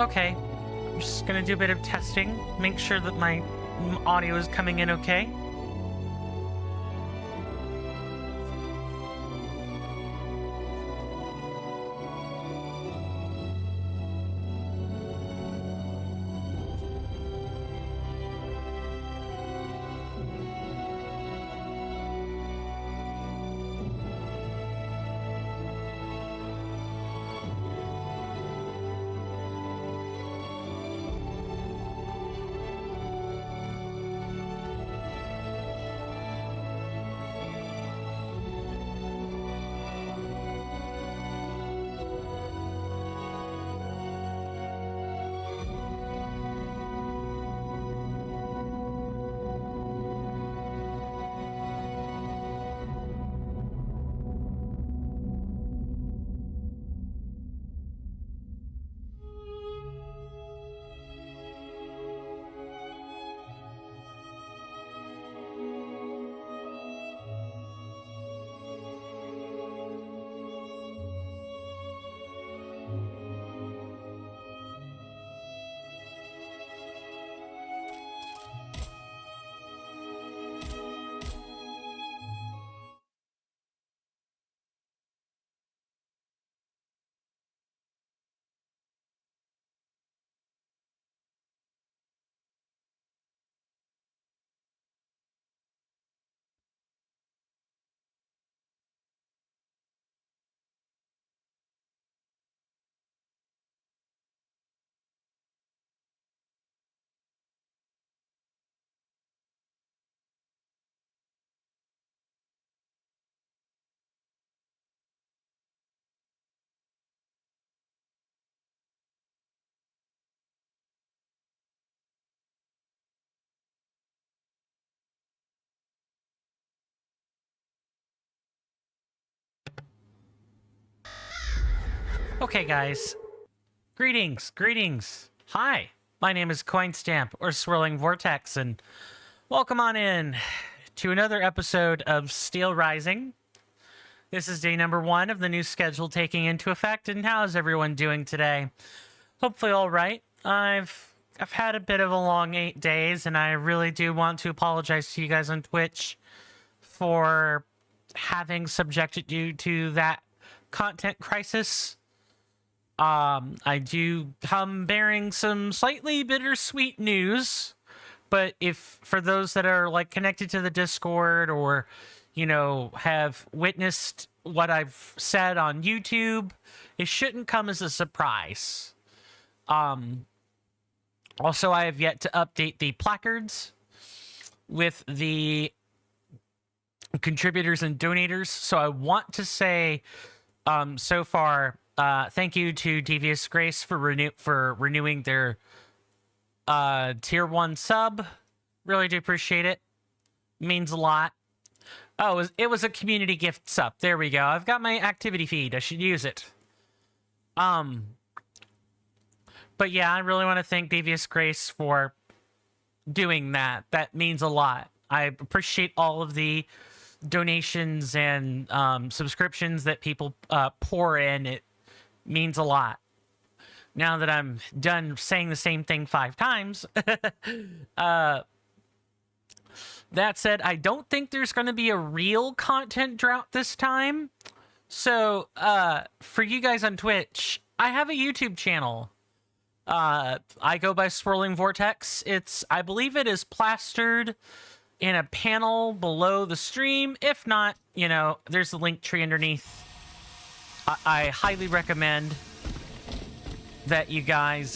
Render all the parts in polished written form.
Okay. I'm just gonna do a bit of testing, make sure that my audio is coming in okay. Okay, guys. Greetings. Hi, my name is Coinstamp, or Swirling Vortex, and welcome on in to another episode of Steelrising. This is day number 1 of the new schedule taking into effect, and how is everyone doing today? Hopefully all right. I've had a bit of a long 8 days, and I really do want to apologize to you guys on Twitch for having subjected you to that content crisis. I do come bearing some slightly bittersweet news, but if for those that are like connected to the Discord or, you know, have witnessed what I've said on YouTube, it shouldn't come as a surprise. Also, I have yet to update the placards with the contributors and donators, so I want to say, so far, thank you to Devious Grace for renewing their tier 1 sub. Really do appreciate it. Means a lot. Oh, it was a community gift sub. There we go. I've got my activity feed. I should use it. But yeah, I really want to thank Devious Grace for doing that. That means a lot. I appreciate all of the donations and subscriptions that people pour in. It means a lot. Now that I'm done saying the same thing 5 times. That said, I don't think there's going to be a real content drought this time. So, for you guys on Twitch, I have a YouTube channel. I go by Swirling Vortex. I believe it is plastered in a panel below the stream. If not, you know, there's the link tree underneath. I highly recommend that you guys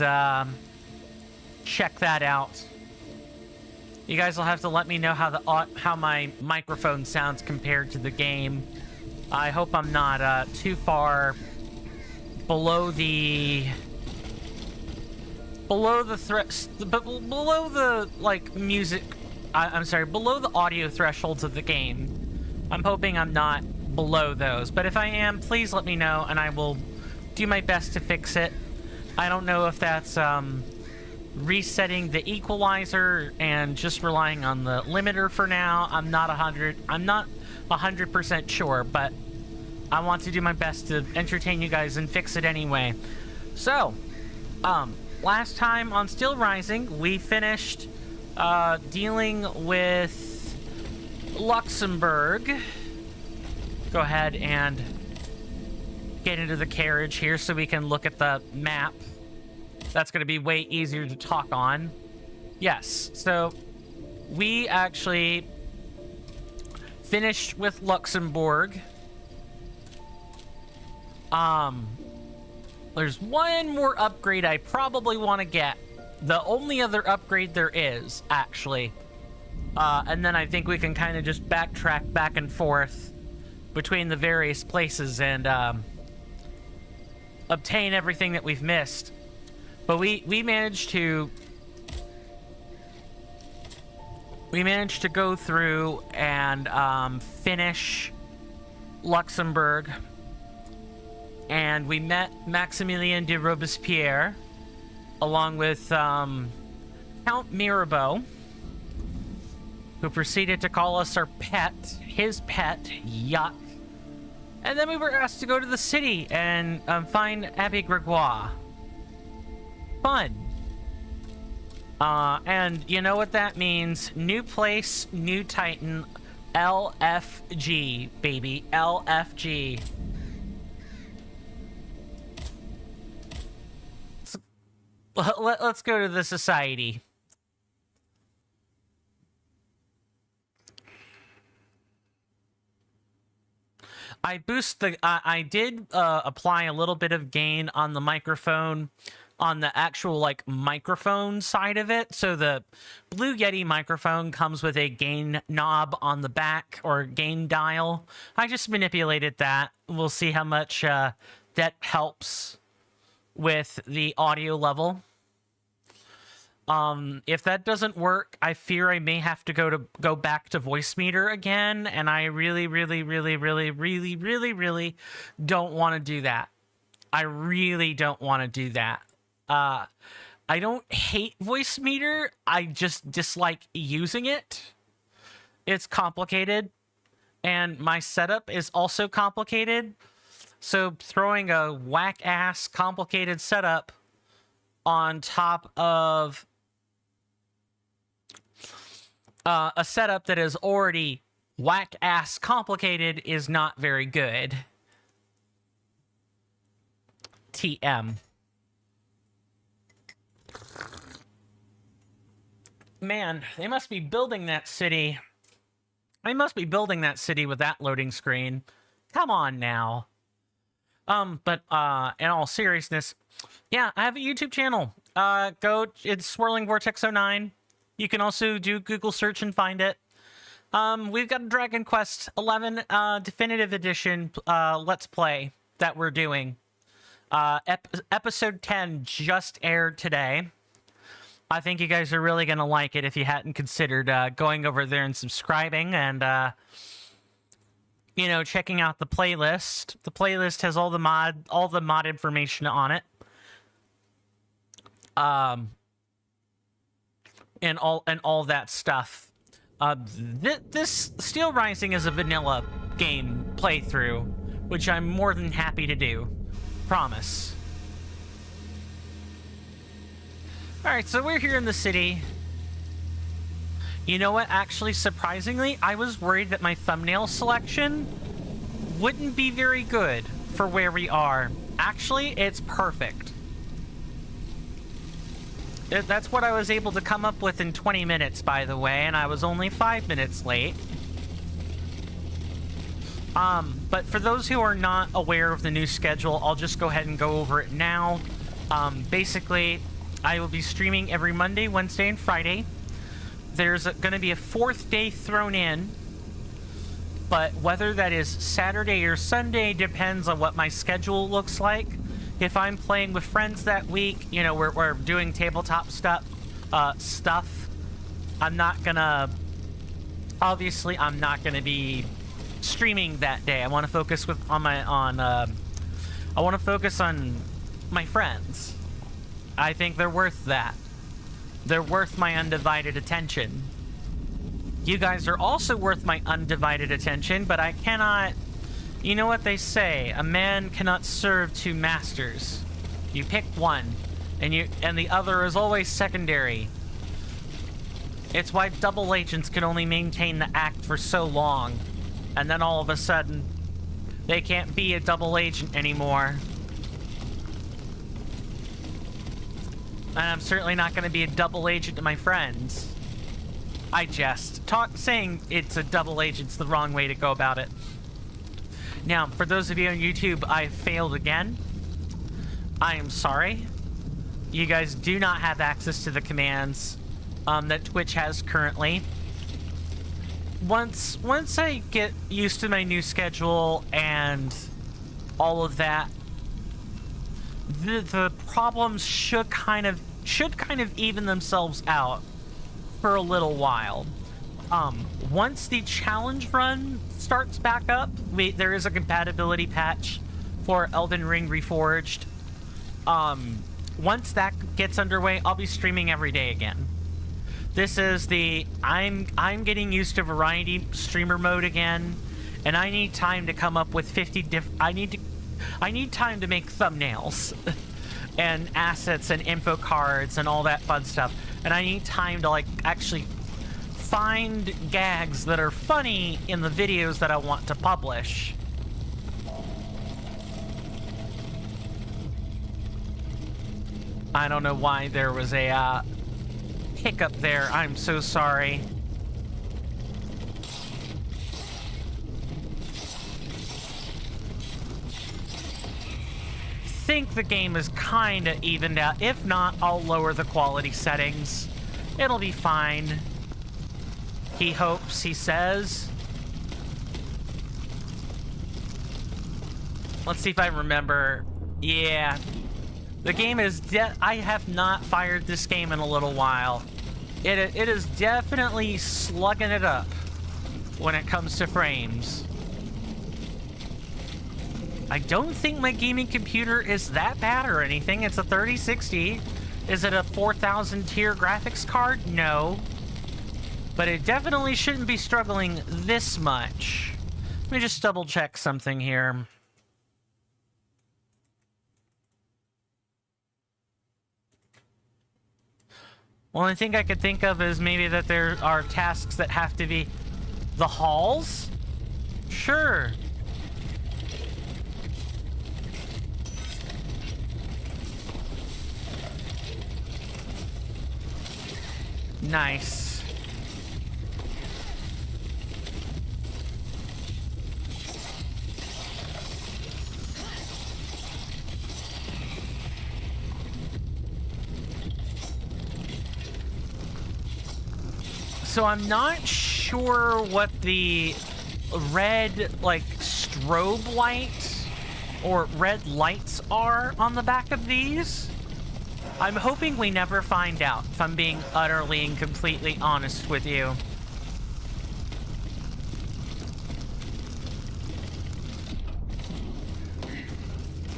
check that out. You guys will have to let me know how my microphone sounds compared to the game. I hope I'm not too far below the like music. I'm sorry, below the audio thresholds of the game. I'm hoping I'm not below those, but if I am, please let me know and I will do my best to fix it. I don't know if that's resetting the equalizer and just relying on the limiter for now. I'm not 100% sure, but I want to do my best to entertain you guys and fix it anyway. So, last time on Steelrising, we finished dealing with Luxembourg. Go ahead and get into the carriage here so we can look at the map. That's going to be way easier to talk on. Yes, so we actually finished with Luxembourg. There's one more upgrade I probably want to get. The only other upgrade there is, actually. And then I think we can kind of just backtrack back and forth between the various places and obtain everything that we've missed. But we managed to go through and finish Luxembourg. And we met Maximilien de Robespierre, along with Count Mirabeau, who proceeded to call us his pet, yuck. And then we were asked to go to the city and find Abbe Gregoire. Fun. And you know what that means? New place, new Titan, LFG, baby, LFG. Let's go to the society. I did apply a little bit of gain on the microphone, on the actual like microphone side of it. So the Blue Yeti microphone comes with a gain knob on the back, or gain dial. I just manipulated that. We'll see how much that helps with the audio level. If that doesn't work, I fear I may have to go back to voice meter again, and I really don't want to do that. I really don't want to do that. I don't hate voice meter, I just dislike using it. It's complicated, and my setup is also complicated. So throwing a whack-ass complicated setup on top of a setup that is already whack-ass complicated is not very good. TM. Man, they must be building that city. They must be building that city with that loading screen. Come on now. But in all seriousness, yeah, I have a YouTube channel. It's Swirling Vortex 09. You can also do Google search and find it. We've got a Dragon Quest 11 Definitive Edition Let's Play that we're doing. Episode 10 just aired today. I think you guys are really going to like it if you hadn't considered going over there and subscribing and, you know, checking out the playlist. The playlist has all the mod information on it. And all that stuff. This Steelrising is a vanilla game playthrough, which I'm more than happy to do. Promise. Alright, so we're here in the city. You know what? Actually, surprisingly, I was worried that my thumbnail selection wouldn't be very good for where we are. Actually, it's perfect. That's what I was able to come up with in 20 minutes, by the way, and I was only 5 minutes late. But for those who are not aware of the new schedule, I'll just go ahead and go over it now. Basically, I will be streaming every Monday, Wednesday, and Friday. There's going to be a 4th day thrown in, but whether that is Saturday or Sunday depends on what my schedule looks like. If I'm playing with friends that week, you know, we're doing tabletop stuff, I'm not gonna, obviously, I'm not gonna be streaming that day. I want to focus I want to focus on my friends. I think they're worth that. They're worth my undivided attention. You guys are also worth my undivided attention, but I cannot... You know what they say, a man cannot serve two masters. You pick one. and the other is always secondary. It's why double agents can only maintain the act for so long, and then all of a sudden, they can't be a double agent anymore. And I'm certainly not going to be a double agent to my friends. I jest. Saying it's a double agent's the wrong way to go about it. Now, for those of you on YouTube, I failed again. I am sorry. You guys do not have access to the commands that Twitch has currently. Once I get used to my new schedule and all of that, the problems should kind of even themselves out for a little while. Once the challenge run starts back up, there is a compatibility patch for Elden Ring Reforged. Once that gets underway, I'll be streaming every day again. This is the I'm getting used to variety streamer mode again, and I need time to come up with 50 I need time to make thumbnails and assets and info cards and all that fun stuff. And I need time to like actually find gags that are funny in the videos that I want to publish. I don't know why there was a hiccup there. I'm so sorry. Think the game is kind of evened out. If not, I'll lower the quality settings. It'll be fine. He hopes, he says. Let's see if I remember. Yeah. The game is I have not fired this game in a little while. It is definitely slugging it up when it comes to frames. I don't think my gaming computer is that bad or anything. It's a 3060. Is it a 4000 tier graphics card? No. But it definitely shouldn't be struggling this much. Let me just double check something here. Only thing I could think of is maybe that there are tasks that have to be... The halls? Sure. Nice. So I'm not sure what the red, like, strobe light or red lights are on the back of these. I'm hoping we never find out, if I'm being utterly and completely honest with you.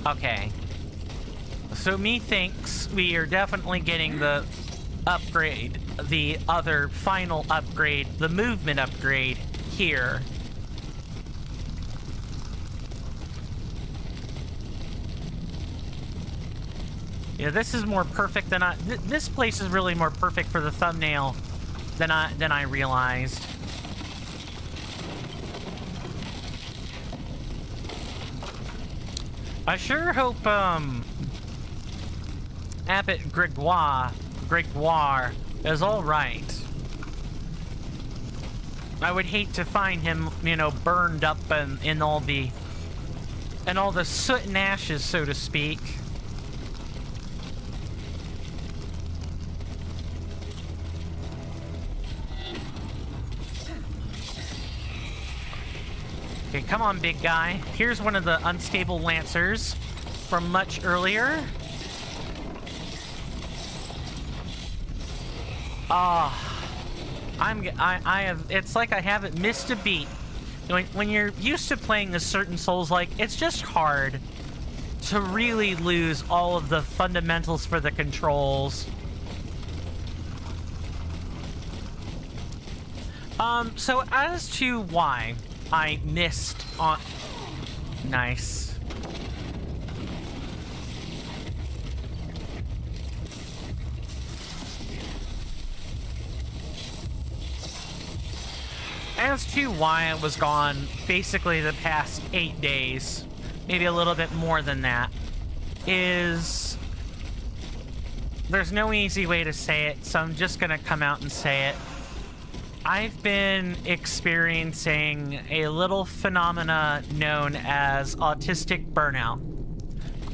Okay. So methinks we are definitely getting the upgrade, the other final upgrade, the movement upgrade here. Yeah, this is more perfect than this place is really more perfect for the thumbnail than I realized. I sure hope Abbot Gregoire is all right. I would hate to find him, you know, burned up in all the soot and ashes, so to speak. Okay, come on, big guy. Here's one of the unstable lancers from much earlier. It's like I haven't missed a beat. When you're used to playing a certain Souls-like, it's just hard to really lose all of the fundamentals for the controls. So as to why I missed on... Nice. As to why I was gone basically the past 8 days, maybe a little bit more than that, is there's no easy way to say it, so I'm just gonna come out and say it. I've been experiencing a little phenomena known as autistic burnout.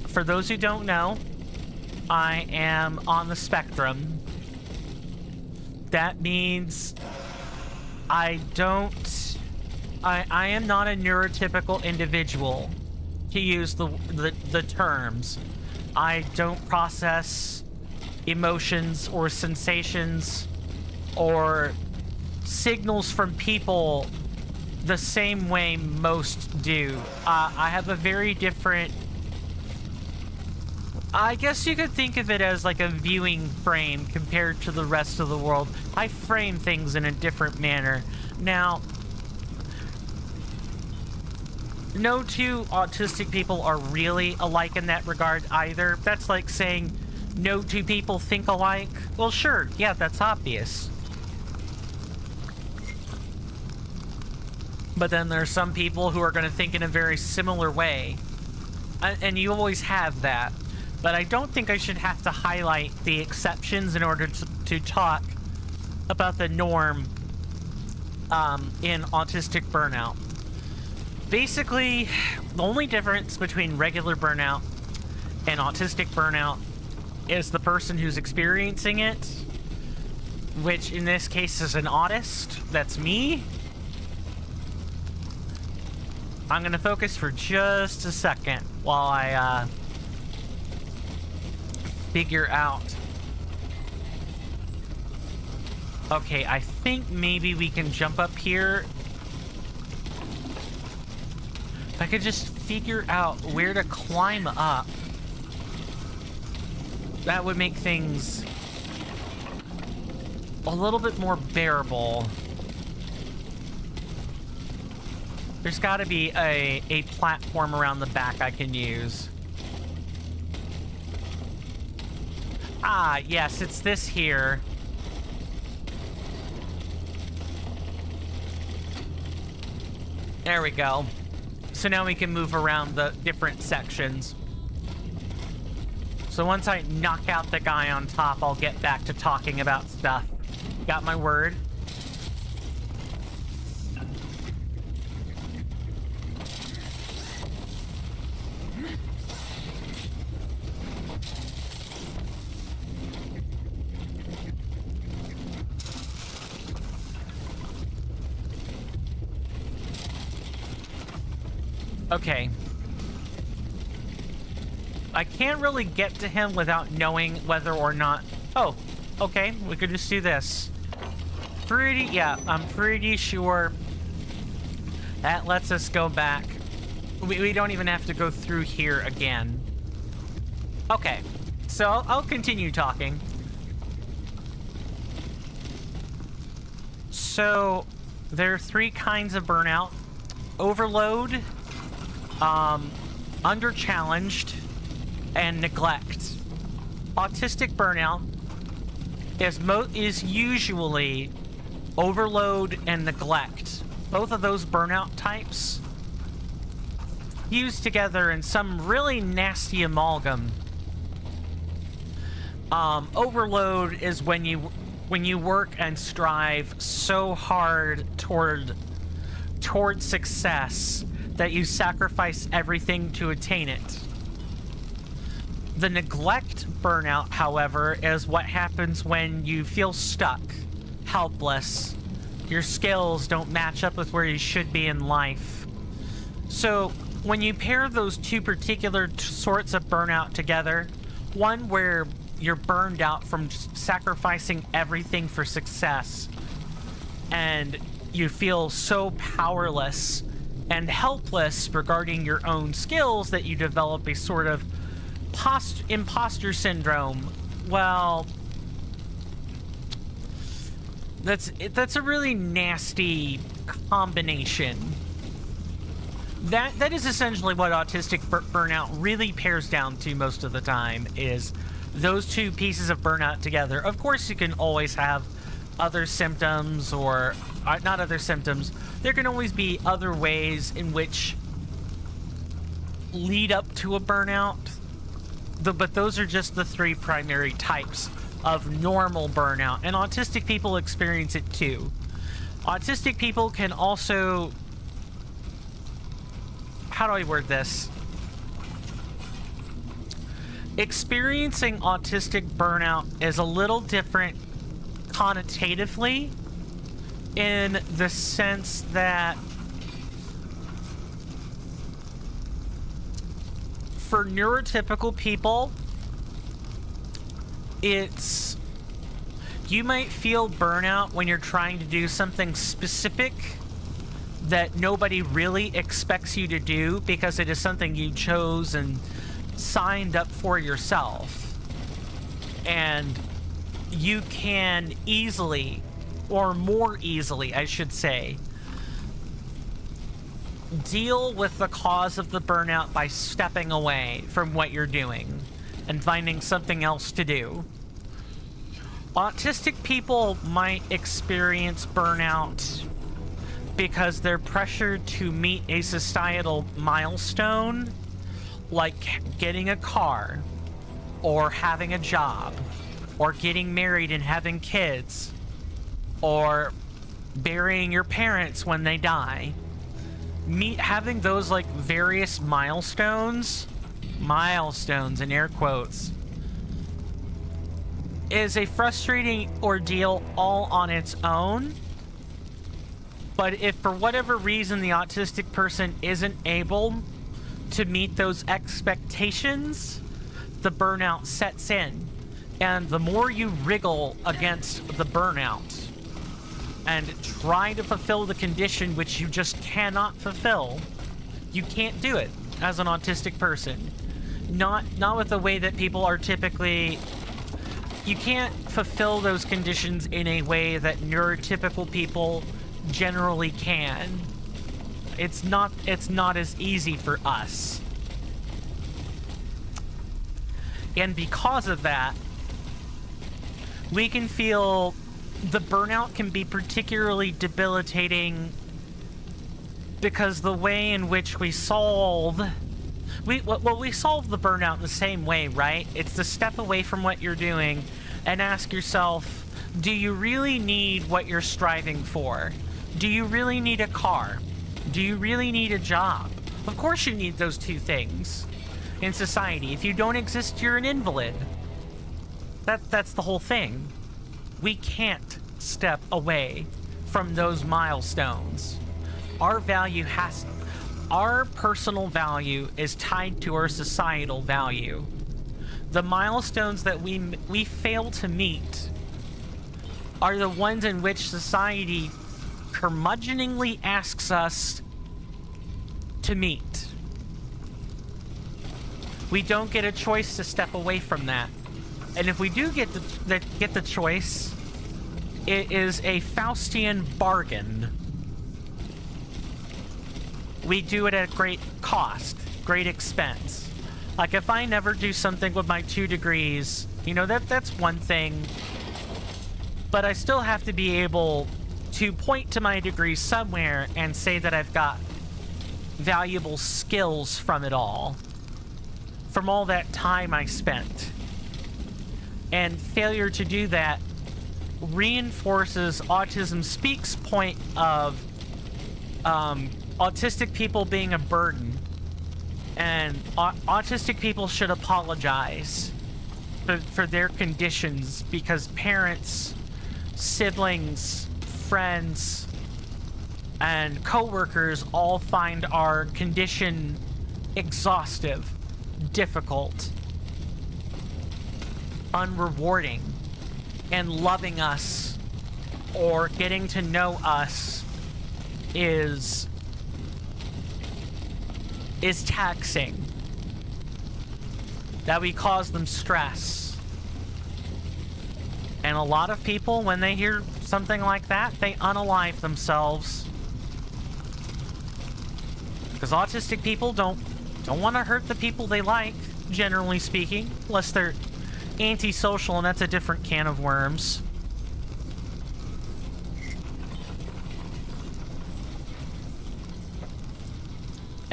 For those who don't know, I am on the spectrum. That means I am not a neurotypical individual, to use the terms. I don't process emotions or sensations or signals from people the same way most do. I have a very different... I guess you could think of it as like a viewing frame compared to the rest of the world. I frame things in a different manner. Now, no two autistic people are really alike in that regard either. That's like saying no two people think alike. Well, sure, yeah, that's obvious. But then there's some people who are going to think in a very similar way. And you always have that. But I don't think I should have to highlight the exceptions in order to talk about the norm in autistic burnout. Basically, the only difference between regular burnout and autistic burnout is the person who's experiencing it, which in this case is an autist. That's me. I'm going to focus for just a second while I figure out. Okay, I think maybe we can jump up here. If I could just figure out where to climb up, that would make things a little bit more bearable. There's got to be a platform around the back I can use. Ah, yes, it's this here. There we go. So now we can move around the different sections. So once I knock out the guy on top, I'll get back to talking about stuff. Got my word? Okay. I can't really get to him without knowing whether or not... Oh, okay. We could just do this. Yeah, I'm pretty sure that lets us go back. We don't even have to go through here again. Okay. So I'll continue talking. So there are 3 kinds of burnout. Overload, under-challenged, and neglect. Autistic burnout is usually overload and neglect. Both of those burnout types fused together in some really nasty amalgam. Overload is when you work and strive so hard toward success that you sacrifice everything to attain it. The neglect burnout, however, is what happens when you feel stuck, helpless. Your skills don't match up with where you should be in life. So when you pair those two particular sorts of burnout together, one where you're burned out from sacrificing everything for success, and you feel so powerless and helpless regarding your own skills that you develop a sort of imposter syndrome. Well, that's a really nasty combination. That is essentially what autistic burnout really pairs down to most of the time, is those two pieces of burnout together. Of course, you can always have other symptoms, or not other symptoms. There can always be other ways in which lead up to a burnout. But those are just the three primary types of normal burnout, and autistic people experience it too. Autistic people can also... How do I word this? Experiencing autistic burnout is a little different connotatively, in the sense that for neurotypical people, it's... You might feel burnout when you're trying to do something specific that nobody really expects you to do because it is something you chose and signed up for yourself. And you can easily, or more easily, I should say, deal with the cause of the burnout by stepping away from what you're doing and finding something else to do. Autistic people might experience burnout because they're pressured to meet a societal milestone, like getting a car, or having a job, or getting married and having kids, or burying your parents when they die. Having those, like, various milestones in air quotes, is a frustrating ordeal all on its own. But if for whatever reason the autistic person isn't able to meet those expectations, the burnout sets in. And the more you wriggle against the burnout and try to fulfill the condition which you just cannot fulfill, you can't do it as an autistic person. Not with the way that people are typically... You can't fulfill those conditions in a way that neurotypical people generally can. It's not as easy for us. And because of that, we can feel the burnout can be particularly debilitating because the way in which we solve... we solve the burnout in the same way, right? It's to step away from what you're doing and ask yourself, do you really need what you're striving for? Do you really need a car? Do you really need a job? Of course you need those two things in society. If you don't exist, you're an invalid. That's the whole thing. We can't step away from those milestones. Our personal value is tied to our societal value. The milestones that we fail to meet are the ones in which society curmudgeoningly asks us to meet. We don't get a choice to step away from that. And if we do get the choice, it is a Faustian bargain. We do it at great cost, great expense. Like, if I never do something with my 2 degrees, you know, that's one thing. But I still have to be able to point to my degree somewhere and say that I've got valuable skills from it all. From all that time I spent. And failure to do that reinforces Autism Speak's point of autistic people being a burden. And autistic people should apologize for their conditions, because parents, siblings, friends, and coworkers all find our condition exhaustive, difficult, unrewarding, and loving us or getting to know us is taxing. That we cause them stress. And a lot of people, when they hear something like that, they unalive themselves. Because autistic people don't want to hurt the people they like, generally speaking, unless they're antisocial, and that's a different can of worms.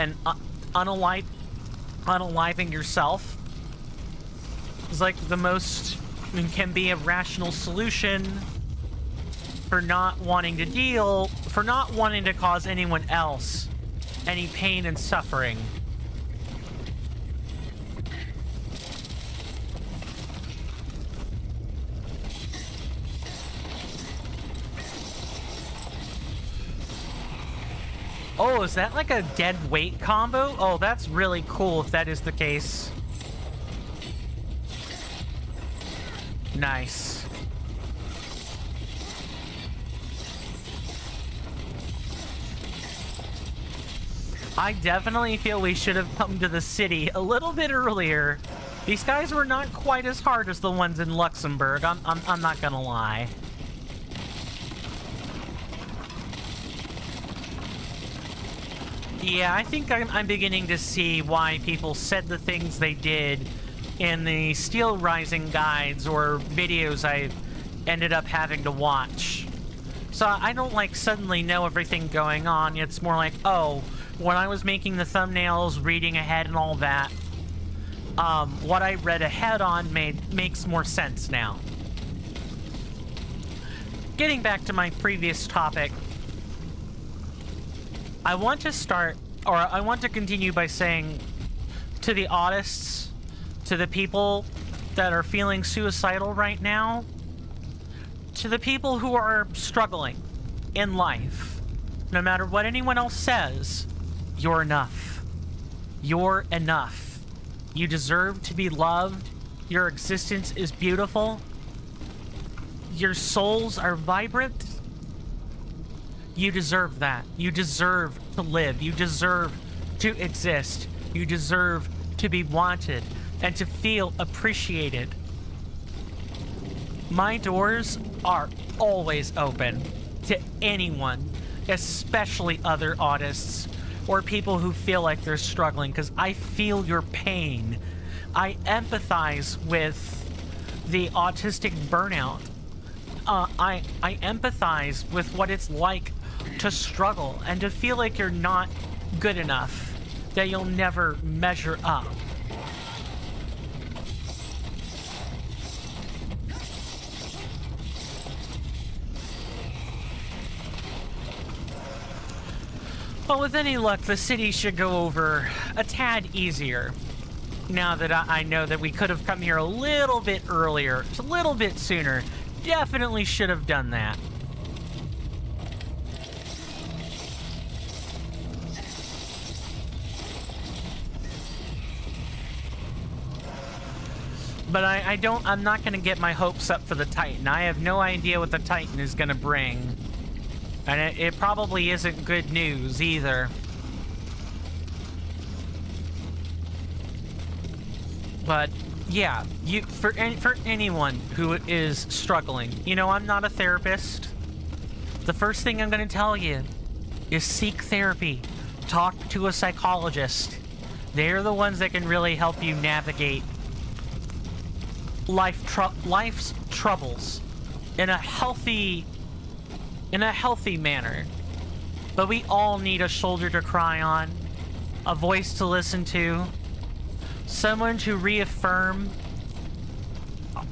and unaliving yourself is like the most, can be a rational solution for not wanting to cause anyone else any pain and suffering. Oh, is that like a dead weight combo? Oh, that's really cool if that is the case. Nice. I definitely feel we should have come to the city a little bit earlier. These guys were not quite as hard as the ones in Luxembourg. I'm not gonna lie. Yeah, I think I'm beginning to see why people said the things they did in the Steelrising guides or videos I ended up having to watch. So I don't like suddenly know everything going on. It's more like, oh, when I was making the thumbnails, reading ahead and all that, what I read ahead on makes more sense now. Getting back to my previous topic, I want to continue by saying to the autists, to the people that are feeling suicidal right now, to the people who are struggling in life, no matter what anyone else says, you're enough. You're enough. You deserve to be loved. Your existence is beautiful. Your souls are vibrant. You deserve that. You deserve to live. You deserve to exist. You deserve to be wanted and to feel appreciated. My doors are always open to anyone, especially other autists or people who feel like they're struggling, because I feel your pain. I empathize with the autistic burnout. I empathize with what it's like to struggle and to feel like you're not good enough, that you'll never measure up. But with any luck, the city should go over a tad easier. Now that I know that we could have come here a little bit earlier, a little bit sooner. Definitely should have done that. But I'm not going to get my hopes up for the Titan. I have no idea what the Titan is going to bring. And it probably isn't good news either. But yeah, for anyone who is struggling, you know, I'm not a therapist. The first thing I'm going to tell you is seek therapy. Talk to a psychologist. They're the ones that can really help you navigate life's troubles in a healthy manner. But we all need a shoulder to cry on, a voice to listen to, someone to reaffirm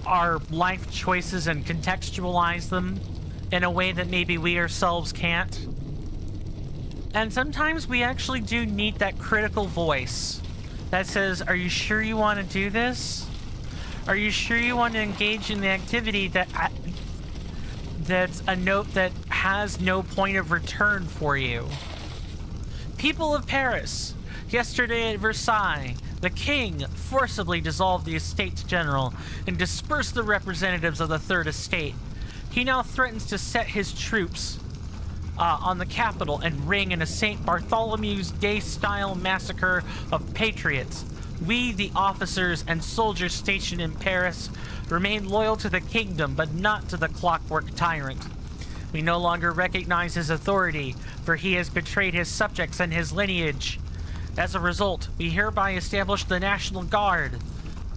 our life choices and contextualize them in a way that maybe we ourselves can't. And sometimes we actually do need that critical voice that says, are you sure you want to do this? Are you sure you want to engage in the activity that's a note that has no point of return for you? People of Paris, yesterday at Versailles, the king forcibly dissolved the Estates General and dispersed the representatives of the Third Estate. He now threatens to set his troops on the capital and ring in a St. Bartholomew's Day-style massacre of patriots. We, the officers and soldiers stationed in Paris, remain loyal to the kingdom, but not to the clockwork tyrant. We no longer recognize his authority, for he has betrayed his subjects and his lineage. As a result, we hereby establish the National Guard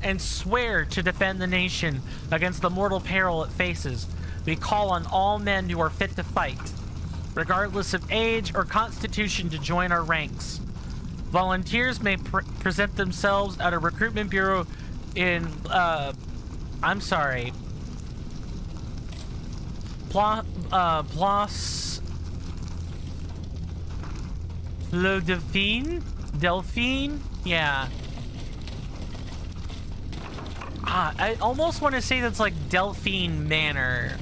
and swear to defend the nation against the mortal peril it faces. We call on all men who are fit to fight, regardless of age or constitution, to join our ranks. Volunteers may present themselves at a recruitment bureau in, I'm sorry, Place Le Delphine? Yeah. I almost want to say that's like Delphine Manor.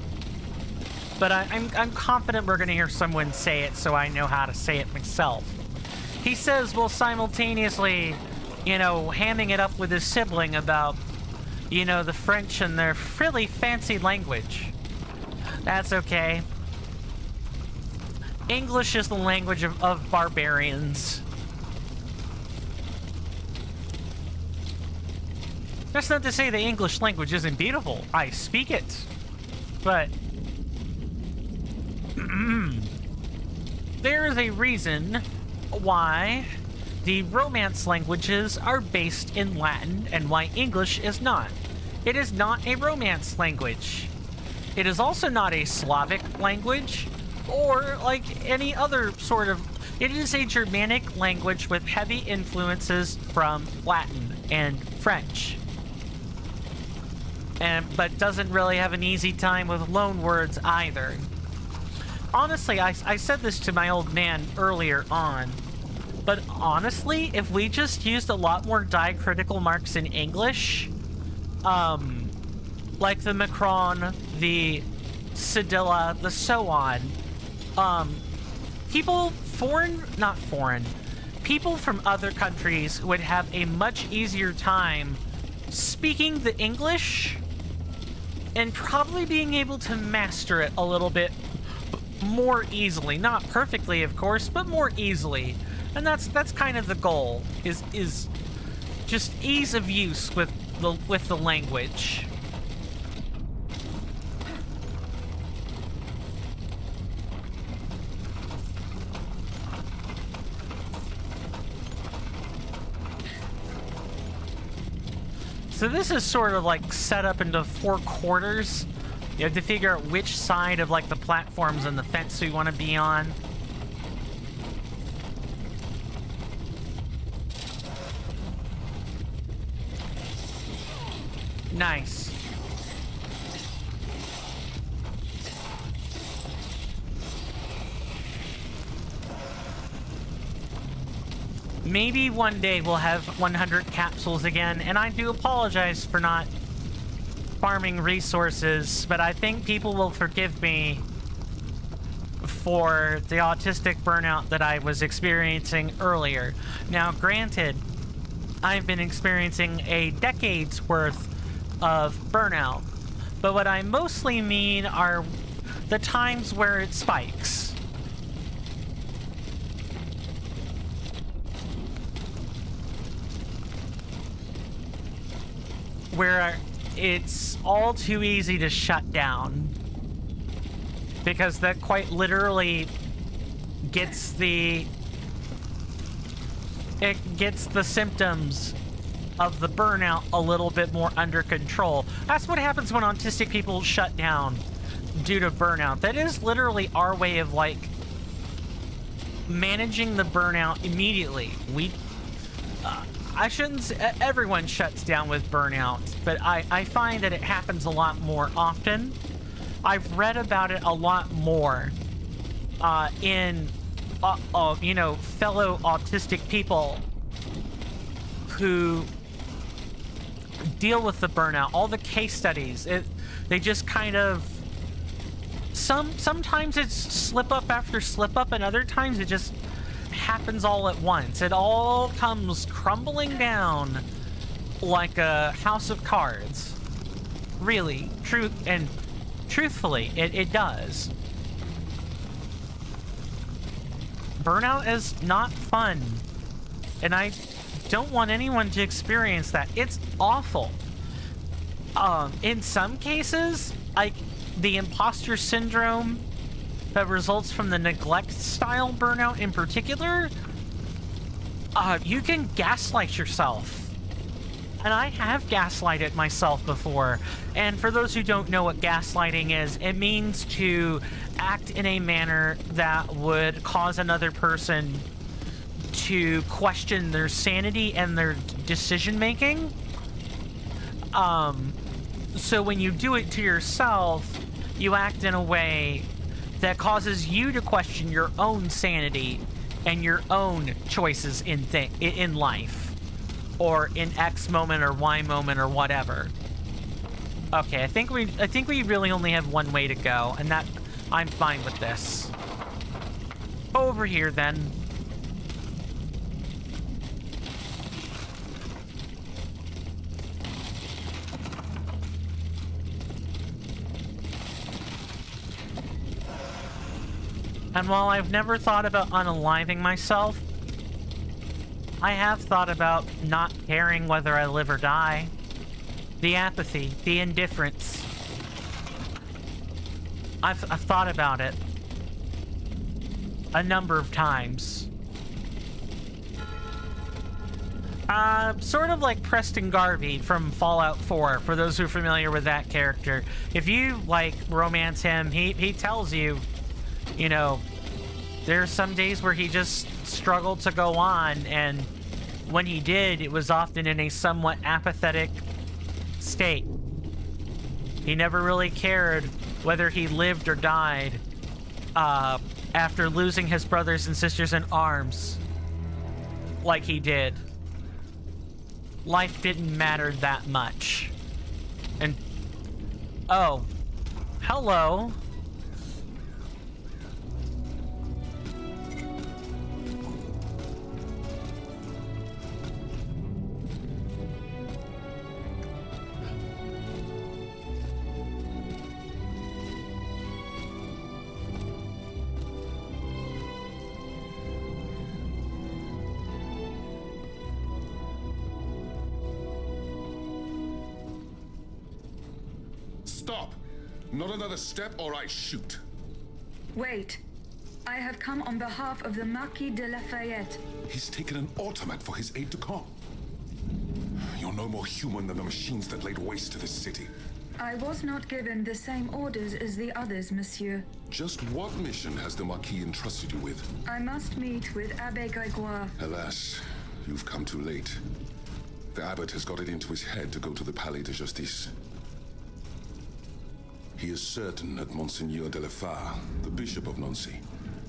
But I'm confident we're going to hear someone say it, so I know how to say it myself. He says while simultaneously, you know, hamming it up with his sibling about, you know, the French and their really fancy language. That's okay. English is the language of barbarians. That's not to say the English language isn't beautiful. I speak it. But there is a reason why the Romance languages are based in Latin and why English is not. It is not a Romance language. It is also not a Slavic language or like any other sort of... It is a Germanic language with heavy influences from Latin and French. But doesn't really have an easy time with loan words either. Honestly, I said this to my old man earlier on, but honestly, if we just used a lot more diacritical marks in English, like the Macron, the Cedilla, the so on, people people from other countries would have a much easier time speaking the English and probably being able to master it a little bit more easily. Not perfectly, of course, but more easily. And that's kind of the goal, is just ease of use with the language. So this is sort of like set up into 4 quarters. You have to figure out which side of like the platforms and the fence we want to be on. Nice. Maybe one day we'll have 100 capsules again, and I do apologize for not farming resources, but I think people will forgive me for the autistic burnout that I was experiencing earlier. Now, granted, I've been experiencing a decade's worth of burnout, but what I mostly mean are the times where it spikes. Where it's all too easy to shut down. Because that quite literally gets the symptoms of the burnout a little bit more under control. That's what happens when autistic people shut down due to burnout. That is literally our way of like managing the burnout immediately. I shouldn't say everyone shuts down with burnout, but I find that it happens a lot more often. I've read about it a lot more in you know, fellow autistic people who deal with the burnout. All the case studies, they just kind of sometimes it's slip up after slip up, and other times it just happens all at once. It all comes crumbling down like a house of cards. Really, truthfully, it does. Burnout is not fun, and I don't want anyone to experience that. It's awful. In some cases, like the imposter syndrome that results from the neglect style burnout in particular, you can gaslight yourself. And I have gaslighted myself before. And for those who don't know what gaslighting is, it means to act in a manner that would cause another person to question their sanity and their decision making. So when you do it to yourself, you act in a way that causes you to question your own sanity and your own choices in life, or in X moment or Y moment or whatever. Okay, I think we really only have one way to go, and that I'm fine with this. Over here then. And while I've never thought about unaliving myself, I have thought about not caring whether I live or die. The apathy, the indifference. I've thought about it a number of times. Sort of like Preston Garvey from Fallout 4, for those who are familiar with that character. If you, like, romance him, he tells you, you know, there are some days where he just struggled to go on, and when he did, it was often in a somewhat apathetic state. He never really cared whether he lived or died after losing his brothers and sisters in arms like he did. Life didn't matter that much. And oh, hello. Stop! Not another step or I shoot. Wait. I have come on behalf of the Marquis de Lafayette. He's taken an automat for his aide-de-camp. You're no more human than the machines that laid waste to this city. I was not given the same orders as the others, monsieur. Just what mission has the Marquis entrusted you with? I must meet with Abbé Grégoire. Alas, you've come too late. The abbot has got it into his head to go to the Palais de Justice. He is certain that Monseigneur de la Fare, the Bishop of Nancy,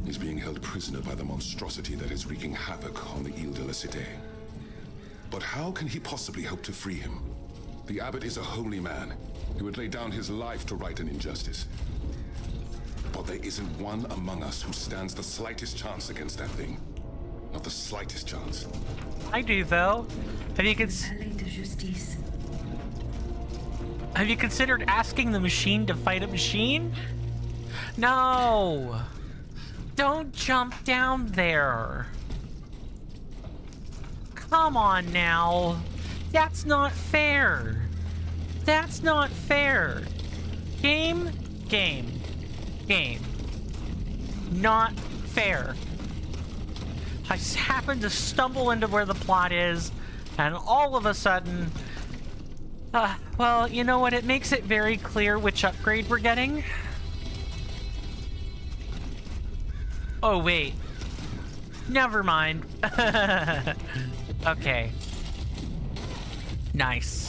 is being held prisoner by the monstrosity that is wreaking havoc on the Ile de la Cité. But how can he possibly hope to free him? The abbot is a holy man. He would lay down his life to right an injustice. But there isn't one among us who stands the slightest chance against that thing. Not the slightest chance. I do, though. Have you considered asking the machine to fight a machine? No! Don't jump down there. Come on now. That's not fair. That's not fair. Game, game, game. Not fair. I happened to stumble into where the plot is, and all of a sudden... well, you know what? It makes it very clear which upgrade we're getting. Oh, wait. Never mind. Okay. Nice.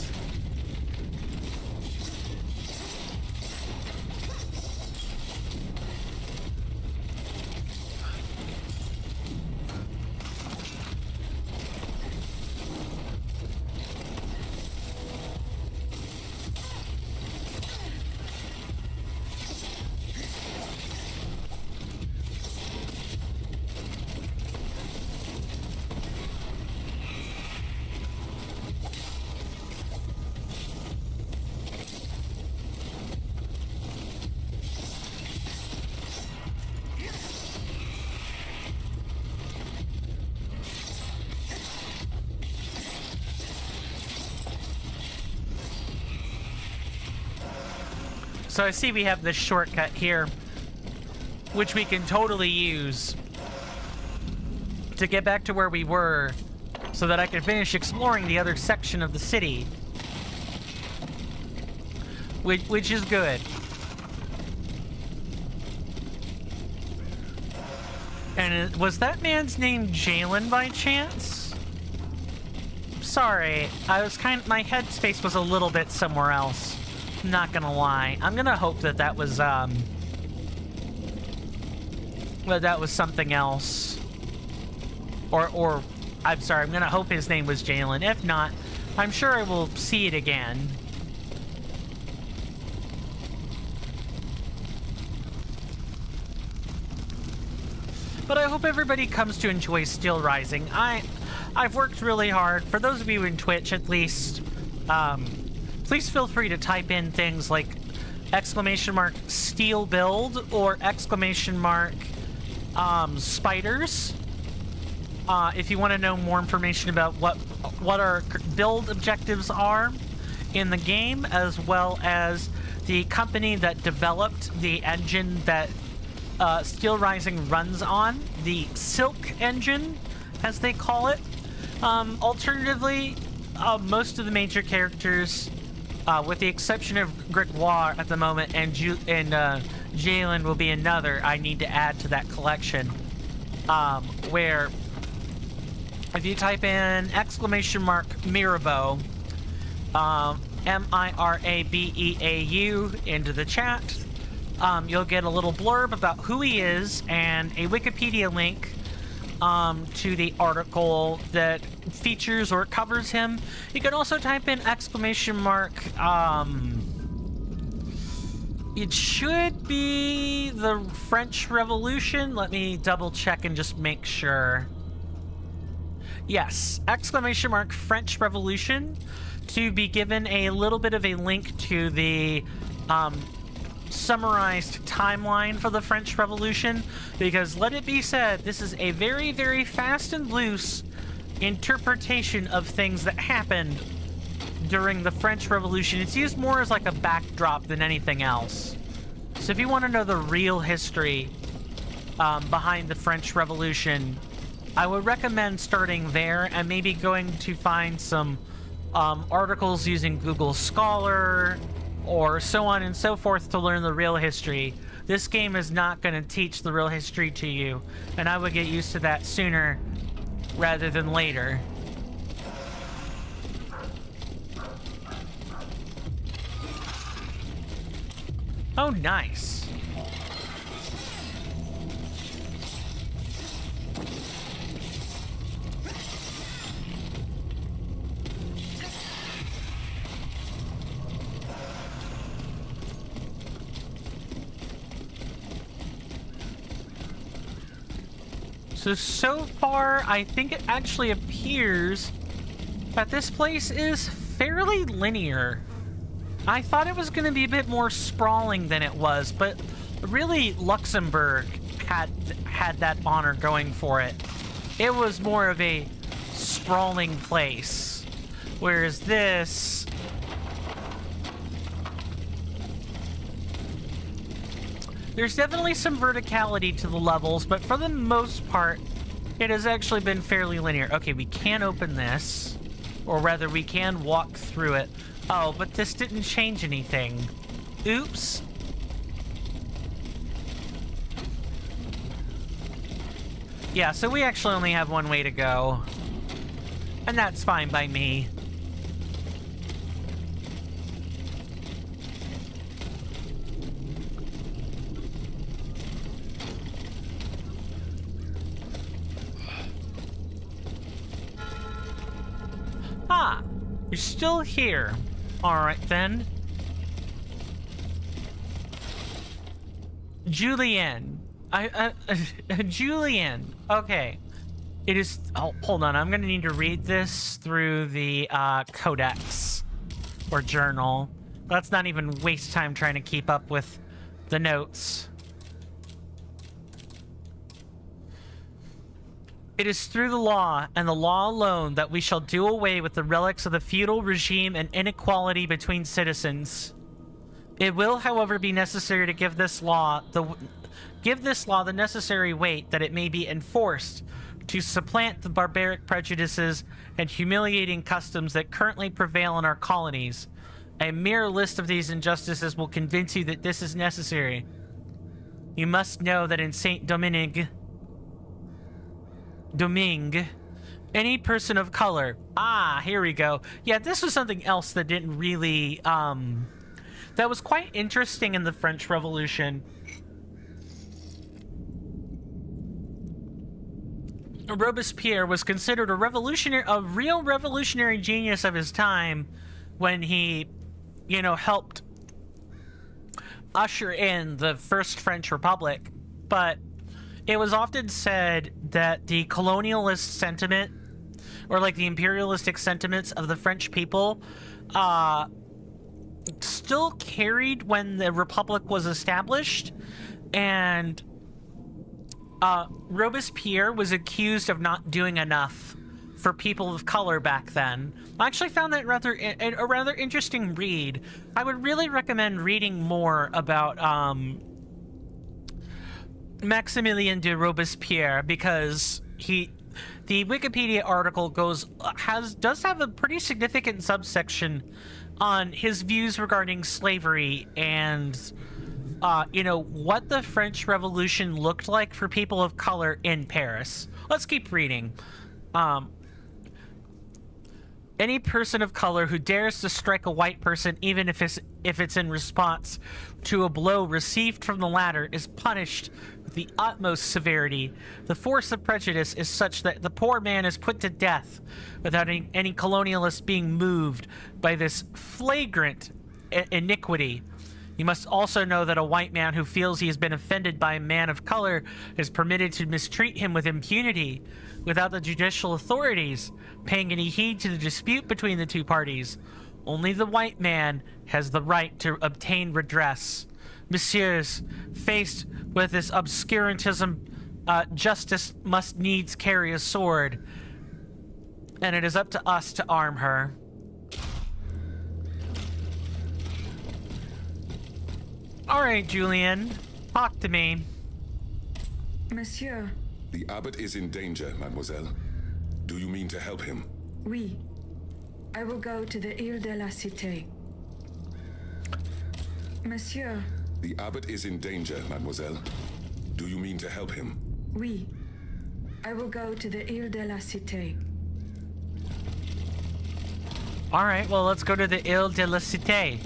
So I see we have this shortcut here, which we can totally use to get back to where we were, so that I can finish exploring the other section of the city, which is good. Was that man's name Jalen by chance? Sorry, my headspace was a little bit somewhere else. Not gonna lie. I'm gonna hope that that was something else. Or I'm sorry, I'm gonna hope his name was Jalen. If not, I'm sure I will see it again. But I hope everybody comes to enjoy Steelrising. I've worked really hard. For those of you in Twitch, at least, please feel free to type in things like !steel build or !spiders. If you want to know more information about what our build objectives are in the game, as well as the company that developed the engine that Steelrising runs on, the Silk engine, as they call it. Alternatively, most of the major characters, with the exception of Gregoire at the moment, and Jalen will be another I need to add to that collection, where if you type in !Mirabeau, Mirabeau into the chat, you'll get a little blurb about who he is and a Wikipedia link to the article that features or covers him. You can also type in ! It should be the French Revolution. Let me double check and just make sure. Yes, !French Revolution, to be given a little bit of a link to the summarized timeline for the French Revolution, because let it be said, this is a very, very fast and loose interpretation of things that happened during the French Revolution. It's used more as like a backdrop than anything else. So if you want to know the real history behind the French Revolution, I would recommend starting there and maybe going to find some articles using Google Scholar or so on and so forth to learn the real history. This game is not going to teach the real history to you, and I would get used to that sooner rather than later. Oh, nice. So far, I think it actually appears that this place is fairly linear. I thought it was going to be a bit more sprawling than it was, but really Luxembourg had that honor going for it. It was more of a sprawling place, whereas this... There's definitely some verticality to the levels, but for the most part, it has actually been fairly linear. Okay, we can open this, or rather, we can walk through it. Oh, but this didn't change anything. Oops. Yeah, so we actually only have one way to go. And that's fine by me. Ah, you're still here. Alright then. Julien. Julien. Okay. It is... Oh, hold on. I'm going to need to read this through the codex or journal. Let's not even waste time trying to keep up with the notes. It is through the law, and the law alone, that we shall do away with the relics of the feudal regime and inequality between citizens. It will, however, be necessary to give this law the necessary weight that it may be enforced to supplant the barbaric prejudices and humiliating customs that currently prevail in our colonies. A mere list of these injustices will convince you that this is necessary. You must know that in Saint Dominique, Domingue. Any person of color. Ah, here we go. Yeah, this was something else that didn't really, that was quite interesting in the French Revolution. Robespierre was considered a real revolutionary genius of his time when he, you know, helped usher in the First French Republic. But it was often said that the colonialist sentiment, or like the imperialistic sentiments of the French people, still carried when the Republic was established, and Robespierre was accused of not doing enough for people of color back then. I actually found that a rather interesting read. I would really recommend reading more about Maximilien de Robespierre, because the Wikipedia article does have a pretty significant subsection on his views regarding slavery and you know, what the French Revolution looked like for people of color in Paris. Let's keep reading. Any person of color who dares to strike a white person, even if it's in response to a blow received from the latter, is punished with the utmost severity. The force of prejudice is such that the poor man is put to death without any colonialist being moved by this flagrant iniquity. You must also know that a white man who feels he has been offended by a man of color is permitted to mistreat him with impunity, without the judicial authorities paying any heed to the dispute between the two parties. Only the white man has the right to obtain redress. Messieurs, faced with this obscurantism, justice must needs carry a sword, and it is up to us to arm her. All right, Julian, talk to me. Monsieur. The abbot is in danger, mademoiselle. Do you mean to help him? Oui. I will go to the Ile de la Cité. Monsieur. The abbot is in danger, mademoiselle. Do you mean to help him? Oui. I will go to the Ile de la Cité. All right, well, let's go to the Ile de la Cité.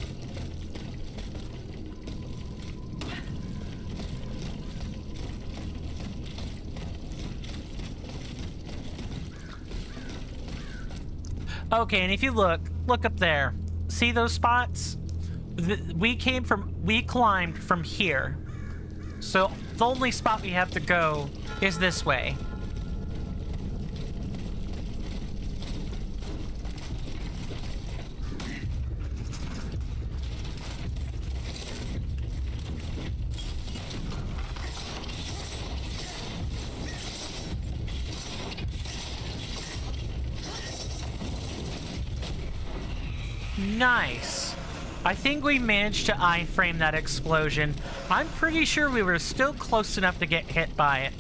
Okay, and if you look up there. See those spots? We climbed from here. So the only spot we have to go is this way. Nice. I think we managed to iframe that explosion. I'm pretty sure we were still close enough to get hit by it.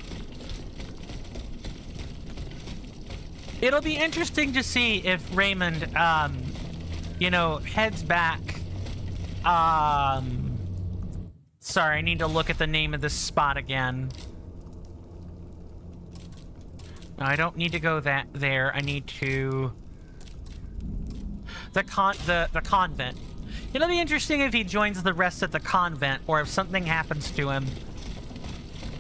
It'll be interesting to see if Raymond, you know, heads back. Sorry, I need to look at the name of this spot again. No, I don't need to go there. I need to... The convent. It'll be interesting if he joins the rest at the convent, or if something happens to him.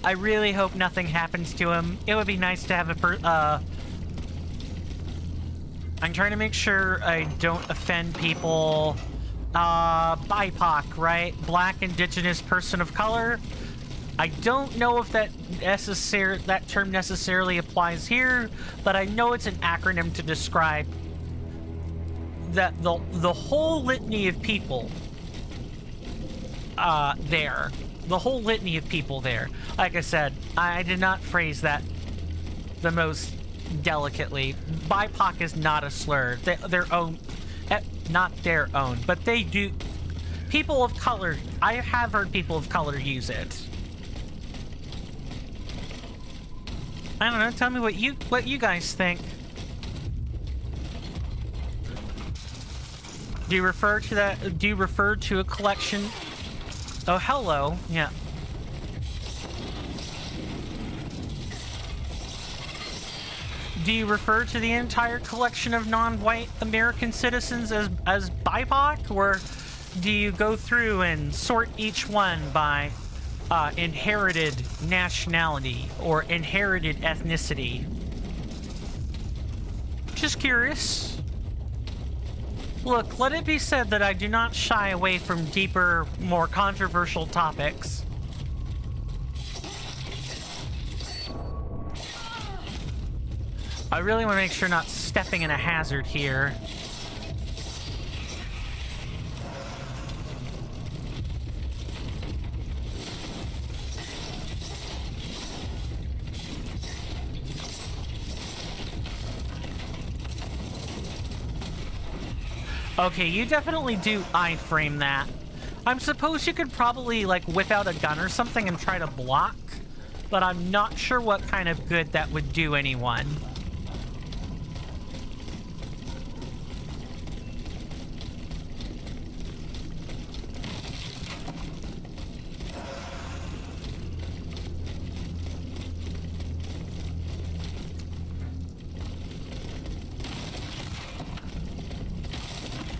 I really hope nothing happens to him. It would be nice to have I'm trying to make sure I don't offend people. BIPOC, right? Black, Indigenous, Person of Color. I don't know if that term necessarily applies here, but I know it's an acronym to describe that the whole litany of people there. The whole litany of people there. Like I said, I did not phrase that the most delicately. BIPOC is not a slur. Their own, not their own, but they do. People of color, I have heard people of color use it. I don't know, tell me what you guys think. Do you refer to that? Do you refer to a collection? Oh, hello. Yeah. Do you refer to the entire collection of non-white American citizens as BIPOC, or do you go through and sort each one by inherited nationality or inherited ethnicity? Just curious. Look, let it be said that I do not shy away from deeper, more controversial topics. I really want to make sure not stepping in a hazard here. Okay, you definitely do iframe that. I suppose you could probably, like, whip out a gun or something and try to block, but I'm not sure what kind of good that would do anyone.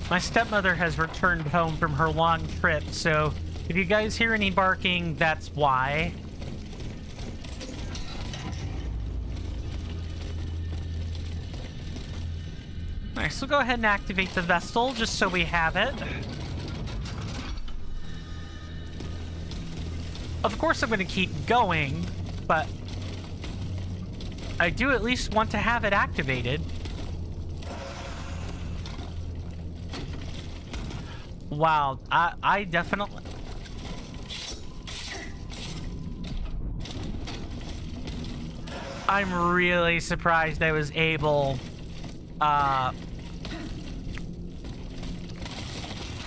My stepmother has returned home from her long trip, so if you guys hear any barking, that's why. Alright, so go ahead and activate the Vestal, just so we have it. Of course I'm going to keep going, but I do at least want to have it activated. Wow, I definitely... I'm really surprised I was able... I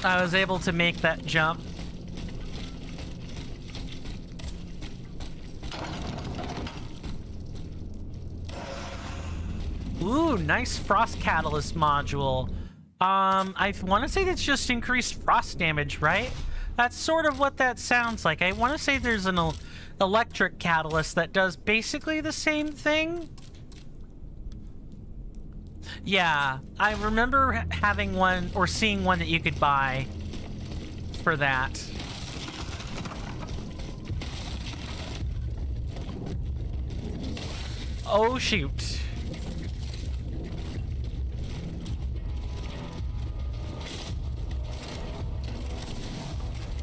was able to make that jump. Ooh, nice frost catalyst module. I want to say that's just increased frost damage, right? That's sort of what that sounds like. I want to say there's an electric catalyst that does basically the same thing. Yeah, I remember having one, or seeing one that you could buy for that. Oh, shoot.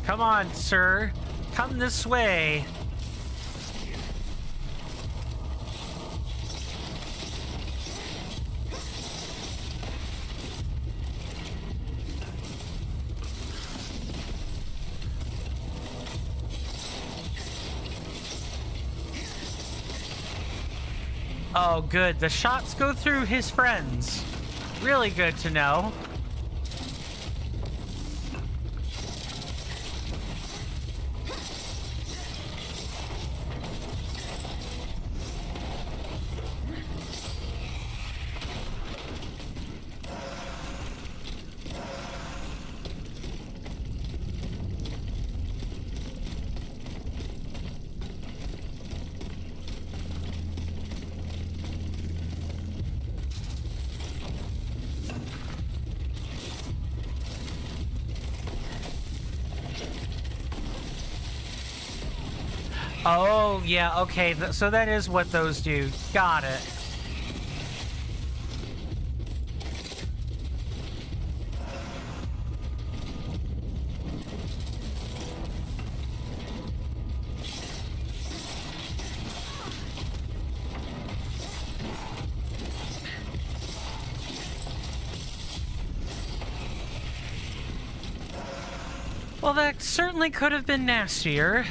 Come on, sir. Come this way. Oh, good. The shots go through his friends. Really good to know. Oh, yeah, okay, so that is what those do. Got it. Well, that certainly could have been nastier.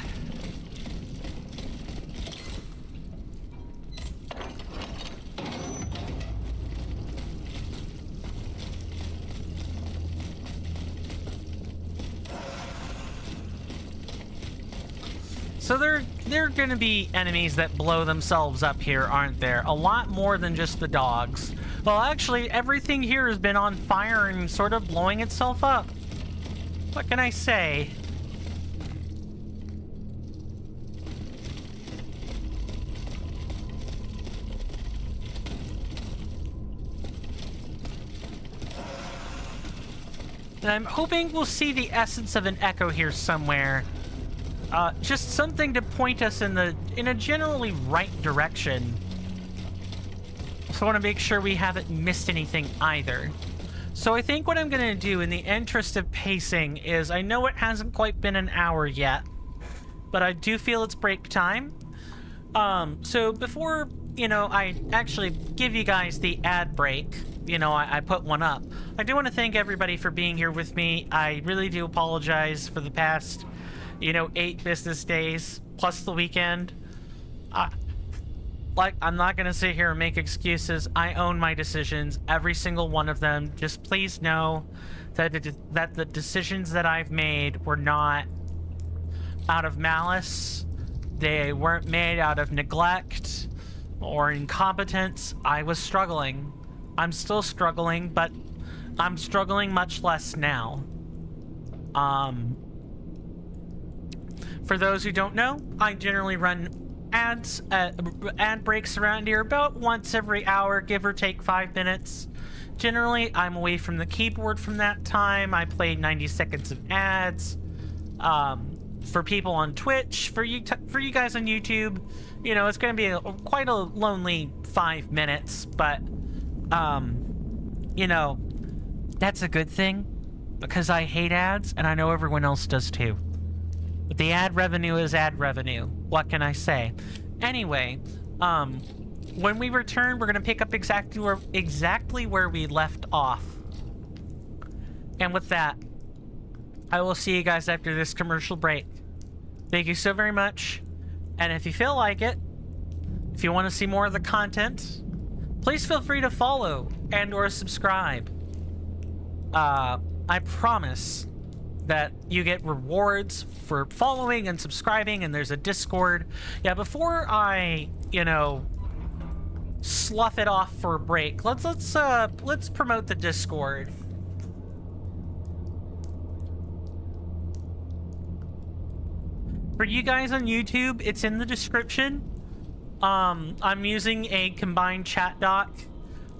So there are going to be enemies that blow themselves up here, aren't there? A lot more than just the dogs. Well, actually, everything here has been on fire and sort of blowing itself up. What can I say? And I'm hoping we'll see the essence of an echo here somewhere. Just something to point us in a generally right direction. So I want to make sure we haven't missed anything either. So I think what I'm going to do in the interest of pacing is, I know it hasn't quite been an hour yet, but I do feel it's break time. So before, I actually give you guys the ad break, I put one up. I do want to thank everybody for being here with me. I really do apologize for the past, 8 business days, plus the weekend. I'm not going to sit here and make excuses. I own my decisions, every single one of them. Just please know that the decisions that I've made were not out of malice. They weren't made out of neglect or incompetence. I was struggling. I'm still struggling, but I'm struggling much less now. For those who don't know, I generally run ad breaks around here about once every hour, give or take 5 minutes. Generally, I'm away from the keyboard from that time. I play 90 seconds of ads. For people on Twitch, for you guys on YouTube, it's going to be quite a lonely 5 minutes, but, that's a good thing, because I hate ads, and I know everyone else does too. But the ad revenue is ad revenue. What can I say? Anyway, when we return, we're going to pick up exactly where we left off. And with that, I will see you guys after this commercial break. Thank you so very much. And if you feel like it, if you want to see more of the content, please feel free to follow and or subscribe. I promise that you get rewards for following and subscribing, and there's a Discord. Yeah, before I, slough it off for a break, let's promote the Discord. For you guys on YouTube, it's in the description. I'm using a combined chat dock,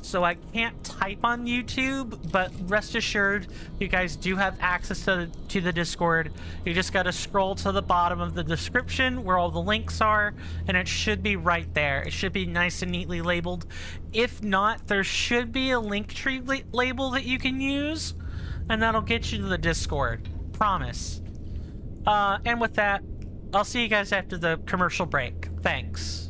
so I can't type on YouTube, but rest assured, you guys do have access to the Discord. You just gotta scroll to the bottom of the description where all the links are, and it should be right there. It should be nice and neatly labeled. If not, there should be a Linktree label that you can use, and that'll get you to the Discord. Promise. And with that, I'll see you guys after the commercial break. Thanks.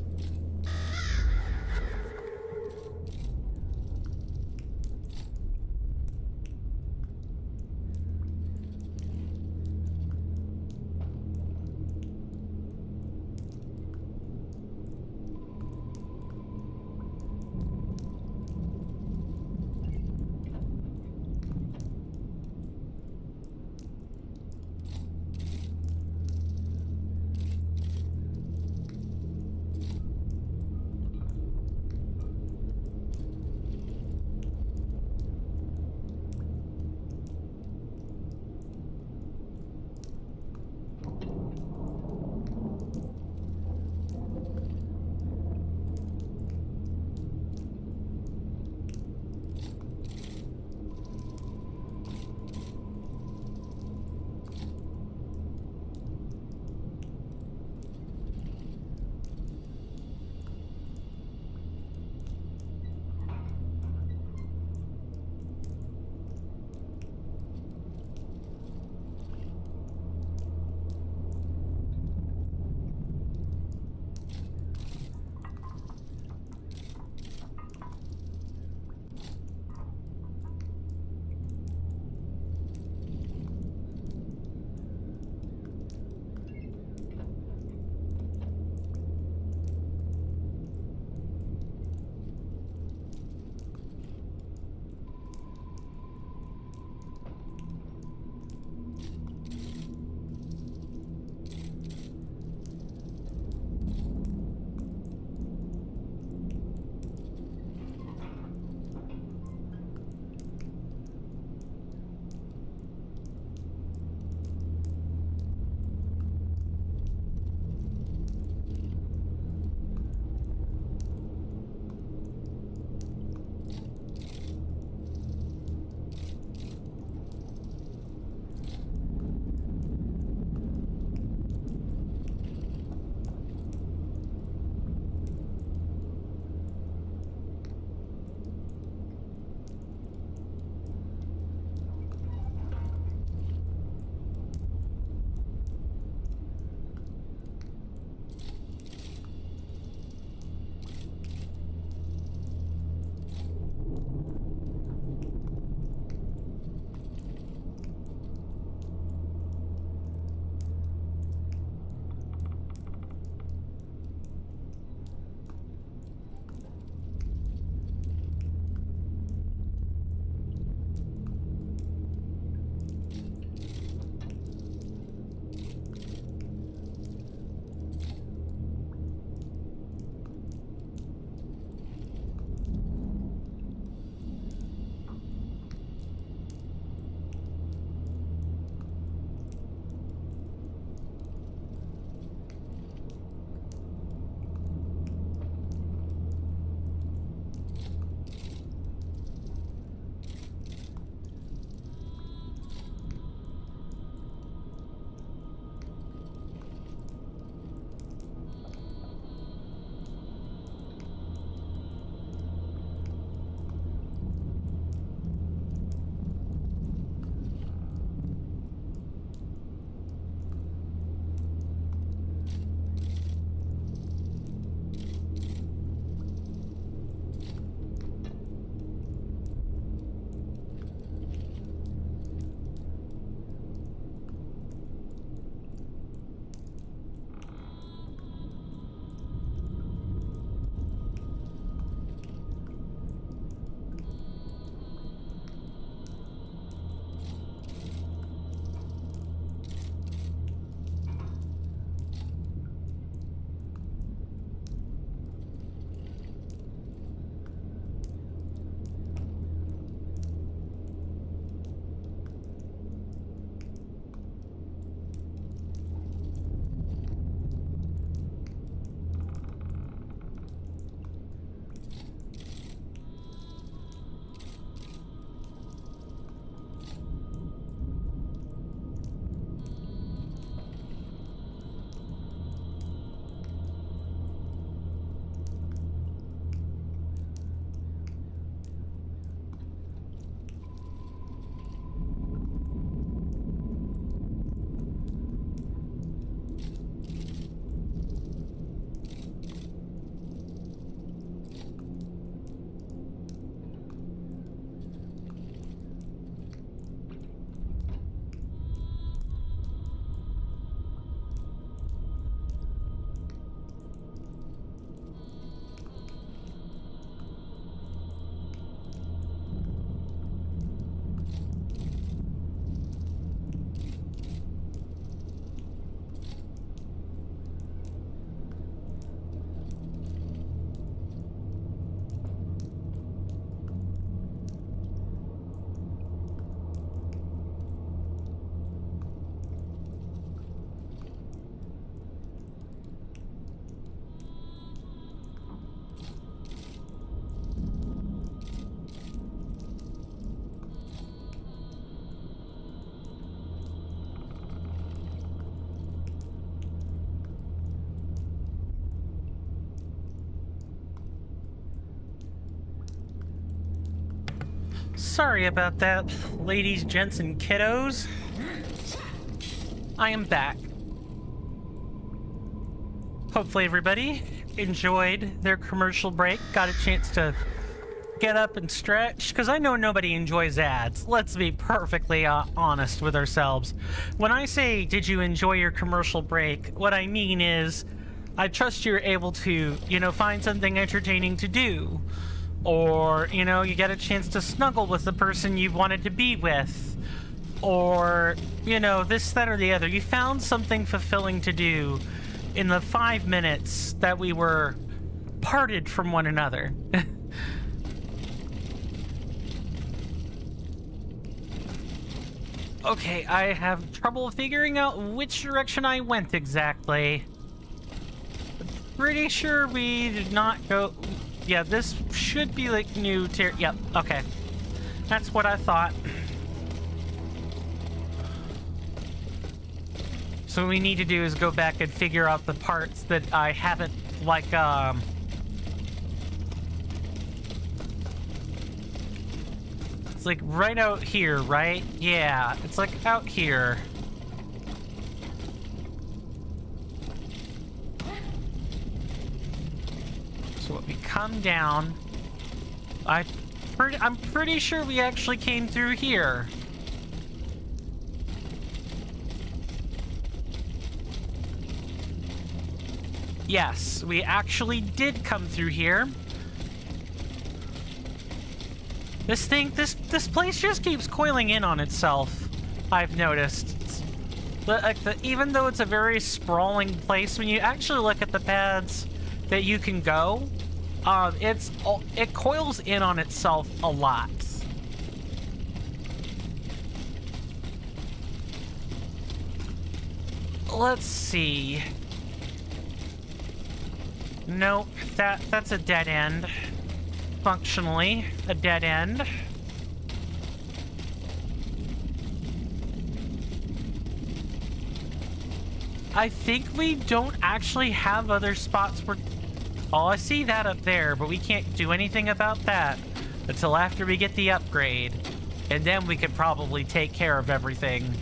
Sorry about that, ladies, gents, and kiddos. I am back. Hopefully everybody enjoyed their commercial break, got a chance to get up and stretch, because I know nobody enjoys ads. Let's be perfectly honest with ourselves. When I say, did you enjoy your commercial break, what I mean is, I trust you're able to, find something entertaining to do. Or, you get a chance to snuggle with the person you wanted to be with. Or, this, that, or the other. You found something fulfilling to do in the 5 minutes that we were parted from one another. Okay, I have trouble figuring out which direction I went exactly. Pretty sure we did not go... Yeah, this should be like new Yep, okay. That's what I thought. So what we need to do is go back and figure out the parts that I haven't, It's like right out here, right? Yeah, it's like out here. So what, we come down. I'm pretty sure we actually came through here. Yes, we actually did come through here. This place just keeps coiling in on itself, I've noticed. Even though it's a very sprawling place, when you actually look at the paths that you can go, it coils in on itself a lot. Let's see. Nope, that's a dead end. Functionally, a dead end. I think we don't actually have other spots where... Oh, I see that up there, but we can't do anything about that until after we get the upgrade. And then we could probably take care of everything.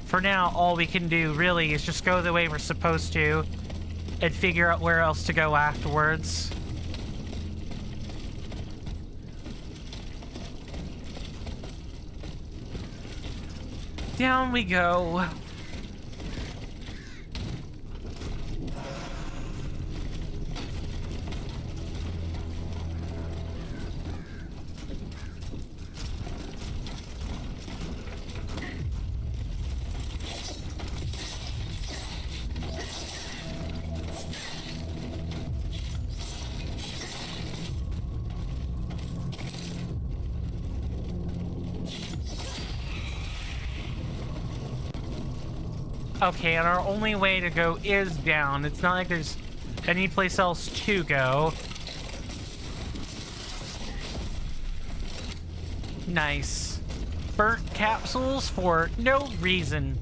For now, all we can do really is just go the way we're supposed to and figure out where else to go afterwards. Down we go. Okay, and our only way to go is down. It's not like there's any place else to go. Nice. Burnt capsules for no reason.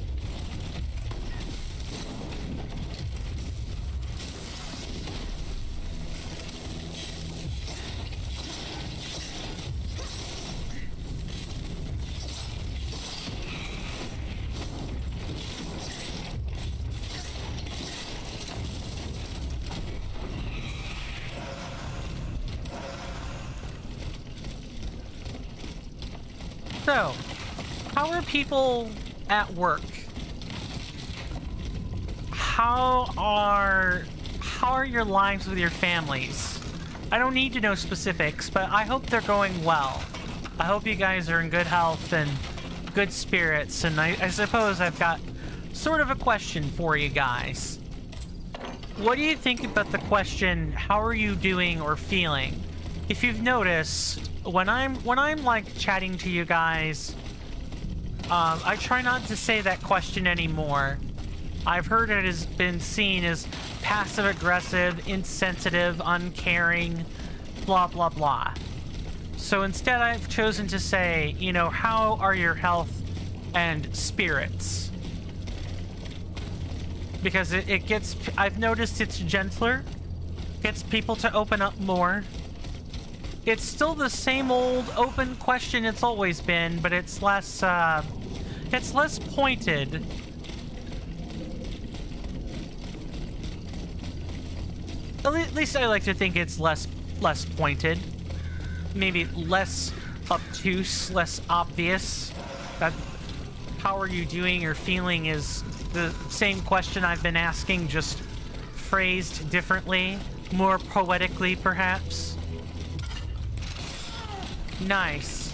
So, how are people at work? How are your lives with your families? I don't need to know specifics, but I hope they're going well. I hope you guys are in good health and good spirits, and I suppose I've got sort of a question for you guys. What do you think about the question, how are you doing or feeling? If you've noticed, when I'm like chatting to you guys, I try not to say that question anymore. I've heard it has been seen as passive-aggressive, insensitive, uncaring, blah, blah, blah. So instead I've chosen to say, how are your health and spirits? Because it gets, I've noticed it's gentler, gets people to open up more. It's still the same old open question it's always been, but it's less pointed. At least I like to think it's less pointed. Maybe less obtuse, less obvious. That how are you doing or feeling is the same question I've been asking, just phrased differently, more poetically perhaps. Nice.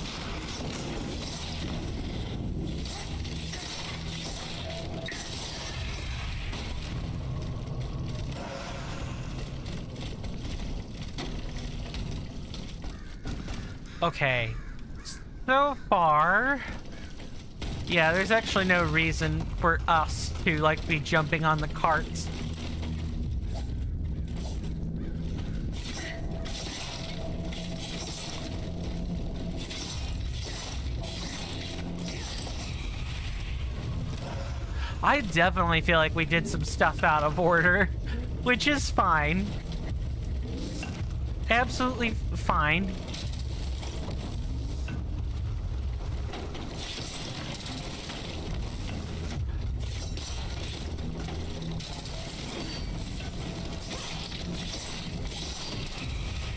Okay. So far, yeah, there's actually no reason for us to, like, be jumping on the carts. I definitely feel like we did some stuff out of order, which is fine. Absolutely fine.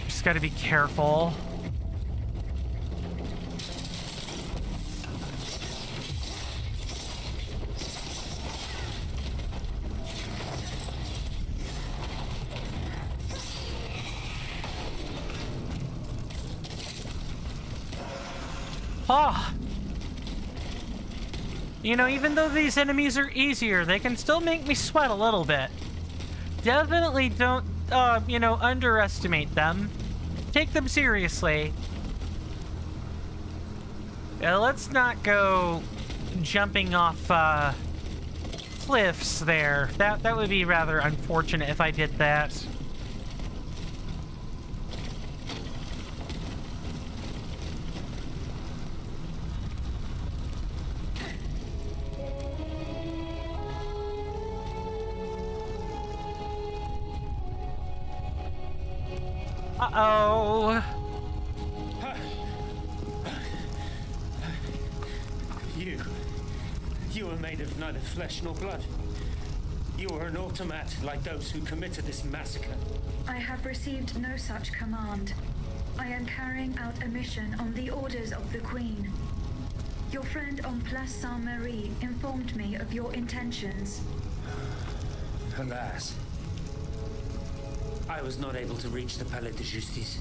Just gotta be careful. Oh. You know, even though these enemies are easier, they can still make me sweat a little bit. Definitely don't, you know, underestimate them. Take them seriously. Yeah, let's not go jumping off, cliffs there. That would be rather unfortunate if I did that. Uh-oh. You are made of neither flesh nor blood. You are an automat like those who committed this massacre. I have received no such command. I am carrying out a mission on the orders of the Queen. Your friend on Place Saint-Marie informed me of your intentions. Alas. I was not able to reach the Palais de Justice.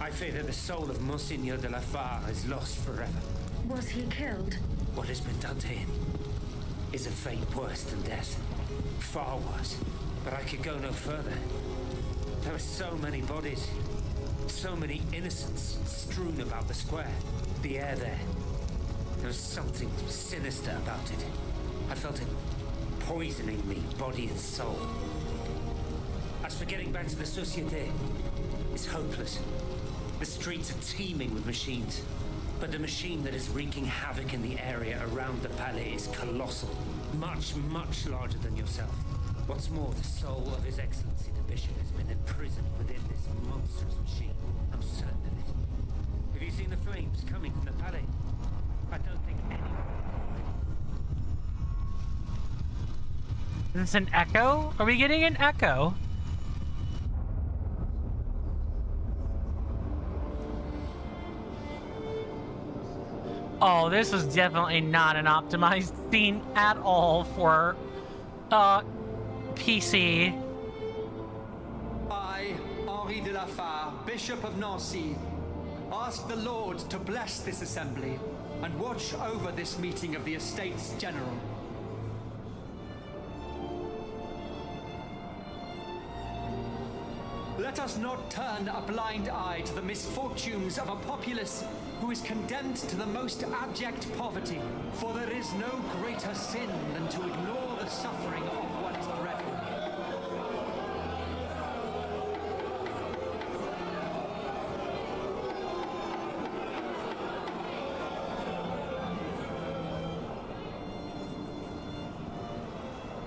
I fear that the soul of Monseigneur de la Fare is lost forever. Was he killed? What has been done to him is a fate worse than death. Far worse. But I could go no further. There are so many bodies. So many innocents strewn about the square. The air there. There was something sinister about it. I felt it poisoning me, body and soul. As for getting back to the Société, it's hopeless. The streets are teeming with machines. But the machine that is wreaking havoc in the area around the Palais is colossal. Much, much larger than yourself. What's more, the soul of His Excellency the Bishop has been imprisoned within this monstrous machine. I'm certain of it. Have you seen the flames coming from the Palais? I don't think anyone... Is this an echo? Are we getting an echo? Oh, this was definitely not an optimized scene at all for, PC. I, Henri de la Fare, Bishop of Nancy, ask the Lord to bless this assembly and watch over this meeting of the Estates General. Let us not turn a blind eye to the misfortunes of a populace who is condemned to the most abject poverty, for there is no greater sin than to ignore the suffering of one's brethren.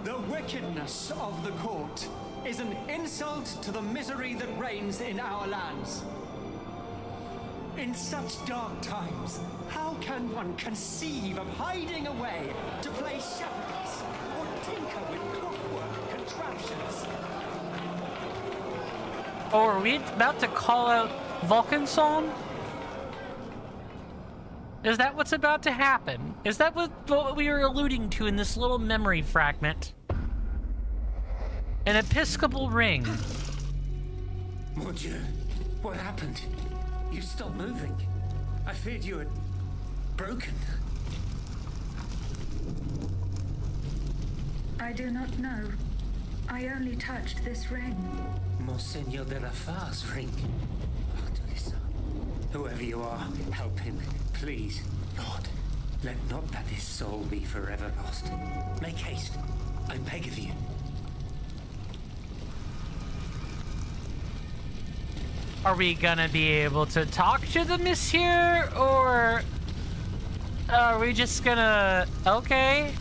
The wickedness of the court is an insult to the misery that reigns in our lands. In such dark times, how can one conceive of hiding away to play shepherdess or tinker with clockwork contraptions? Oh, are we about to call out Vulcan song? Is that what's about to happen? Is that what we were alluding to in this little memory fragment? An Episcopal ring. Mon Dieu, what happened? You stopped moving. I feared you had broken. I do not know. I only touched this ring. Monseigneur de la Far's ring. Whoever you are, help him, please. Lord, let not that his soul be forever lost. Make haste, I beg of you. Are we gonna be able to talk to the monsieur, or are we just gonna... Okay.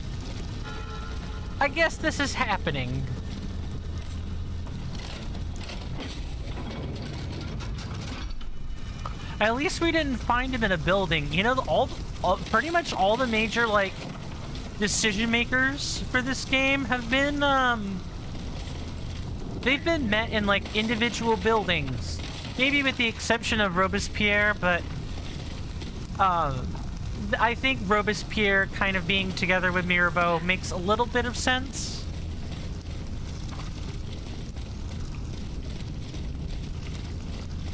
I guess this is happening. At least we didn't find him in a building. You know, pretty much all the major, like, decision makers for this game have been, they've been met in, like, individual buildings. Maybe with the exception of Robespierre, but, I think Robespierre kind of being together with Mirabeau makes a little bit of sense.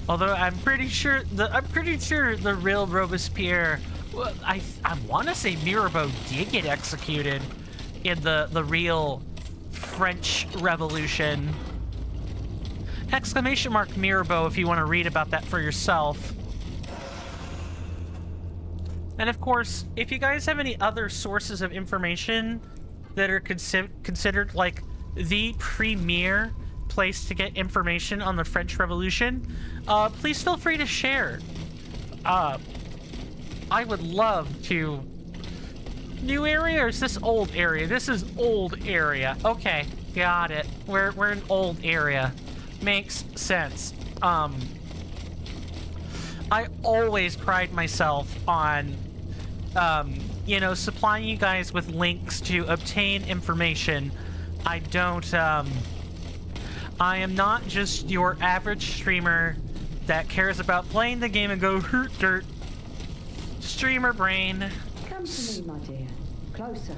Although I'm pretty sure the real Robespierre, well, I want to say Mirabeau did get executed in the real French Revolution. Exclamation mark Mirabeau if you want to read about that for yourself. And of course, if you guys have any other sources of information that are considered like the premier place to get information on the French Revolution, please feel free to share. I would love to... New area, or is this old area? This is old area. Okay, got it. We're in old area. Makes sense. I always pride myself on, you know, supplying you guys with links to obtain information. I don't, I am not just your average streamer that cares about playing the game and go hoot dirt. Streamer brain. Come to me, my dear. Closer.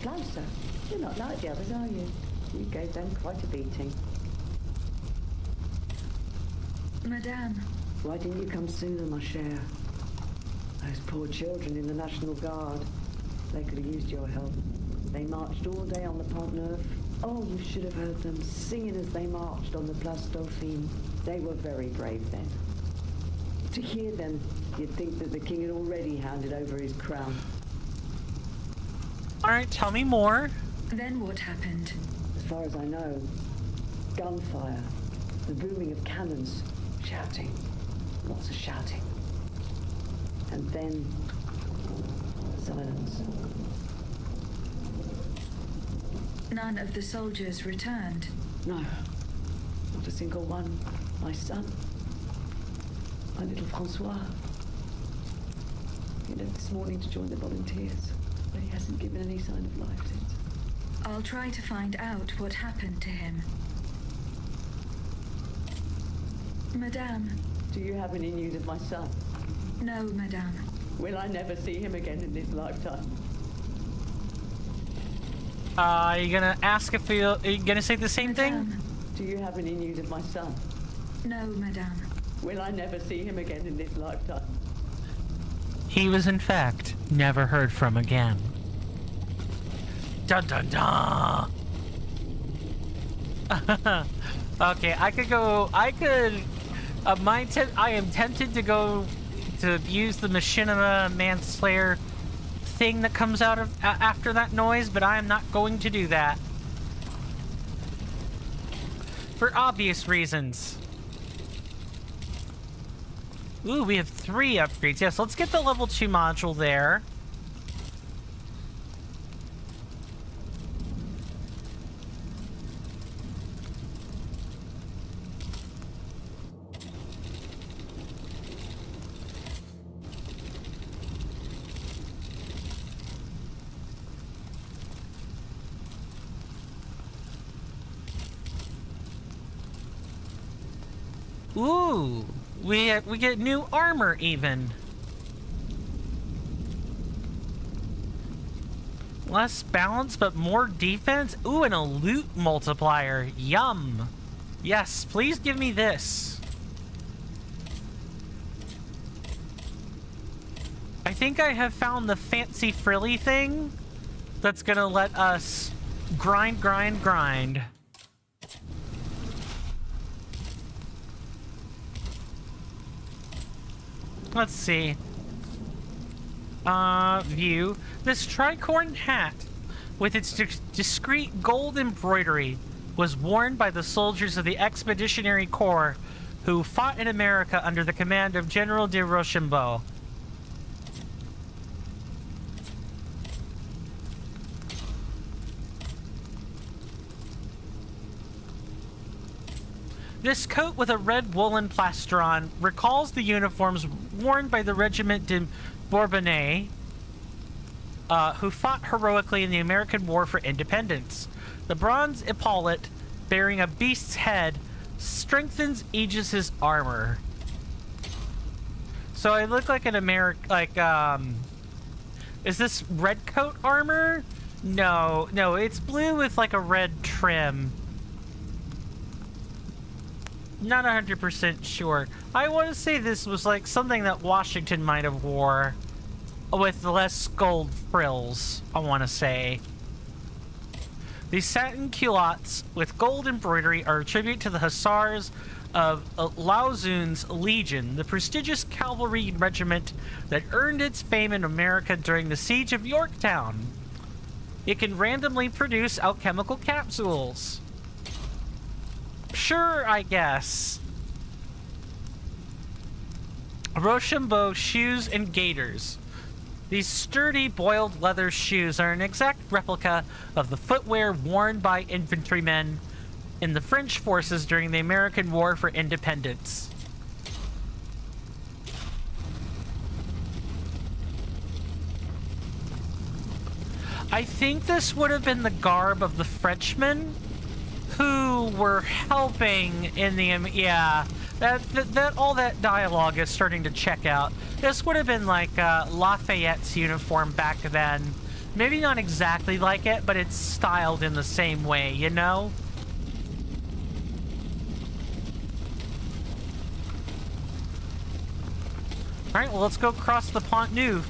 Closer. You're not like the others, are you? You gave them quite a beating. Madame. Why didn't you come sooner, ma chère? Those poor children in the National Guard. They could have used your help. They marched all day on the Pont Neuf. Oh, you should have heard them singing as they marched on the Place Dauphine. They were very brave then. To hear them, you'd think that the king had already handed over his crown. Alright, tell me more. Then what happened? As far as I know, gunfire, the booming of cannons, shouting, lots of shouting. And then, silence. None of the soldiers returned. No, not a single one. My son, my little Francois. He left this morning to join the volunteers, but he hasn't given any sign of life since. I'll try to find out what happened to him. Madame. Do you have any news of my son? No, Madame. Will I never see him again in this lifetime? Are you gonna ask if are you gonna say the same Madame. thing? Do you have any news of my son? No, Madame. Will I never see him again in this lifetime? He was in fact never heard from again. Dun dun dun! Okay, I am tempted to go to use the machinima manslayer thing that comes out of after that noise, but I am not going to do that. For obvious reasons. Ooh, we have 3 upgrades. Yes, let's get the level 2 module there. Ooh, we get new armor even. Less balance, but more defense. Ooh, and a loot multiplier. Yum. Yes, please give me this. I think I have found the fancy frilly thing that's gonna let us grind, grind, grind. Let's see. View. This tricorn hat, with its discreet gold embroidery, was worn by the soldiers of the Expeditionary Corps who fought in America under the command of General de Rochambeau. This coat with a red woolen plastron recalls the uniforms worn by the Regiment de Bourbonnais, who fought heroically in the American War for Independence. The bronze epaulette, bearing a beast's head, strengthens Aegis's armor. So I look like an is this red coat armor? No, it's blue with like a red trim. Not 100% sure. I want to say this was like something that Washington might have wore with less gold frills, I want to say. These satin culottes with gold embroidery are a tribute to the Hussars of Lauzun's Legion, the prestigious cavalry regiment that earned its fame in America during the Siege of Yorktown. It can randomly produce alchemical capsules. Sure, I guess. Rochambeau shoes and gaiters. These sturdy boiled leather shoes are an exact replica of the footwear worn by infantrymen in the French forces during the American War for Independence. I think this would have been the garb of the Frenchmen who were helping in the, yeah, that all that dialogue is starting to check out. This would have been like Lafayette's uniform back then. Maybe not exactly like it, but it's styled in the same way, you know? Alright, well, let's go cross the Pont Neuf.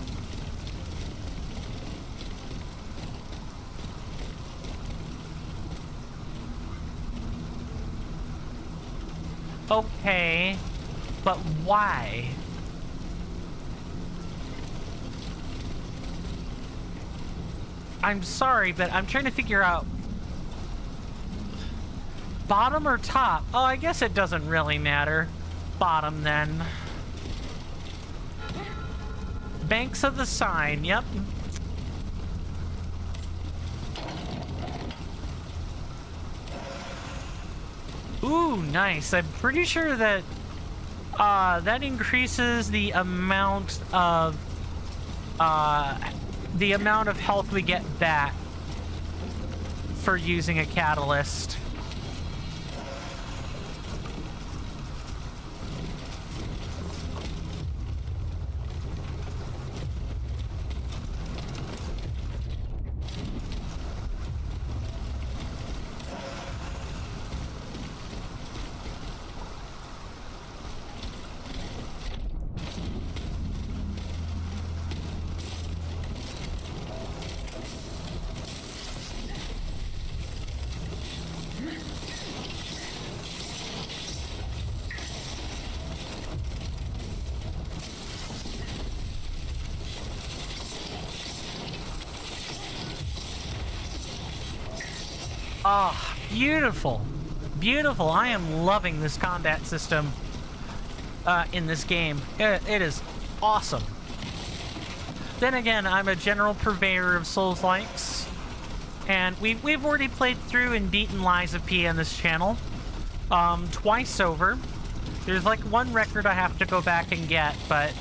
Okay, but why? I'm sorry, but I'm trying to figure out bottom or top. Oh, I guess it doesn't really matter. Bottom, then. Banks of the Seine, yep. Ooh, nice. I'm pretty sure that that increases the amount of health we get back for using a catalyst. Oh, beautiful. Beautiful. I am loving this combat system in this game. It is awesome. Then again, I'm a general purveyor of Souls-likes, and we've already played through and beaten Lies of P on this channel twice over. There's like one record I have to go back and get, but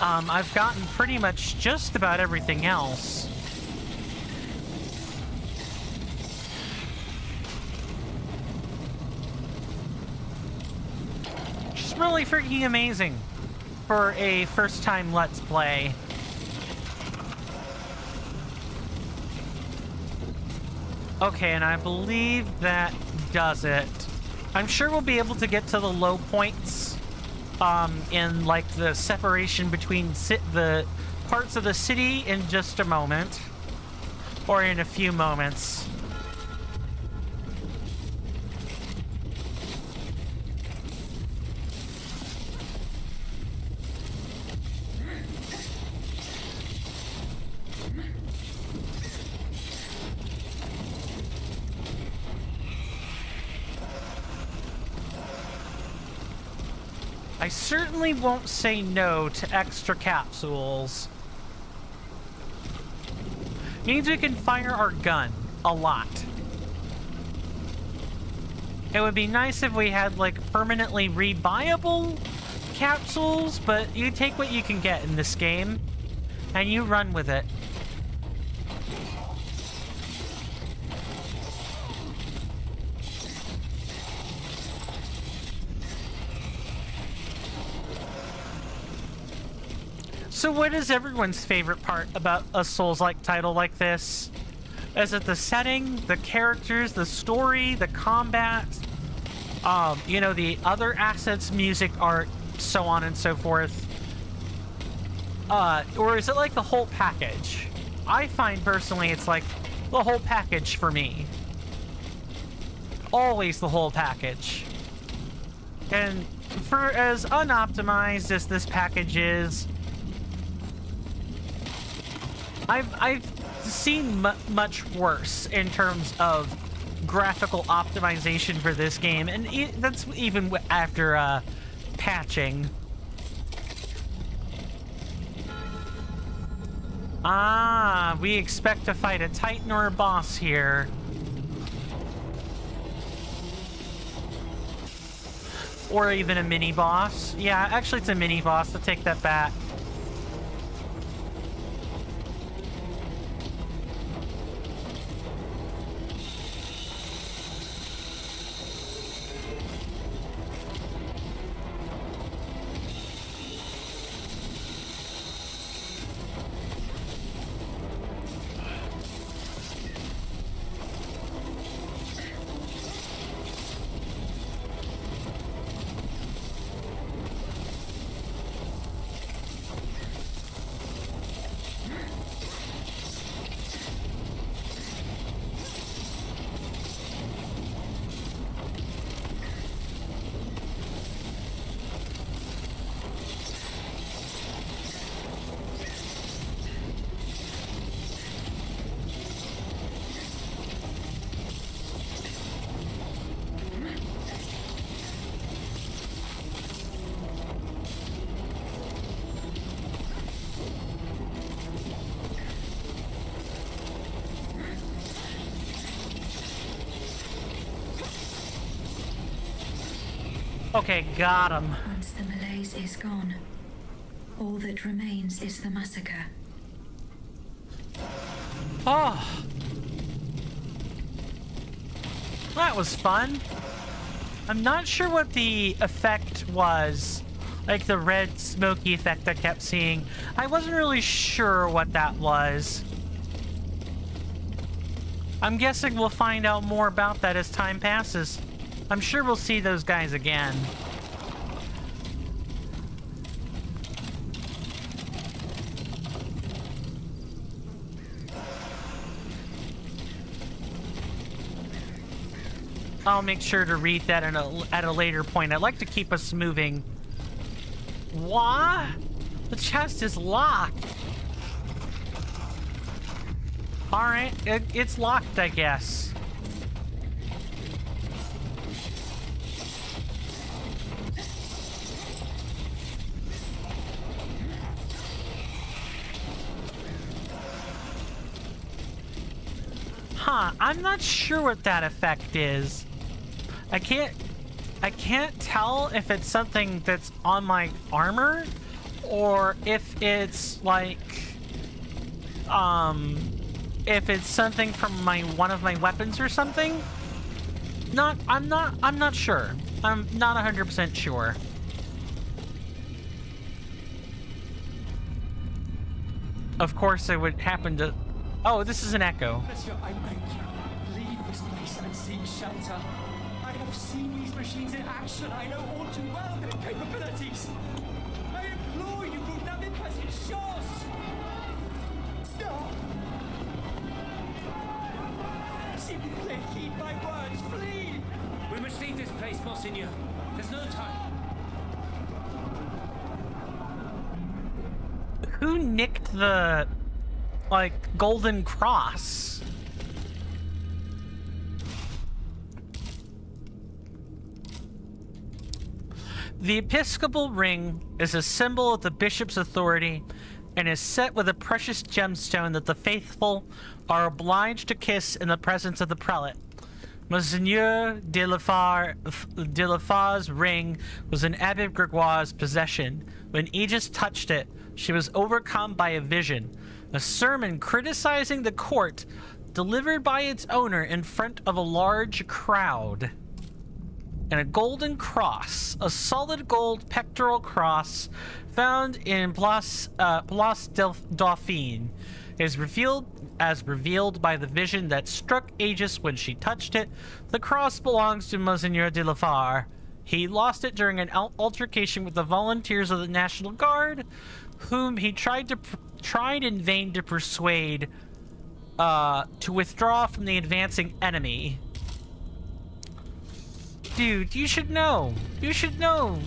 I've gotten pretty much just about everything else. really freaking amazing for a first-time Let's Play. Okay, and I believe that does it. I'm sure we'll be able to get to the low points in, like, the separation between the parts of the city in just a moment. Or in a few moments. I certainly won't say no to extra capsules. Means we can fire our gun a lot. It would be nice if we had, like, permanently rebuyable capsules, but you take what you can get in this game, and you run with it. So what is everyone's favorite part about a Souls-like title like this? Is it the setting, the characters, the story, the combat, you know, the other assets, music, art, so on and so forth? Or is it like the whole package? I find personally it's like the whole package for me. Always the whole package. And for as unoptimized as this package is, I've seen much worse in terms of graphical optimization for this game, and that's even after patching. Ah, we expect to fight a Titan or a boss here. Or even a mini-boss. Yeah, actually it's a mini-boss, I'll take that back. Okay, got him. Once the malaise is gone, all that remains is the massacre. Oh. That was fun. I'm not sure what the effect was. Like the red smoky effect I kept seeing. I wasn't really sure what that was. I'm guessing we'll find out more about that as time passes. I'm sure we'll see those guys again. I'll make sure to read that at a later point. I'd like to keep us moving. What? The chest is locked. Alright, it's locked, I guess. Huh, I'm not sure what that effect is. I can't tell if it's something that's on my armor or if it's like if it's something from one of my weapons or something. I'm not sure. I'm not 100% sure. Of course, I would happen to... Oh, this is an echo. Monsieur, I beg you, leave this place and seek shelter. I have seen these machines in action. I know all too well their capabilities. I implore you, vous n'avez pas une chance. No. S'il vous plaît, heed my words, flee. We must leave this place, Monseigneur. There's no time. Who nicked the, like, golden cross? The episcopal ring is a symbol of the bishop's authority and is set with a precious gemstone that the faithful are obliged to kiss in the presence of the prelate. Monseigneur de la Far's ring was in Abbe Gregoire's possession. When Aegis touched it, she was overcome by a vision, a sermon criticizing the court delivered by its owner in front of a large crowd. And a golden cross, a solid gold pectoral cross found in Place Dauphine, is revealed by the vision that struck Aegis when she touched it. The cross belongs to Monseigneur de la Far. He lost it during an altercation with the volunteers of the National Guard, whom he tried in vain to persuade to withdraw from the advancing enemy. Dude, you should know. You should know.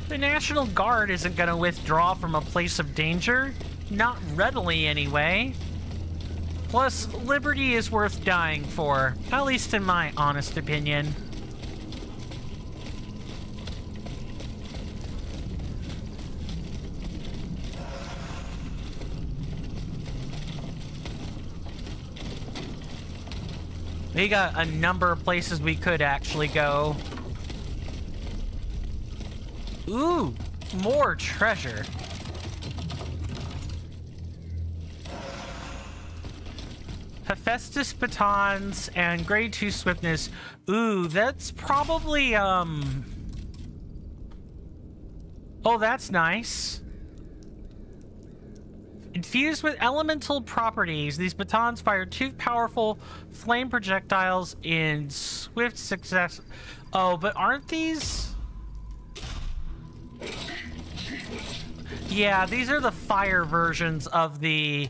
The National Guard isn't going to withdraw from a place of danger. Not readily, anyway. Plus, liberty is worth dying for. At least in my honest opinion. We got a number of places we could actually go. Ooh, more treasure. Hephaestus batons and grade 2 swiftness. Ooh, that's probably, oh, that's nice. Infused with elemental properties, these batons fire 2 powerful flame projectiles in swift success. Oh, but aren't these... Yeah, these are the fire versions of the,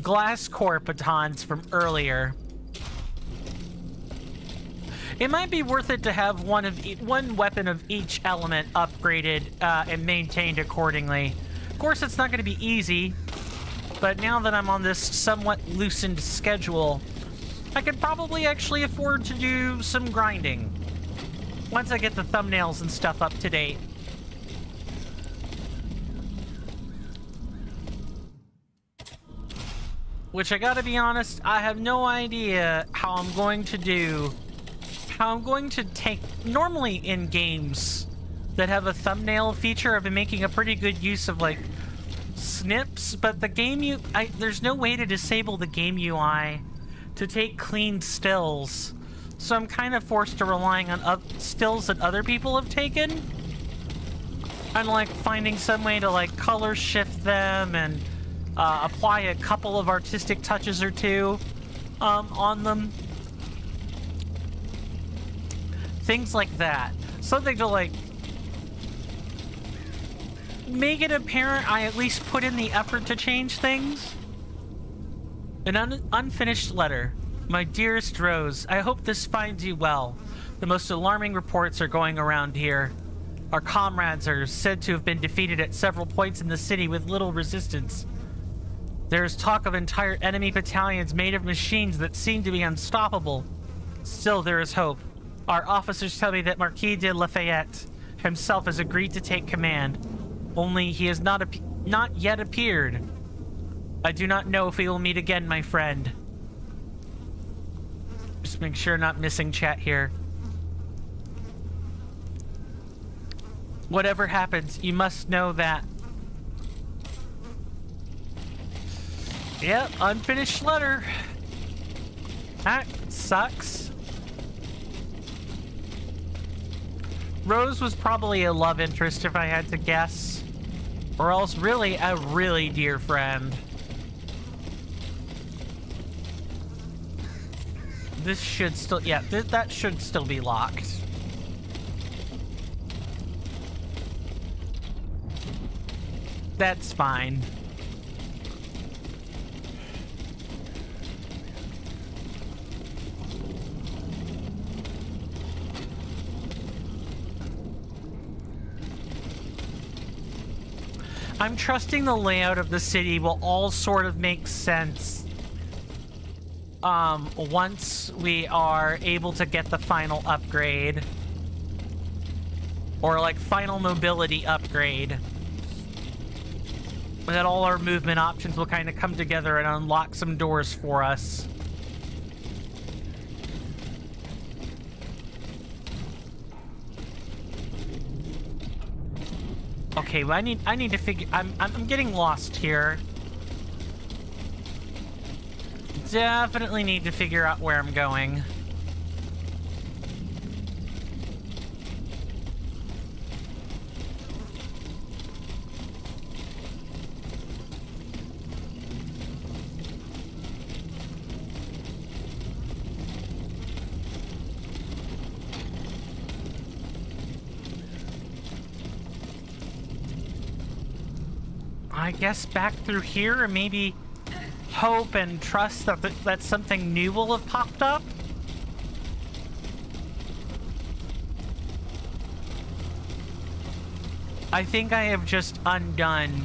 glass core batons from earlier. It might be worth it to have one weapon of each element upgraded and maintained accordingly. Of course, it's not going to be easy, but now that I'm on this somewhat loosened schedule, I could probably actually afford to do some grinding once I get the thumbnails and stuff up to date. Which, I gotta be honest, I have no idea how I'm going to do. How I'm going to take... Normally in games that have a thumbnail feature, I've been making a pretty good use of, like, snips, but the game there's no way to disable the game UI to take clean stills. So I'm kind of forced to relying on stills that other people have taken. And, like, finding some way to, like, color shift them and apply a couple of artistic touches or two on them. Things like that. Something to, like, make it apparent I at least put in the effort to change things. An unfinished letter. My dearest Rose, I hope this finds you well. The most alarming reports are going around here. Our comrades are said to have been defeated at several points in the city with little resistance. There is talk of entire enemy battalions made of machines that seem to be unstoppable. Still, there is hope. Our officers tell me that Marquis de Lafayette himself has agreed to take command. Only he has not yet appeared. I do not know if we will meet again, my friend. Just make sure not missing chat here. Whatever happens, you must know that. Yep, unfinished letter. That sucks. Rose was probably a love interest if I had to guess. Or else really a really dear friend. This should still, yeah, that should still be locked. That's fine. I'm trusting the layout of the city will all sort of make sense once we are able to get the final upgrade. Or like final mobility upgrade. That all our movement options will kind of come together and unlock some doors for us. Okay, well, I need to figure. I'm getting lost here. Definitely need to figure out where I'm going. I guess back through here, and maybe hope and trust that something new will have popped up. I think I have just undone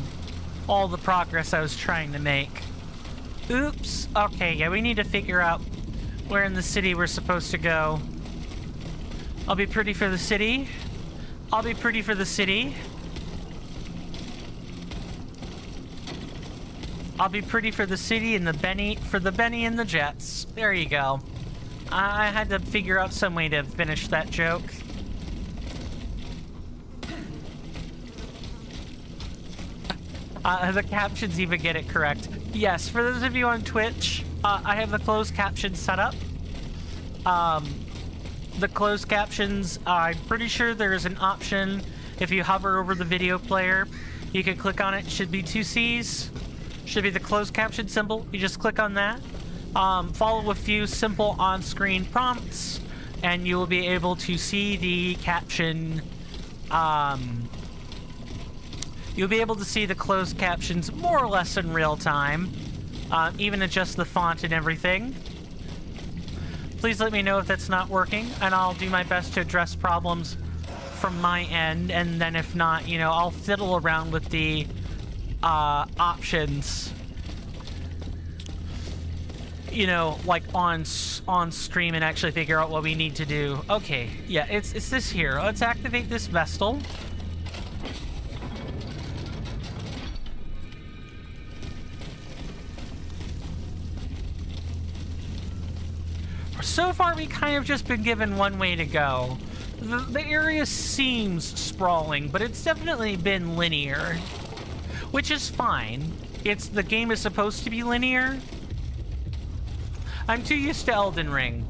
all the progress I was trying to make. Oops. Okay, yeah, we need to figure out where in the city we're supposed to go. I'll be pretty for the city. I'll be pretty for the city. I'll be pretty for the city and the Benny and the Jets. There you go. I had to figure out some way to finish that joke. The captions even get it correct. Yes, for those of you on Twitch, I have the closed captions set up. The closed captions, I'm pretty sure there is an option if you hover over the video player. You can click on it. Should be 2 C's. Should be the closed caption symbol. You just click on that. Follow a few simple on-screen prompts, and you will be able to see the caption. You'll be able to see the closed captions more or less in real time. Even adjust the font and everything. Please let me know if that's not working, and I'll do my best to address problems from my end. And then if not, you know, I'll fiddle around with the options, you know, like on stream, and actually figure out what we need to do. Okay, yeah, it's this here. Let's activate this Vestal. So far, we kind of just been given one way to go. The area seems sprawling, but it's definitely been linear. Which is fine. The game is supposed to be linear. I'm too used to Elden Ring.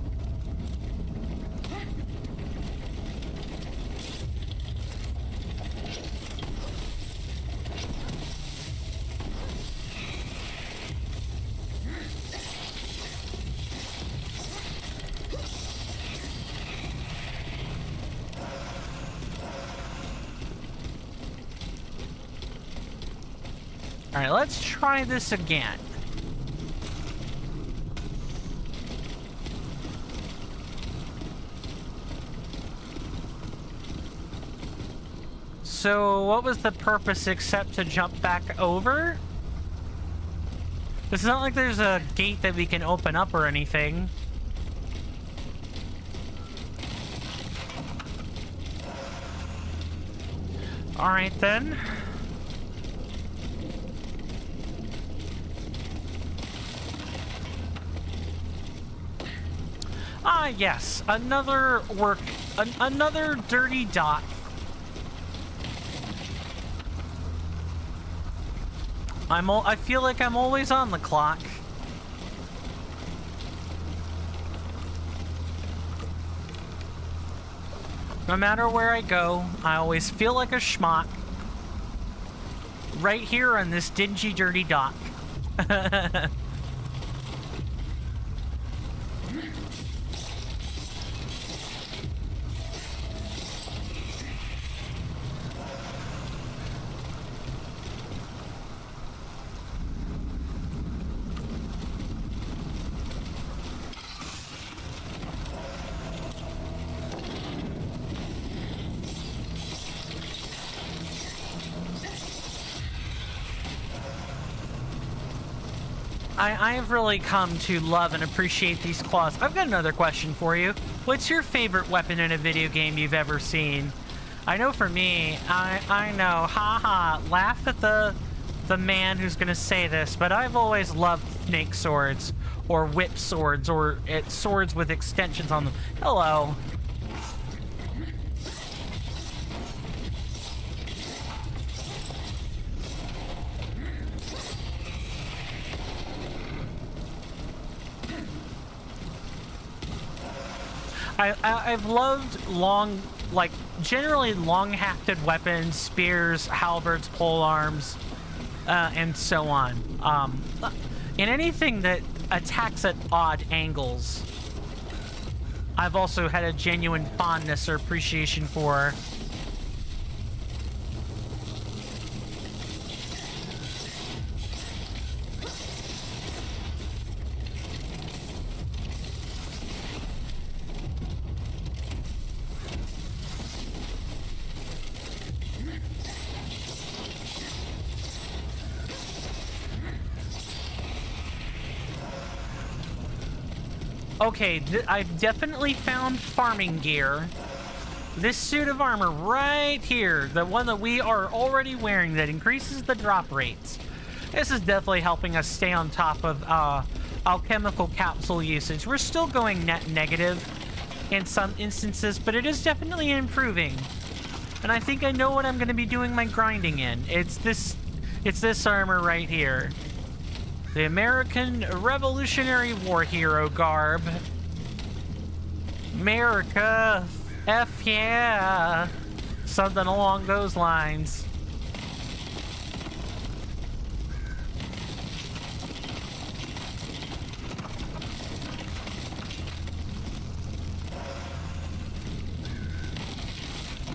All right, let's try this again. So what was the purpose except to jump back over? It's not like there's a gate that we can open up or anything. All right then. Ah, yes, another dirty dock. I feel like I'm always on the clock. No matter where I go, I always feel like a schmuck. right here on this dingy, dirty dock. I've really come to love and appreciate these claws. I've got another question for you. What's your favorite weapon in a video game you've ever seen? I know for me, I know, haha, laugh at the man who's gonna say this, but I've always loved snake swords, or whip swords, or swords with extensions on them. Hello. I've loved long, like, generally long-hafted weapons, spears, halberds, polearms, and so on. And anything that attacks at odd angles, I've also had a genuine fondness or appreciation for. Okay, I've definitely found farming gear. This suit of armor right here, the one that we are already wearing that increases the drop rates. This is definitely helping us stay on top of alchemical capsule usage. We're still going net negative in some instances, but it is definitely improving. And I think I know what I'm going to be doing my grinding in. It's this armor right here. The American Revolutionary War hero garb. America, F yeah. Something along those lines.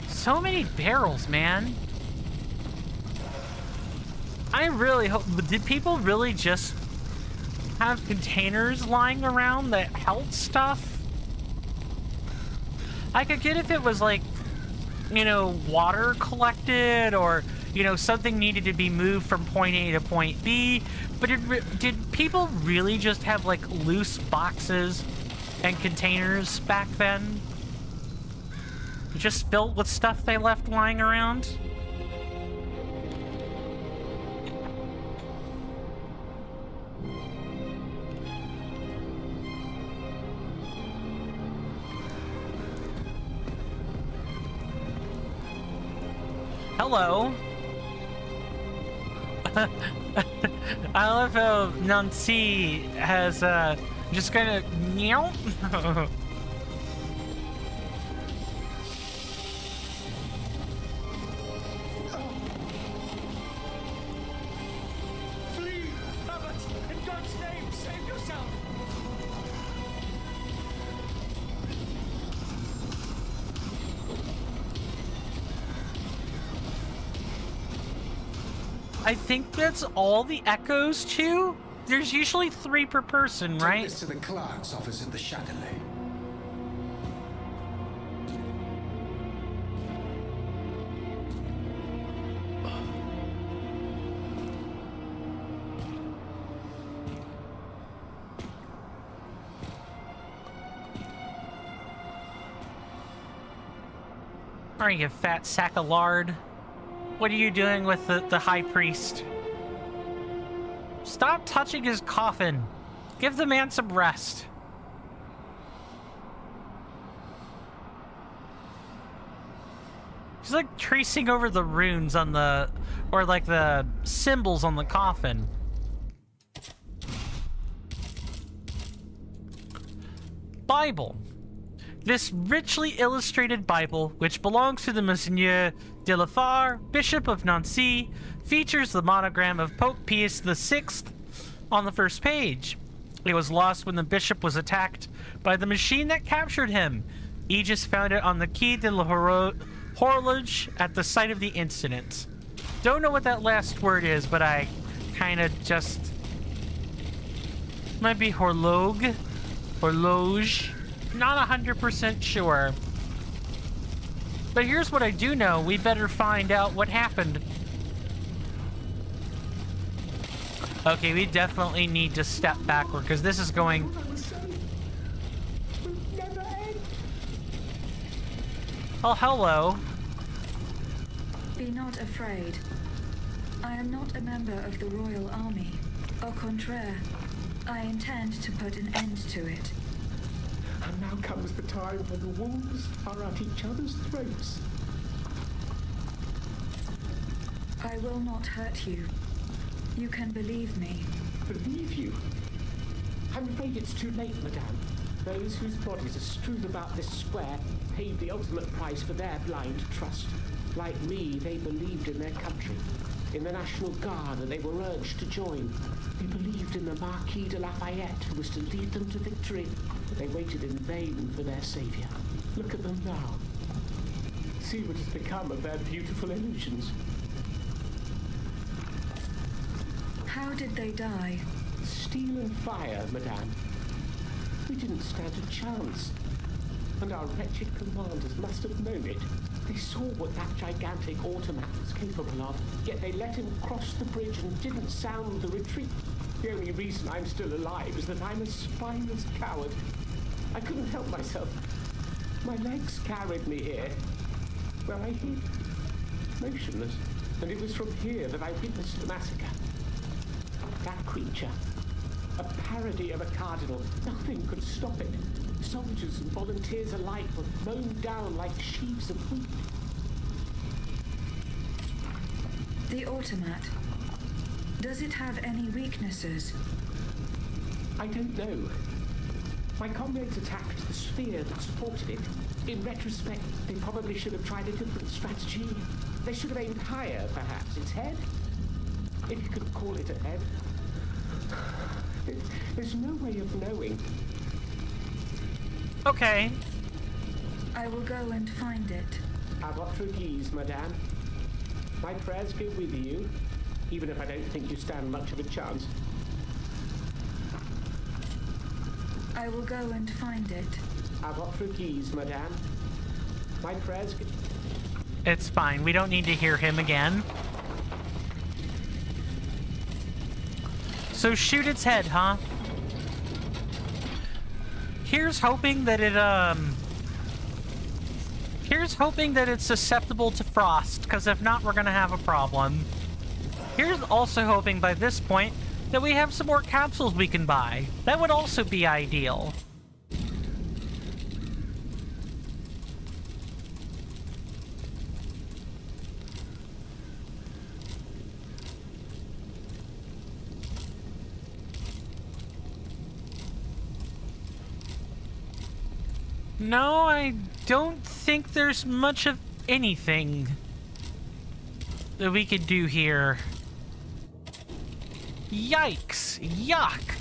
So many barrels, man. I really hope... Did people really just have containers lying around that held stuff? I could get if it was like, you know, water collected or, you know, something needed to be moved from point A to point B. But did people really just have like loose boxes and containers back then? Just filled with stuff they left lying around? Hello. I love how Nancy has just kind of meow. Flee! Abbot! In God's name, save yourself! I think that's all the echoes too. There's usually 3 per person, Take right? this to the clerk's office at the Châtelet. All right, you fat sack of lard. What are you doing with the high priest? Stop touching his coffin. Give the man some rest. He's like tracing over the runes on the, or like the symbols on the coffin. Bible. This richly illustrated Bible, which belongs to the Monseigneur de la Fare, Bishop of Nancy, features the monogram of Pope Pius VI on the first page. It was lost when the bishop was attacked by the machine that captured him. Aegis found it on the Quai de l'Horloge at the site of the incident. Don't know what that last word is, but I kind of just... Might be horloge? Horloge? Not 100% sure. But here's what I do know. We better find out what happened. Okay, we definitely need to step backward, because this is going... Oh, hello. Be not afraid. I am not a member of the Royal Army. Au contraire, I intend to put an end to it. And now comes the time when the wolves are at each other's throats. I will not hurt you. You can believe me. Believe you? I'm afraid it's too late, madame. Those whose bodies are strewn about this square paid the ultimate price for their blind trust. Like me, they believed in their country, in the National Guard, and they were urged to join. They believed in the Marquis de Lafayette, who was to lead them to victory, but they waited in vain for their savior. Look at them now. See what has become of their beautiful illusions. How did they die? Steel and fire, madame. We didn't stand a chance. And our wretched commanders must have known it. They saw what that gigantic automat was capable of, yet they let him cross the bridge and didn't sound the retreat. The only reason I'm still alive is that I'm a spineless coward. I couldn't help myself. My legs carried me here, where I hid, motionless. And it was from here that I witnessed the massacre. That creature, a parody of a cardinal, nothing could stop it. Soldiers and volunteers alike were mown down like sheaves of wheat. The automat. Does it have any weaknesses? I don't know. My comrades attacked the sphere that supported it. In retrospect, they probably should have tried a different strategy. They should have aimed higher, perhaps. Its head? If you could call it a head. There's no way of knowing. Okay. I will go and find it. À votre guise, madame. My prayers go with you, even if I don't think you stand much of a chance. I will go and find it. À votre guise, madame. My prayers go... It's fine. We don't need to hear him again. So shoot its head, huh? Here's hoping that it's susceptible to frost, because if not, we're gonna have a problem. Here's also hoping by this point that we have some more capsules we can buy. That would also be ideal. No, I don't think there's much of anything that we could do here. Yikes! Yuck!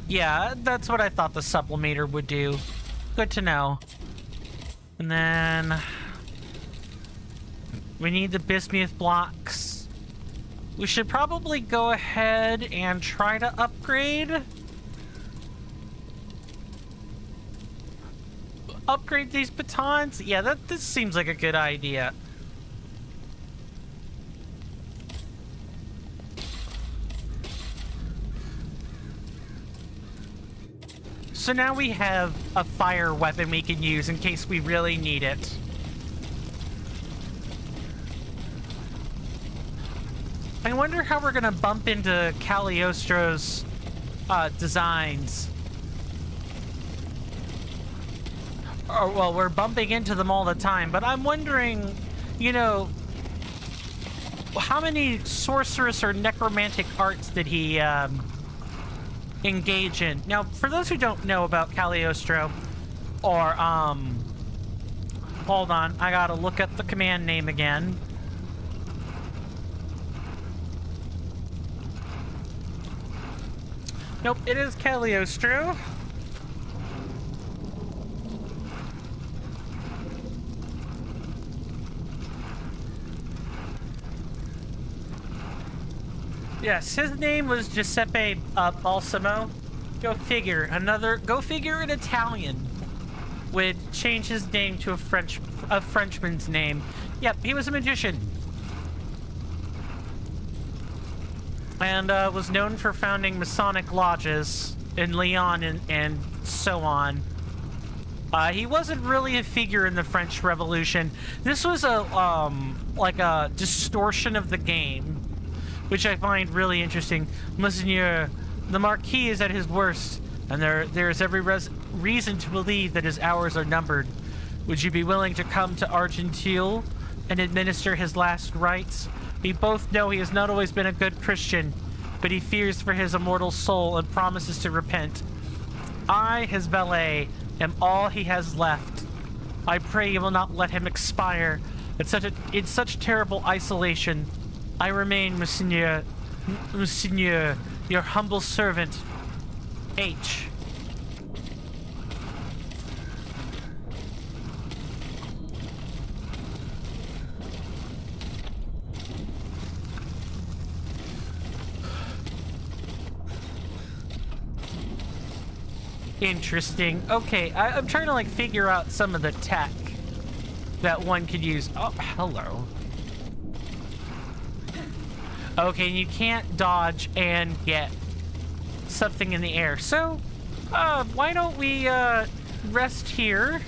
Yeah, that's what I thought the sublimator would do. Good to know. And then... we need the bismuth blocks. We should probably go ahead and try to upgrade... upgrade these batons? Yeah, this seems like a good idea. So now we have a fire weapon we can use in case we really need it. I wonder how we're gonna bump into Cagliostro's designs. Or, well, we're bumping into them all the time, but I'm wondering, you know, how many sorceress or necromantic arts did he engage in. Now, for those who don't know about Cagliostro, or, hold on, I gotta look up the command name again. Nope, it is Cagliostro. Yes, his name was Giuseppe Balsamo. Go figure, go figure an Italian would change his name to a Frenchman's name. Yep, he was a magician. And was known for founding Masonic lodges in Lyon and so on. He wasn't really a figure in the French Revolution. This was like a distortion of the game, which I find really interesting. Monseigneur, the Marquis is at his worst, and there is every reason to believe that his hours are numbered. Would you be willing to come to Argenteuil and administer his last rites? We both know he has not always been a good Christian, but he fears for his immortal soul and promises to repent. I, his valet, am all he has left. I pray you will not let him expire in such terrible isolation. I remain, Monseigneur, your humble servant, H. Interesting. Okay, I'm trying to, like, figure out some of the tech that one could use. Oh, hello. Okay, you can't dodge and get something in the air. So, why don't we, rest here?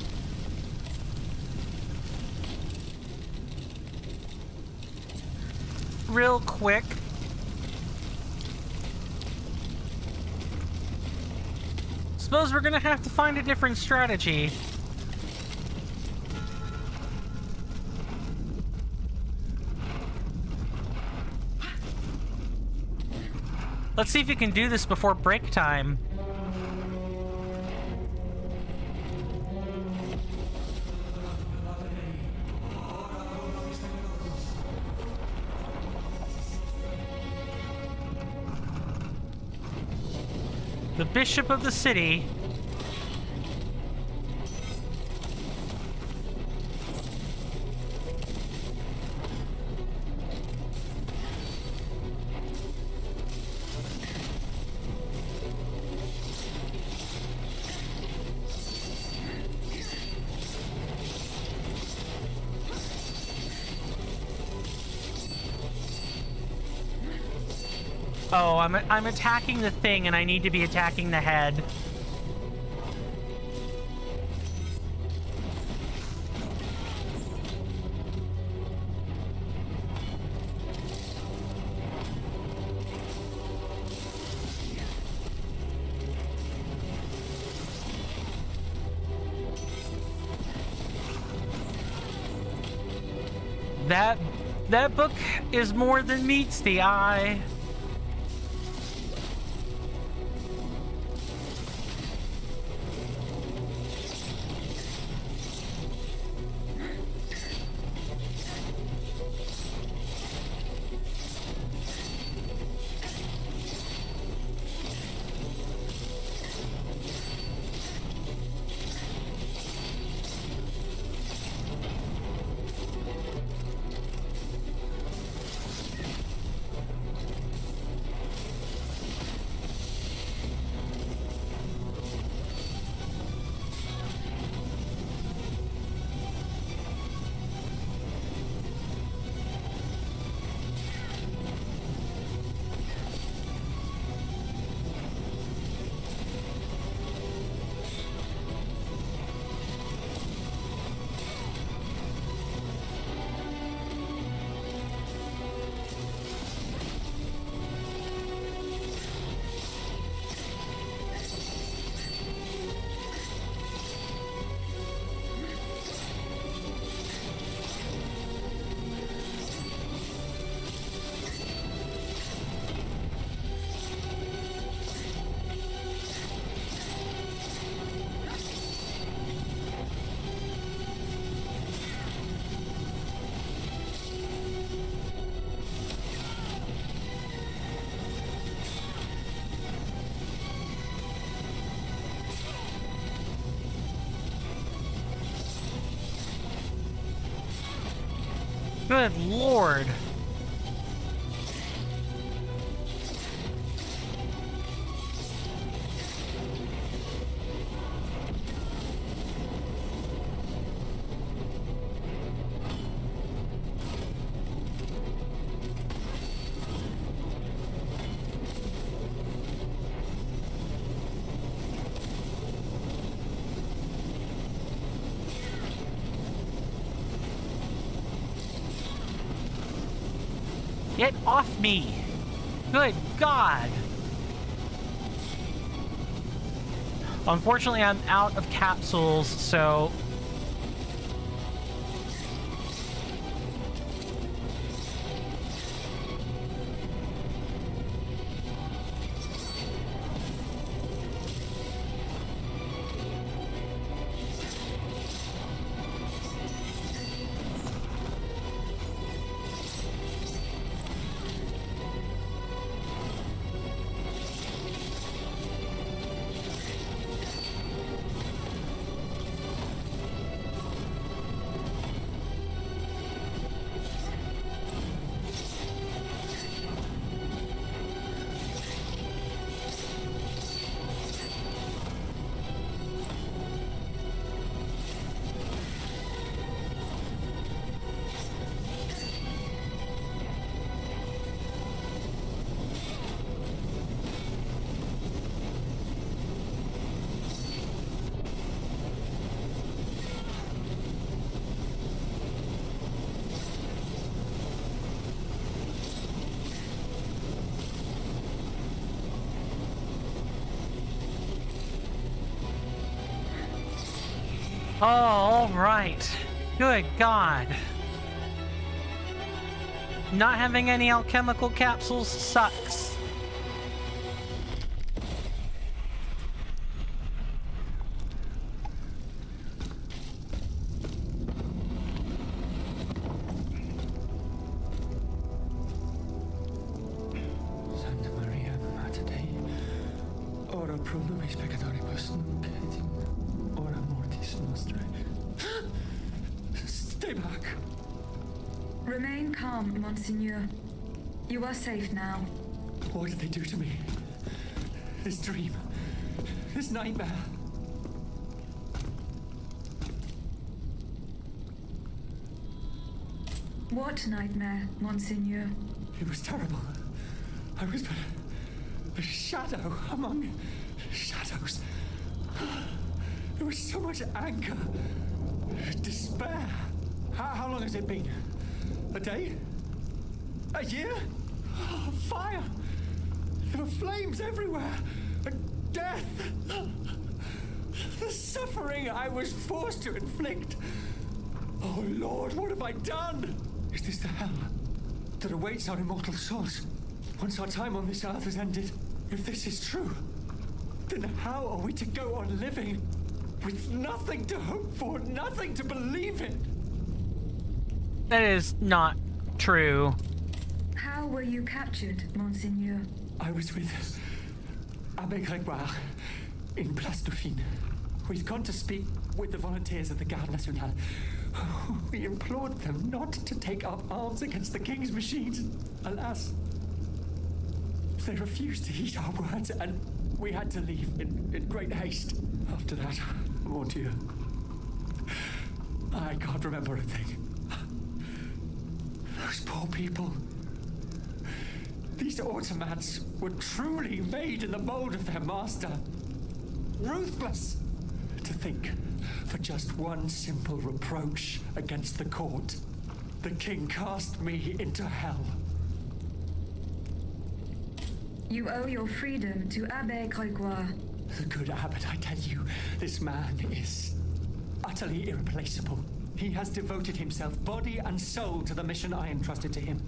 Real quick. Suppose we're gonna have to find a different strategy. Let's see if we can do this before break time. The bishop of the city. Oh, I'm attacking the thing, and I need to be attacking the head. That book is more than meets the eye. Good lord. Get off me! Good God! Unfortunately, I'm out of capsules, so... Oh, all right. Good God. Not having any alchemical capsules sucks. Santa Maria, Mater Dei, ora pro nobis peccatoribus nunc et in hora mortis nostrae. Stay back. Remain calm, Monseigneur. You are safe now. What did they do to me? This dream. This nightmare. What nightmare, Monseigneur? It was terrible. I was but a shadow among shadows. There was so much anger, despair. How long has it been? A day? A year? Fire! There were flames everywhere. Death! The suffering I was forced to inflict. Oh Lord, what have I done? Is this the hell that awaits our immortal souls once our time on this earth has ended? If this is true, then how are we to go on living with nothing to hope for, nothing to believe in? That is not true. How were you captured, Monseigneur? I was with Abbé Grégoire in Place Dauphine. We'd gone to speak with the volunteers of the Garde Nationale. We implored them not to take up arms against the king's machines. Alas, they refused to heed our words, and we had to leave in great haste. After that, mon Dieu, I can't remember a thing. Those poor people. These automats were truly made in the mold of their master. Ruthless. To think, for just one simple reproach against the court, the king cast me into hell. You owe your freedom to Abbé Grégoire. The good abbot, I tell you, this man is utterly irreplaceable. He has devoted himself body and soul to the mission I entrusted to him.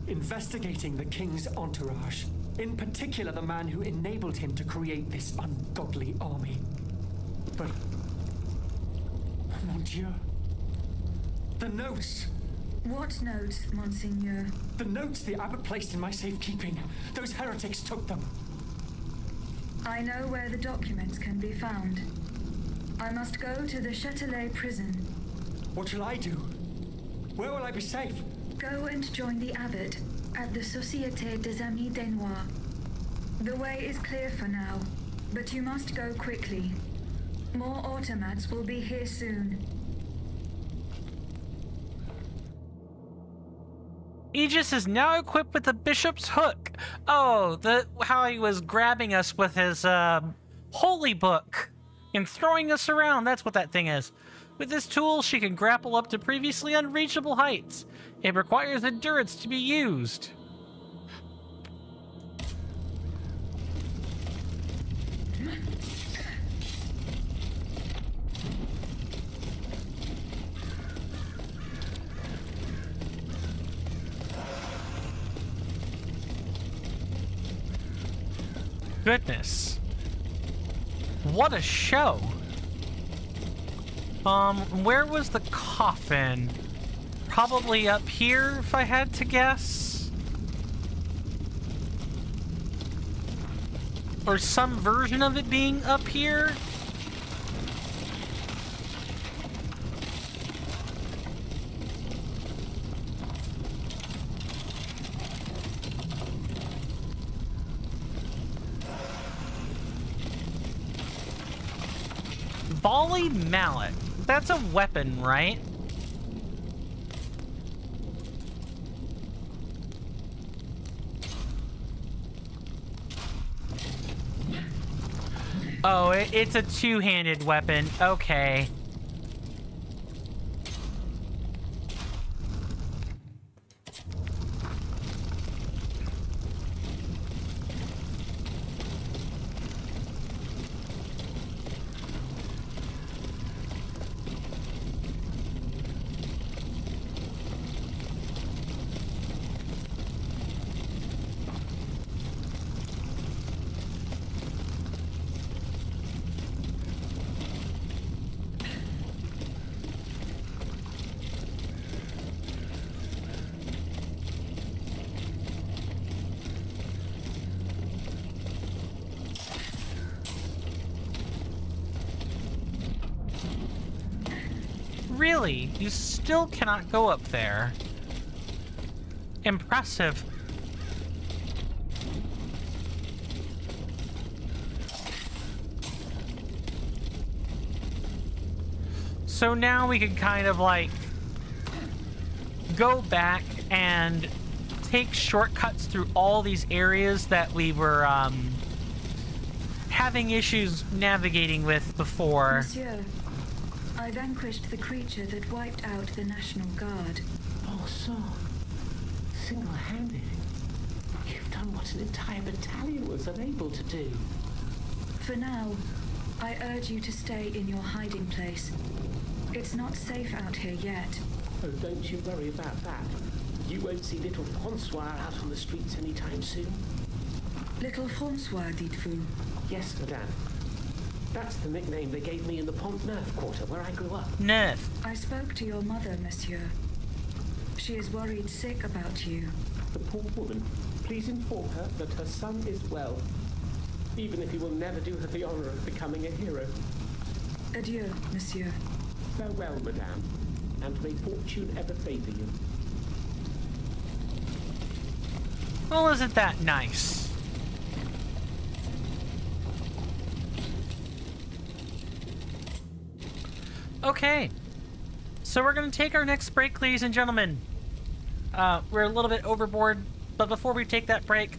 Investigating the king's entourage. In particular, the man who enabled him to create this ungodly army. But, mon Dieu, the notes. What notes, Monseigneur? The notes the abbot placed in my safekeeping. Those heretics took them. I know where the documents can be found. I must go to the Châtelet prison. What shall I do? Where will I be safe? Go and join the abbot at the Société des Amis des Noirs. The way is clear for now, but you must go quickly. More automats will be here soon. Aegis is now equipped with the bishop's hook. Oh, how he was grabbing us with his holy book and throwing us around. That's what that thing is. With this tool, she can grapple up to previously unreachable heights. It requires endurance to be used. Goodness. What a show. Where was the coffin? Probably up here, if I had to guess. Or some version of it being up here. Volley mallet. That's a weapon, right? Oh, it's a two-handed weapon. Okay. Really? You still cannot go up there? Impressive. So now we can kind of like go back and take shortcuts through all these areas that we were having issues navigating with before. Monsieur, I vanquished the creature that wiped out the National Guard. Oh, so single-handed. You've done what an entire battalion was unable to do. For now, I urge you to stay in your hiding place. It's not safe out here yet. Oh, don't you worry about that. You won't see little Francois out on the streets anytime soon. Little Francois, dites-vous? Yes, madame. That's the nickname they gave me in the Pont Neuf quarter where I grew up. Neuf. I spoke to your mother, monsieur. She is worried sick about you. The poor woman. Please inform her that her son is well, even if he will never do her the honor of becoming a hero. Adieu, monsieur. Farewell, madame, and may fortune ever favor you. Well, isn't that nice? Okay, so we're going to take our next break, ladies and gentlemen. We're a little bit overboard, but before we take that break,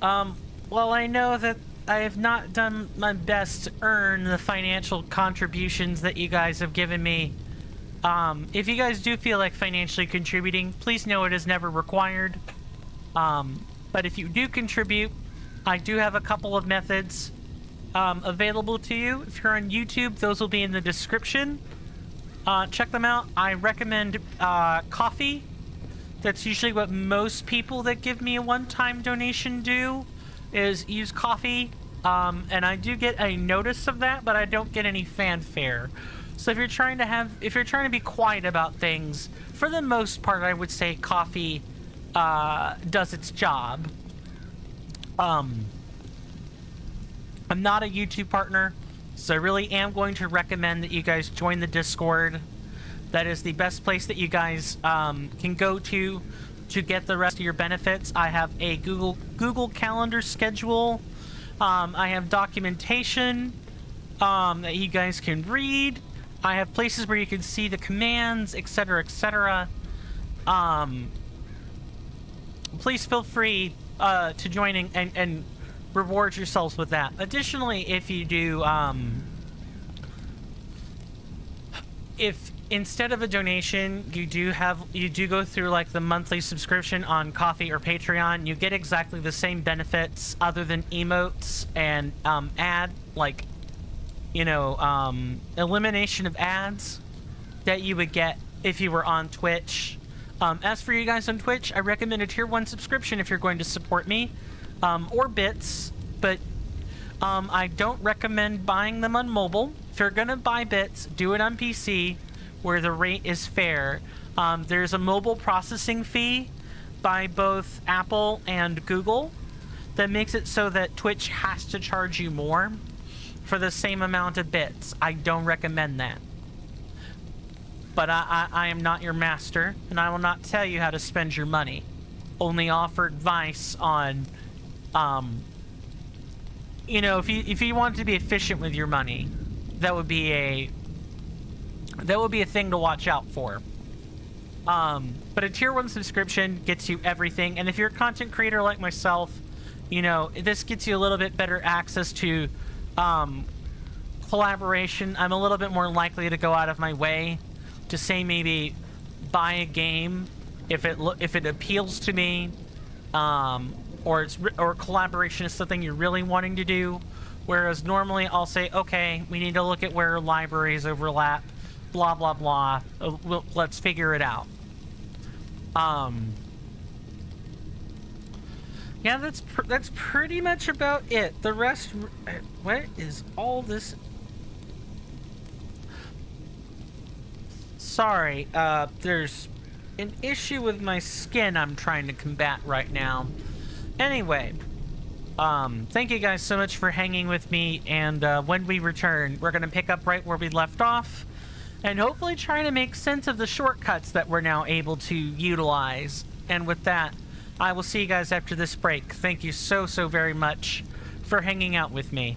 well, I know that I have not done my best to earn the financial contributions that you guys have given me. If you guys do feel like financially contributing, please know it is never required. But if you do contribute, I do have a couple of methods available to you. If you're on YouTube, those will be in the description. Check them out. I recommend coffee. That's usually what most people that give me a one-time donation do, is use coffee. And I do get a notice of that, but I don't get any fanfare. So if you're trying to be quiet about things, for the most part, I would say coffee does its job. I'm not a YouTube partner, so I really am going to recommend that you guys join the Discord That is the best place that you guys can go to get the rest of your benefits. I have a Google Calendar schedule. I have documentation that you guys can read. I have places where you can see the commands, etc., etc. Please feel free to join and reward yourselves with that. Additionally, if you do, if instead of a donation, you do go through like the monthly subscription on Ko-fi or Patreon, you get exactly the same benefits other than emotes and elimination of ads that you would get if you were on Twitch. As for you guys on Twitch, I recommend a tier 1 subscription if you're going to support me, or bits, but I don't recommend buying them on mobile. If you're gonna buy bits, do it on PC where the rate is fair. There's a mobile processing fee by both Apple and Google that makes it so that Twitch has to charge you more for the same amount of bits. I don't recommend that. But I am not your master, and I will not tell you how to spend your money. Only offer advice on, if you want to be efficient with your money, that would be a thing to watch out for. But a tier 1 subscription gets you everything, and if you're a content creator like myself, this gets you a little bit better access to collaboration. I'm a little bit more likely to go out of my way to say maybe buy a game if it appeals to me, or collaboration is something you're really wanting to do. Whereas normally I'll say, okay, we need to look at where libraries overlap, blah blah blah. Let's figure it out. Yeah, that's pretty much about it. The rest, what is all this? Sorry, there's an issue with my skin I'm trying to combat right now. Anyway, thank you guys so much for hanging with me, and when we return, we're going to pick up right where we left off, and hopefully try to make sense of the shortcuts that we're now able to utilize. And with that, I will see you guys after this break. Thank you so very much for hanging out with me.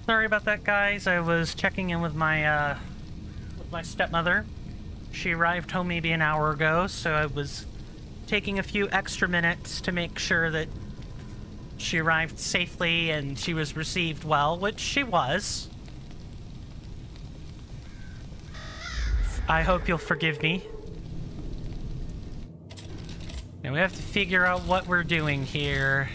Sorry about that, guys. I was checking in with my stepmother. She arrived home maybe an hour ago, so I was taking a few extra minutes to make sure that she arrived safely and she was received well, which she was. I hope you'll forgive me. Now we have to figure out what we're doing here.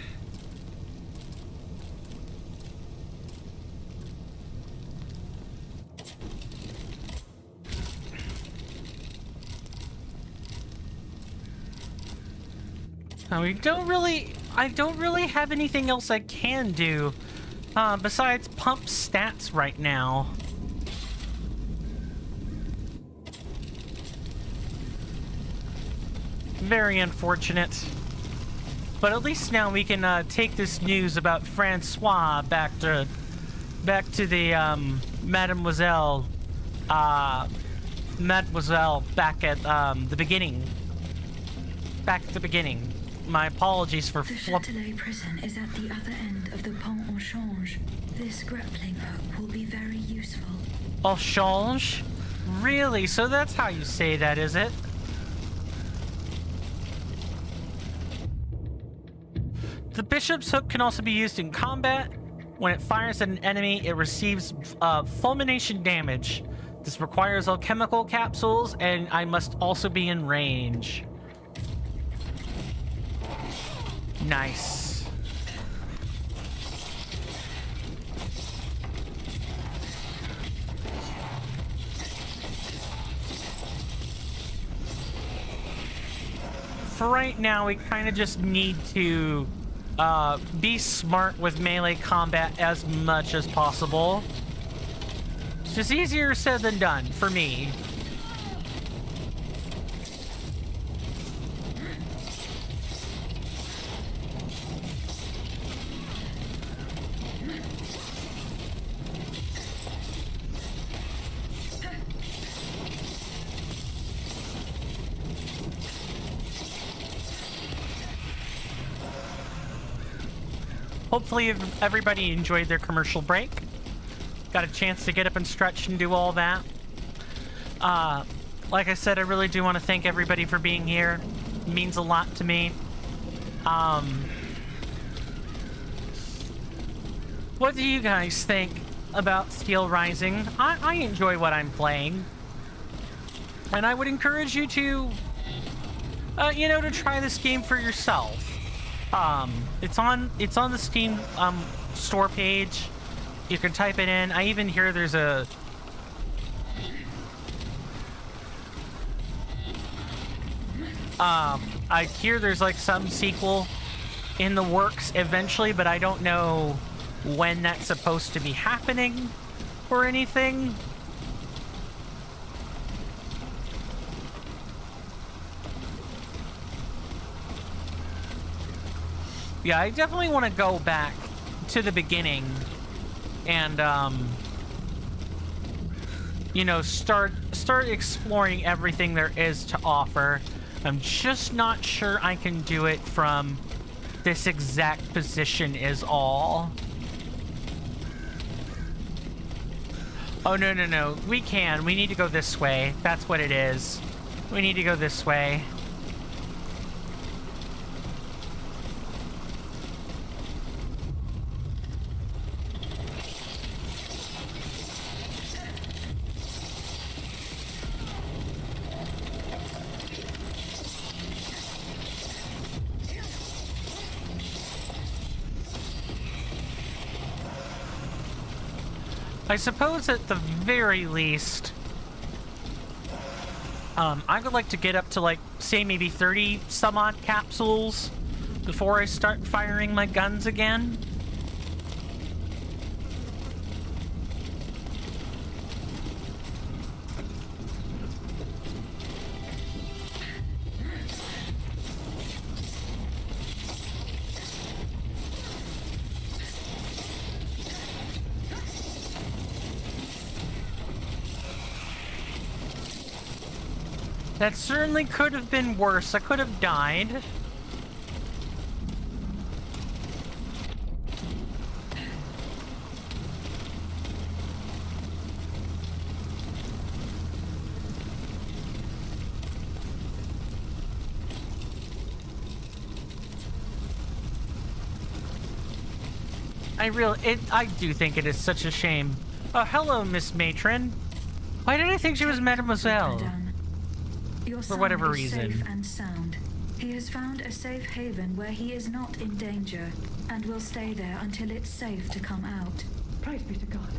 Now I don't really have anything else I can do besides pump stats right now. Very unfortunate. But at least now we can take this news about Francois back to the Mademoiselle back at the beginning. Back at the beginning. My apologies for The Châtelet prison is at the other end of the Pont au Change. This grappling hook will be very useful. Au Change? Really? So that's how you say that, is it? The bishop's hook can also be used in combat. When it fires at an enemy, it receives fulmination damage. This requires alchemical capsules, and I must also be in range. Nice. For right now, we kind of just need to be smart with melee combat as much as possible. It's just easier said than done for me. Hopefully everybody enjoyed their commercial break. Got a chance to get up and stretch and do all that. Like I said, I really do want to thank everybody for being here. It means a lot to me. What do you guys think about Steelrising? I enjoy what I'm playing. And I would encourage you to, to try this game for yourself. It's on the Steam store page. You can type it in. I even hear there's a I hear there's like some sequel in the works eventually, but I don't know when that's supposed to be happening or anything. Yeah, I definitely want to go back to the beginning and, start exploring everything there is to offer. I'm just not sure I can do it from this exact position is all. Oh, no. We can. We need to go this way. That's what it is. We need to go this way. I suppose at the very least, I would like to get up to, like, say maybe 30 some odd capsules before I start firing my guns again. That certainly could have been worse. I could have died. I do think it is such a shame. Oh, hello, Miss Matron. Why did I think she was Mademoiselle? Madame, your For son whatever is reason. safe and sound. He has found a safe haven where he is not in danger, and will stay there until it's safe to come out. Praise be to God.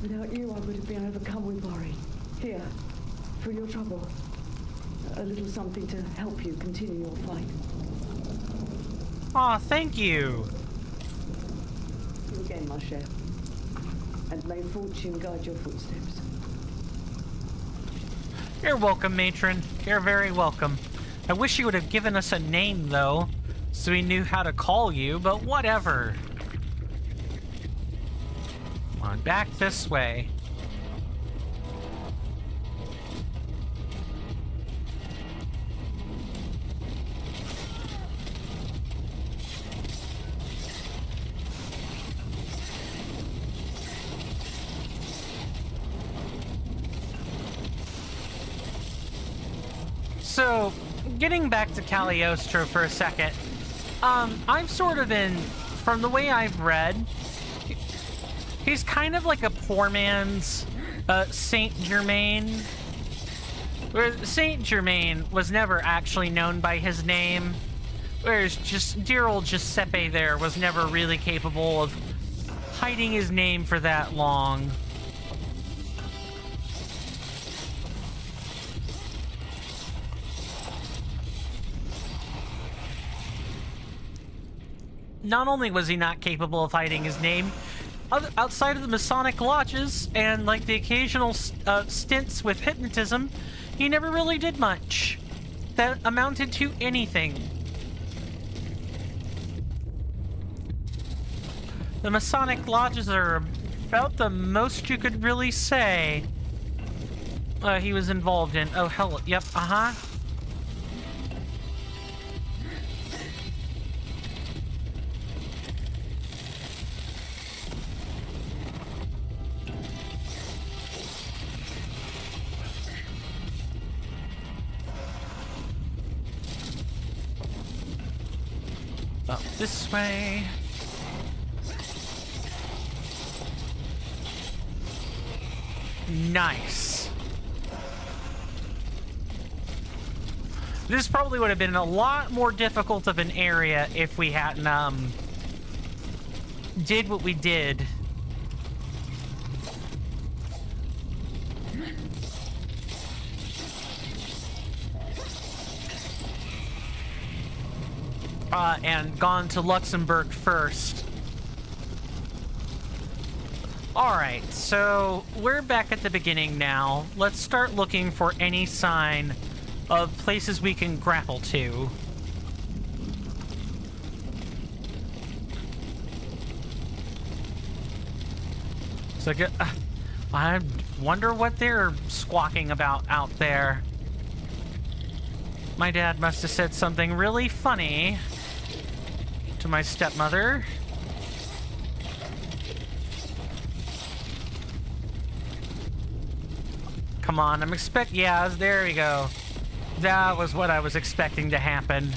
Without you, I would have been overcome with worry. Here, for your trouble. A little something to help you continue your fight. Aw, thank you. You again, my chef. And may fortune guide your footsteps. You're welcome, Matron. You're very welcome. I wish you would have given us a name, though, so we knew how to call you, but whatever. Come on, back this way. So, getting back to Cagliostro for a second, I've sort of been, from the way I've read, he's kind of like a poor man's Saint Germain. Where Saint Germain was never actually known by his name, whereas just dear old Giuseppe there was never really capable of hiding his name for that long. Not only was he not capable of hiding his name, outside of the Masonic lodges and like the occasional stints with hypnotism, he never really did much that amounted to anything. The Masonic lodges are about the most you could really say he was involved in. Oh, hell, yep, uh-huh. Up this way. Nice. This probably would have been a lot more difficult of an area if we hadn't did what we did. And gone to Luxembourg first. Alright, so we're back at the beginning now. Let's start looking for any sign of places we can grapple to. So I wonder what they're squawking about out there. My dad must have said something really funny to my stepmother. Come on, yeah, there we go. That was what I was expecting to happen.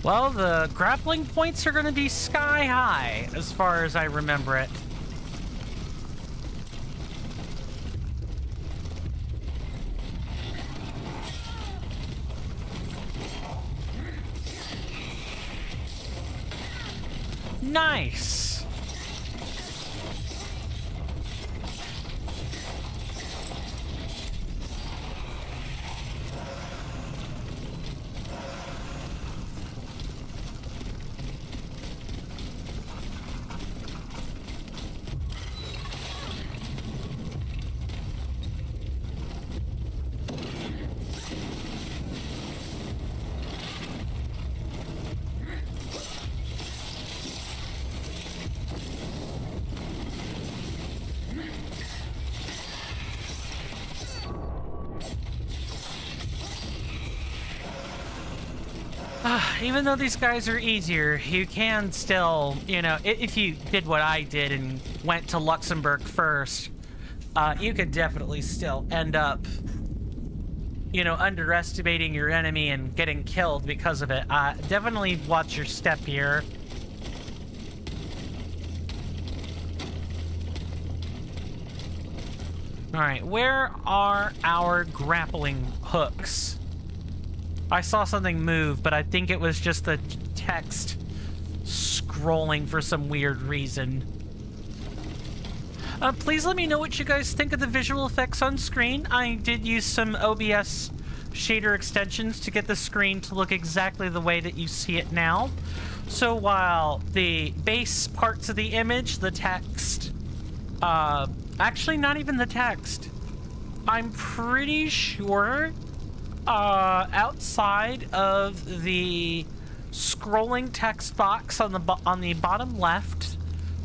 Well, the grappling points are going to be sky high, as far as I remember it. Nice! Even though these guys are easier, you can still, you know, if you did what I did and went to Luxembourg first, you could definitely still end up, you know, underestimating your enemy and getting killed because of it. Definitely watch your step here. Alright, where are our grappling hooks? I saw something move, but I think it was just the text scrolling for some weird reason. Please let me know what you guys think of the visual effects on screen. I did use some OBS shader extensions to get the screen to look exactly the way that you see it now. So while the base parts of the image, the text, actually not even the text, I'm pretty sure outside of the scrolling text box on the bottom left,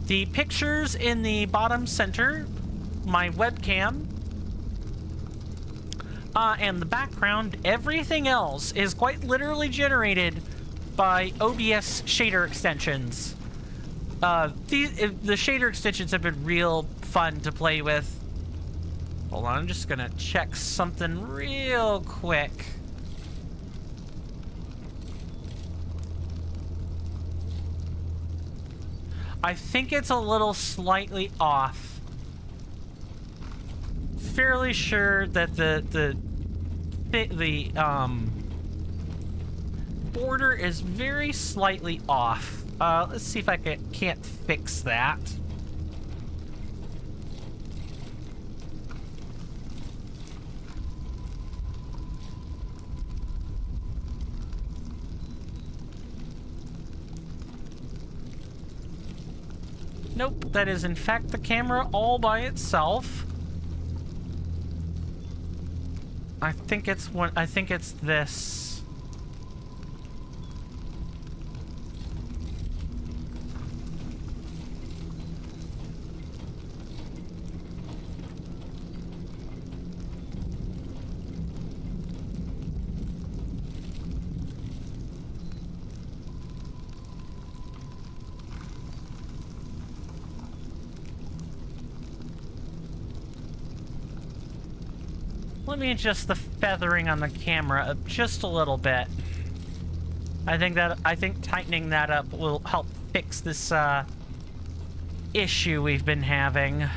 the pictures in the bottom center, my webcam, and the background, everything else is quite literally generated by OBS shader extensions. The shader extensions have been real fun to play with. Hold on, I'm just gonna check something real quick. I think it's a little slightly off. Fairly sure that the border is very slightly off. Let's see if I can't fix that. Nope, that is in fact the camera all by itself. I think it's this. Let me adjust the feathering on the camera up just a little bit. I think tightening that up will help fix this issue we've been having.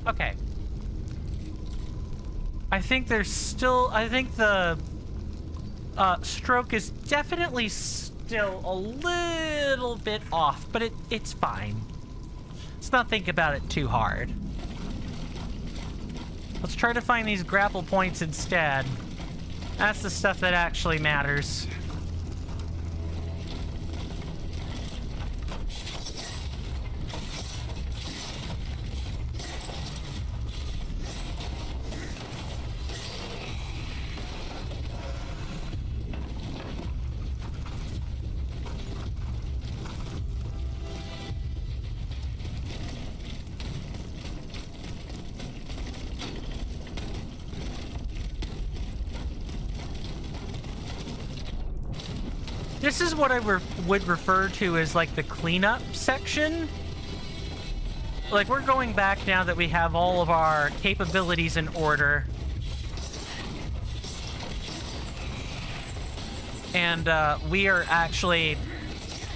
Okay. I think the stroke is definitely still a little bit off, but it's fine. Let's not think about it too hard. Let's try to find these grapple points instead. That's the stuff that actually matters. This is what I would refer to as like the cleanup section. Like, we're going back now that we have all of our capabilities in order. And we are actually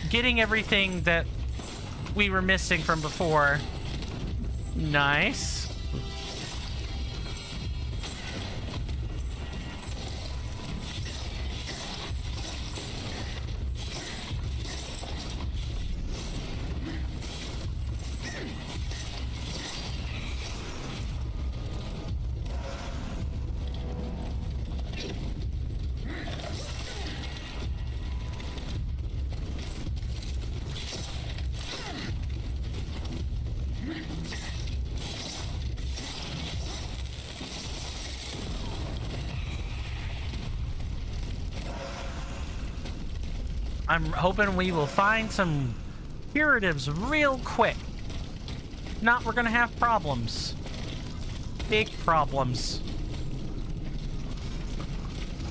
getting everything that we were missing from before. Nice. I'm hoping we will find some curatives real quick. If not, we're gonna have problems. Big problems.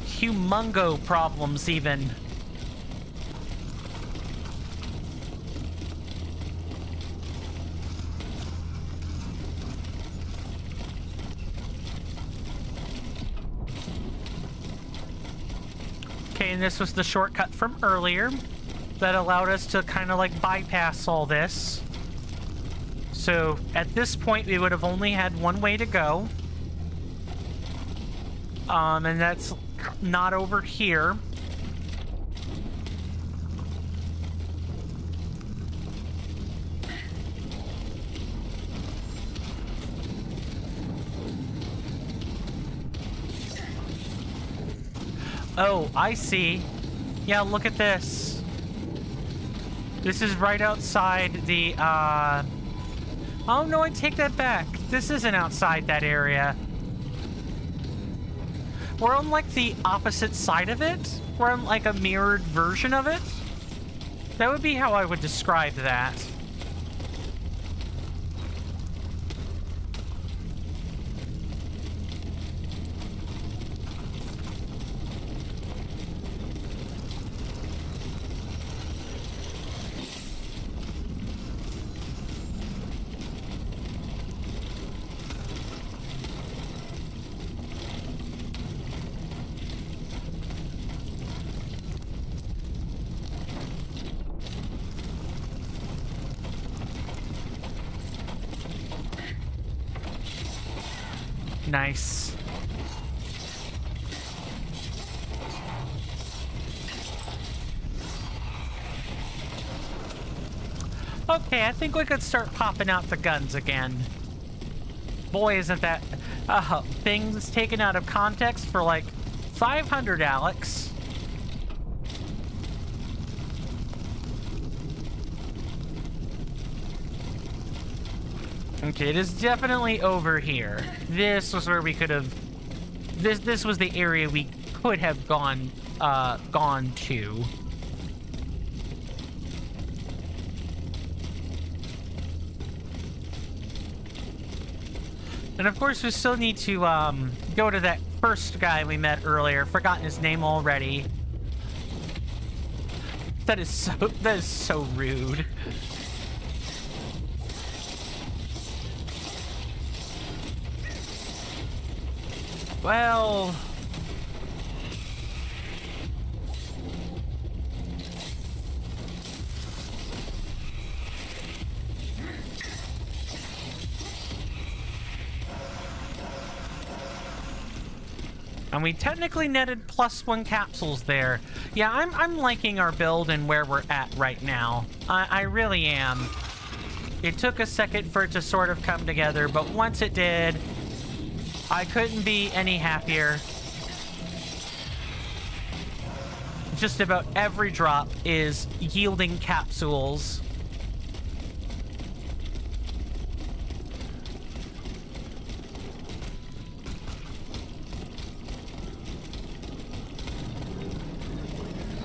Humongo problems, even. Okay, and this was the shortcut from earlier that allowed us to kind of like bypass all this. So at this point, we would have only had one way to go. And that's not over here. Oh, I see. Yeah, look at this. This is right outside the, Oh, no, I take that back. This isn't outside that area. We're on, like, the opposite side of it. We're on, like, a mirrored version of it. That would be how I would describe that. Nice. Okay, I think we could start popping out the guns again. Boy, isn't that things taken out of context for like 500, Alex. Okay, it is definitely over here. This was where we could have... This was the area we could have gone to. And of course, we still need to go to that first guy we met earlier. Forgotten his name already. That is so rude. Well... And we technically netted +1 capsules there. Yeah, I'm liking our build and where we're at right now. I really am. It took a second for it to sort of come together, but once it did... I couldn't be any happier. Just about every drop is yielding capsules.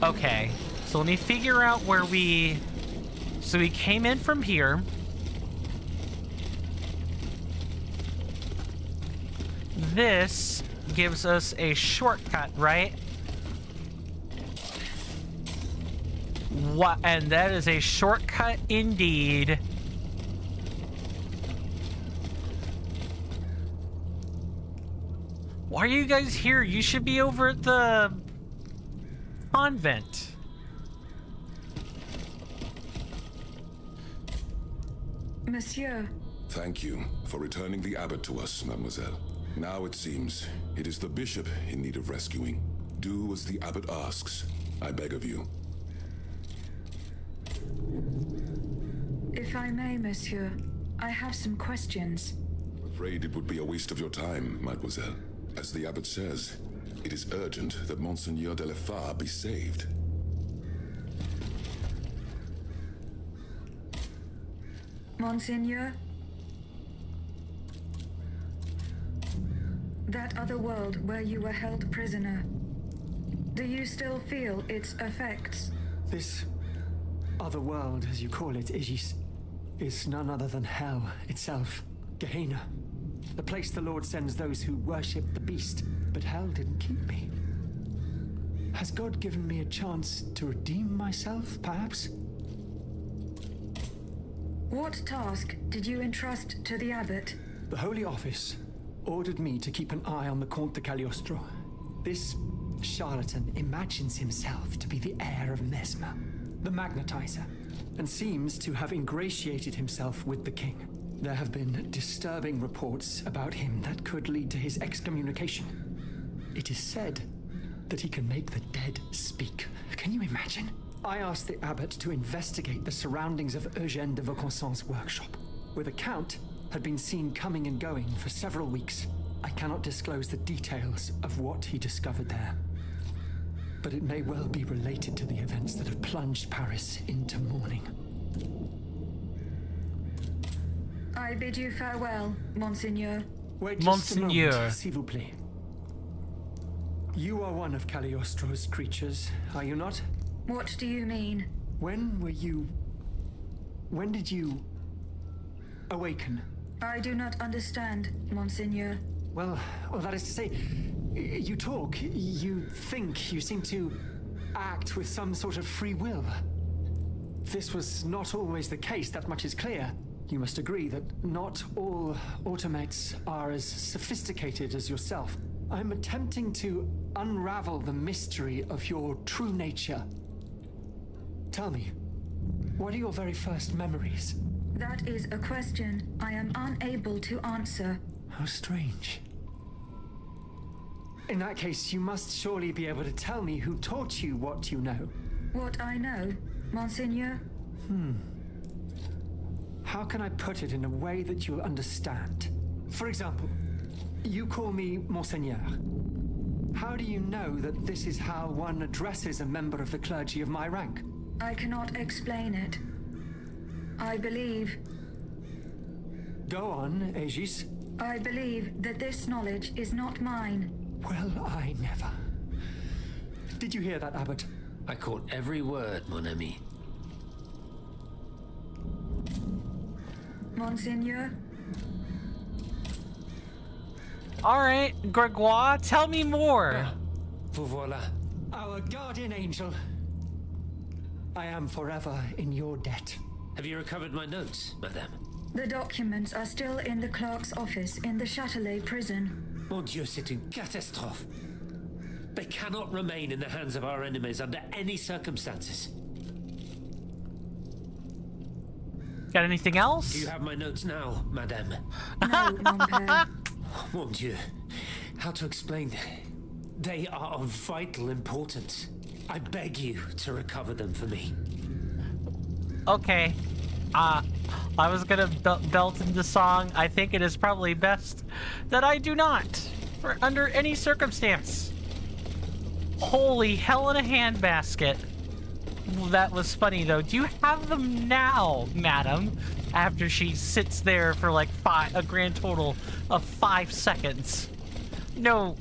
Okay, so let me figure out where we... So we came in from here. This gives us a shortcut, right? What? And that is a shortcut indeed. Why are you guys here? You should be over at the convent. Monsieur. Thank you for returning the abbot to us, mademoiselle. Now it seems it is the bishop in need of rescuing. Do as the abbot asks, I beg of you. If I may, monsieur, I have some questions. I'm afraid it would be a waste of your time, mademoiselle. As the abbot says, it is urgent that Monseigneur de la Fare be saved. Monseigneur? That other world where you were held prisoner. Do you still feel its effects? This other world, as you call it, Aegis, is none other than hell itself. Gehenna. The place the Lord sends those who worship the beast. But hell didn't keep me. Has God given me a chance to redeem myself, perhaps? What task did you entrust to the abbot? The Holy Office ordered me to keep an eye on the Comte de Cagliostro. This charlatan imagines himself to be the heir of Mesmer, the magnetizer, and seems to have ingratiated himself with the king. There have been disturbing reports about him that could lead to his excommunication. It is said that he can make the dead speak. Can you imagine? I asked the abbot to investigate the surroundings of Eugène de Vaucanson's workshop, where the Count had been seen coming and going for several weeks. I cannot disclose the details of what he discovered there, but it may well be related to the events that have plunged Paris into mourning. I bid you farewell, Monseigneur. Wait just a Monseigneur. moment, s'il vous plaît. You are one of Cagliostro's creatures, are you not? What do you mean? When did you awaken? I do not understand, Monseigneur. Well, that is to say, you talk, you think, you seem to act with some sort of free will. This was not always the case, that much is clear. You must agree that not all automates are as sophisticated as yourself. I'm attempting to unravel the mystery of your true nature. Tell me, what are your very first memories? That is a question I am unable to answer. How strange. In that case, you must surely be able to tell me who taught you what you know. What I know, Monseigneur? How can I put it in a way that you'll understand? For example, you call me Monseigneur. How do you know that this is how one addresses a member of the clergy of my rank? I cannot explain it. I believe... Go on, Aegis. I believe that this knowledge is not mine. Well, I never. Did you hear that, Abbot? I caught every word, mon ami. Monseigneur? All right, Gregoire, tell me more. Vous voilà. Our guardian angel. I am forever in your debt. Have you recovered my notes, madame? The documents are still in the clerk's office in the Châtelet prison. Mon Dieu, c'est une catastrophe. They cannot remain in the hands of our enemies under any circumstances. Got anything else? Do you have my notes now, madame? No, mon père. Mon Dieu, how to explain? They are of vital importance. I beg you to recover them for me. Okay. I was gonna belt into song. I think it is probably best that I do not, for under any circumstance. Holy hell in a handbasket. That was funny though. Do you have them now, madam? After she sits there for like a grand total of 5 seconds. No,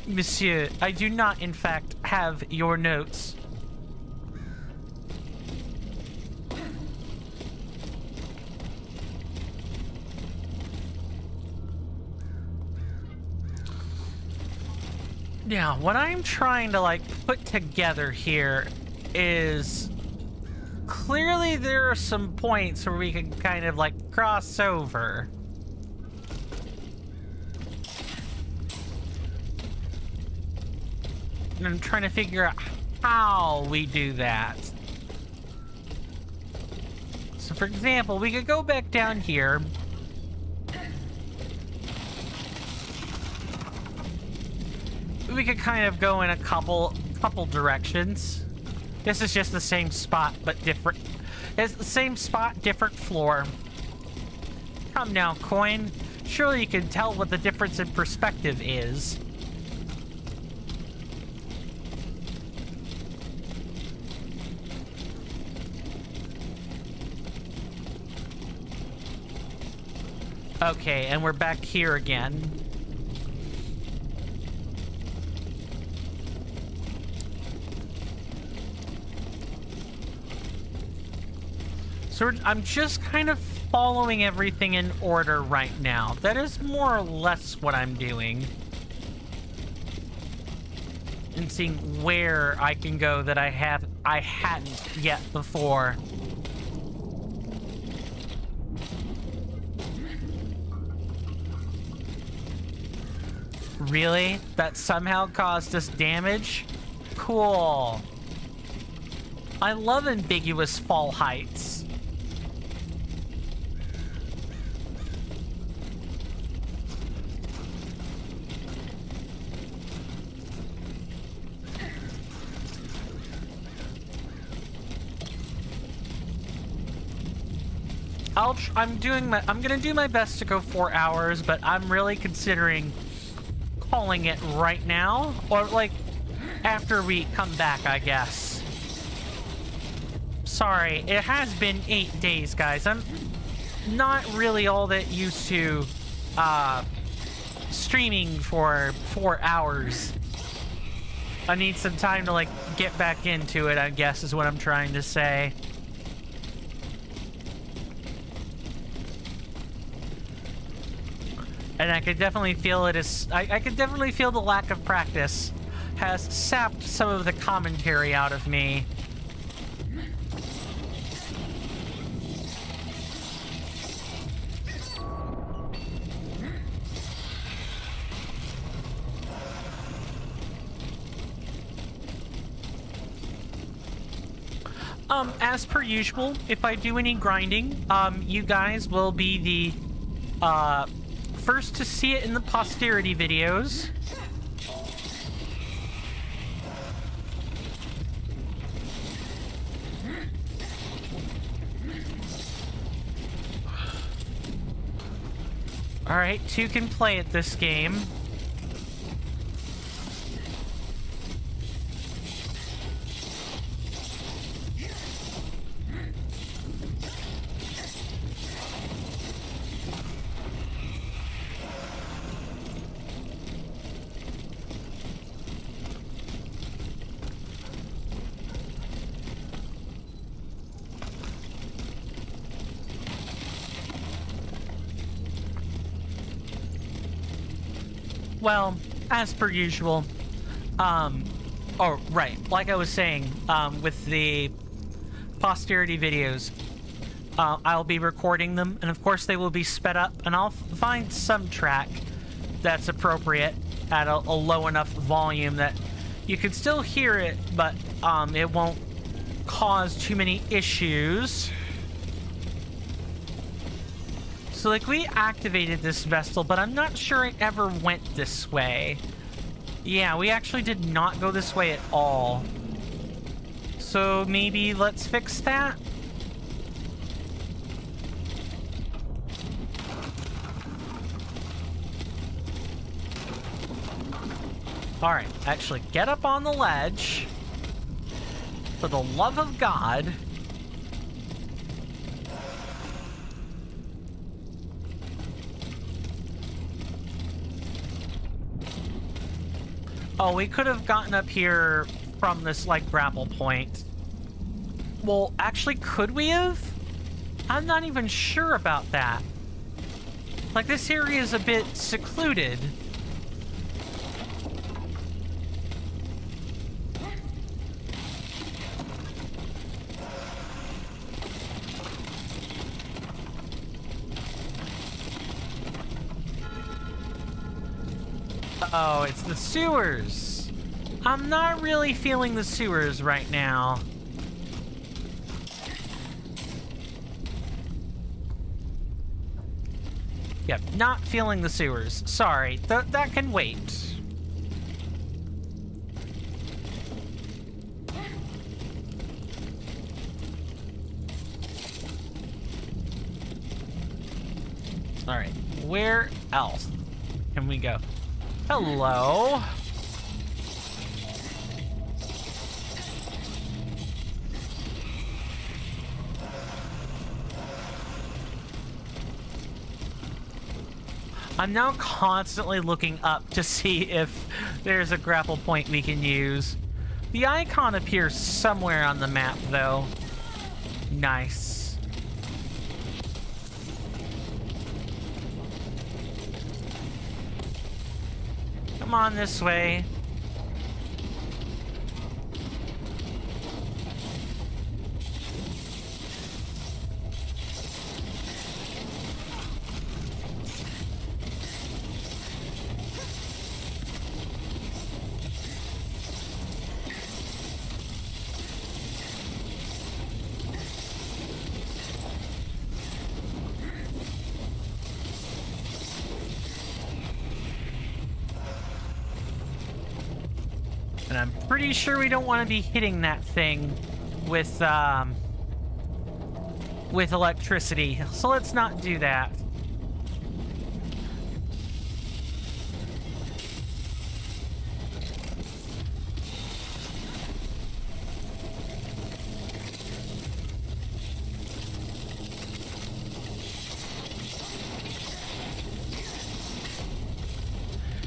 monsieur, I do not in fact have your notes. Now, what I'm trying to like put together here is clearly there are some points where we can kind of like cross over. And I'm trying to figure out how we do that. So for example, we could go back down here. We could kind of go in a couple directions. This is just the same spot, but different. It's the same spot, different floor. Come now, Coin. Surely you can tell what the difference in perspective is. Okay, and we're back here again. So I'm just kind of following everything in order right now. That is more or less what I'm doing. And seeing where I can go that I hadn't yet before. Really? That somehow caused us damage? Cool. I love ambiguous fall heights. I'm gonna do my best to go 4 hours, but I'm really considering calling it right now, or like after we come back, I guess. Sorry, it has been 8 days, guys. I'm not really all that used to streaming for 4 hours. I need some time to like get back into it, I guess is what I'm trying to say. And I could definitely feel it as I could definitely feel the lack of practice has sapped some of the commentary out of me. As per usual, if I do any grinding, you guys will be the first to see it in the posterity videos. Alright, 2 can play at this game. Well, as per usual, oh, right, like I was saying, with the posterity videos, I'll be recording them, and of course they will be sped up, and I'll find some track that's appropriate at a low enough volume that you can still hear it, but it won't cause too many issues. So, like, we activated this Vestal, but I'm not sure it ever went this way. Yeah, we actually did not go this way at all. So, maybe let's fix that? Alright, actually, get up on the ledge. For the love of God. Oh, we could have gotten up here from this, like, grapple point. Well, actually, could we have? I'm not even sure about that. Like, this area is a bit secluded. Oh, it's the sewers. I'm not really feeling the sewers right now. Yep, not feeling the sewers. Sorry, that can wait. Alright, where else can we go? Hello. I'm now constantly looking up to see if there's a grapple point we can use. The icon appears somewhere on the map, though. Nice. come on this way. And I'm pretty sure we don't want to be hitting that thing with electricity. So let's not do that.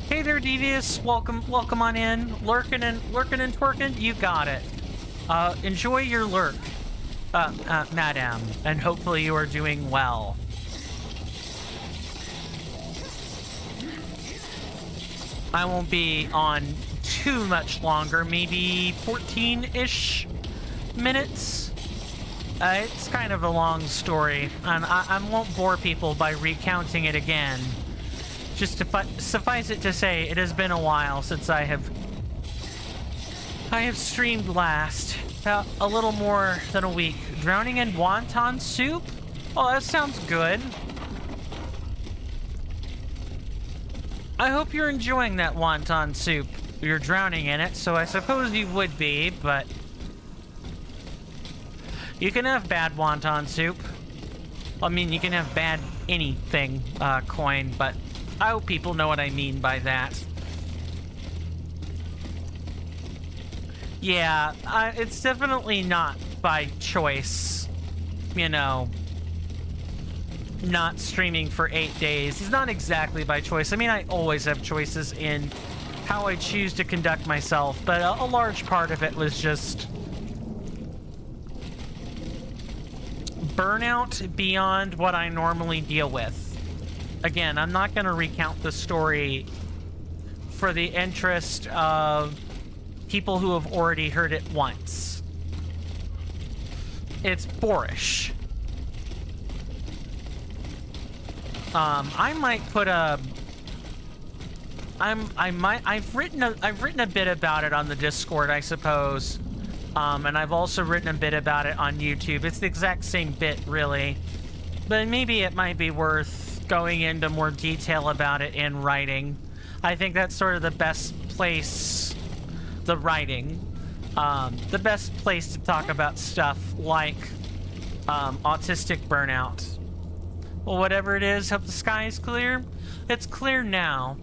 Hey there, Devious. Welcome on in. Lurking and twerking. You got it. Enjoy your lurk, madam, and hopefully you are doing well. I won't be on too much longer, maybe 14-ish minutes. It's kind of a long story, and I won't bore people by recounting it again. Just to suffice it to say, it has been a while since I have streamed last. About a little more than a week. Drowning in wonton soup? Oh, that sounds good. I hope you're enjoying that wonton soup. You're drowning in it, so I suppose you would be, but you can have bad wonton soup. I mean, you can have bad anything, coin, but I hope people know what I mean by that. Yeah, it's definitely not by choice, you know, not streaming for 8 days. It's not exactly by choice. I mean, I always have choices in how I choose to conduct myself, but a large part of it was just burnout beyond what I normally deal with. Again, I'm not going to recount the story for the interest of people who have already heard it once. It's boorish. I might put a... I've written a bit about it on the Discord, I suppose. And I've also written a bit about it on YouTube. It's the exact same bit, really. But maybe it might be worth going into more detail about it in writing. I think that's sort of the best place, the writing, the best place to talk about stuff like autistic burnout. Well, whatever it is, hope the sky is clear. It's clear now.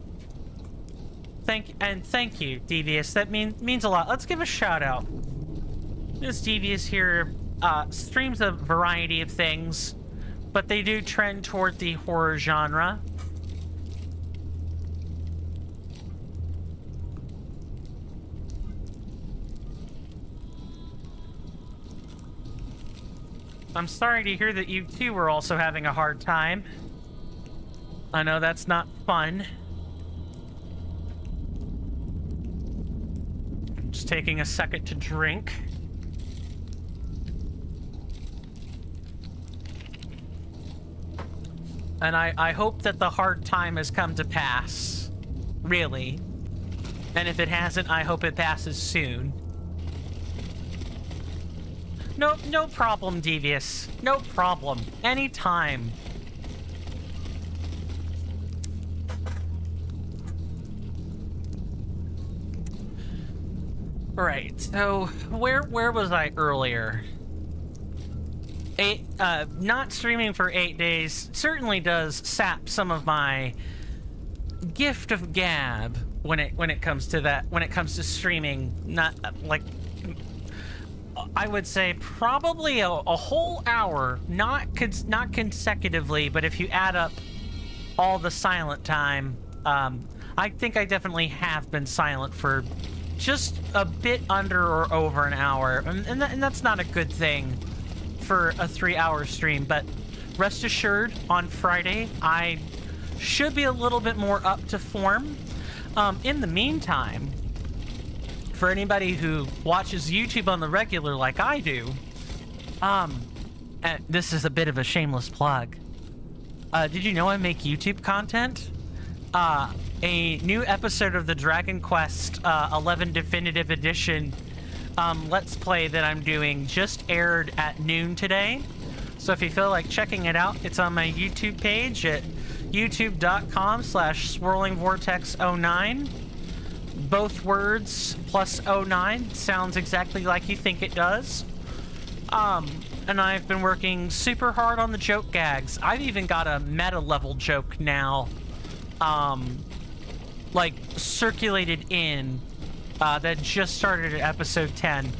Thank you, Devious. That means a lot. Let's give a shout out. This Devious here streams a variety of things, but they do trend toward the horror genre. I'm sorry to hear that you too were also having a hard time. I know that's not fun. Just taking a second to drink. And I hope that the hard time has come to pass. Really. And if it hasn't, I hope it passes soon. No problem, Devious. No problem. Anytime. Right, so where was I earlier? Not streaming for 8 days certainly does sap some of my gift of gab when it comes to that, when it comes to streaming. Not like, I would say probably a whole hour, not consecutively, but if you add up all the silent time, I think I definitely have been silent for just a bit under or over an hour, and that's not a good thing for a 3-hour stream. But rest assured, on Friday I should be a little bit more up to form. In the meantime, for anybody who watches YouTube on the regular like I do, this is a bit of a shameless plug. Did you know I make YouTube content? A new episode of the Dragon Quest 11 Definitive Edition Let's Play that I'm doing just aired at noon today. So if you feel like checking it out, it's on my YouTube page at youtube.com/swirlingvortex09. Both words plus 09 sounds exactly like you think it does. And I've been working super hard on the joke gags. I've even got a meta level joke now, like circulated in, that just started at episode 10.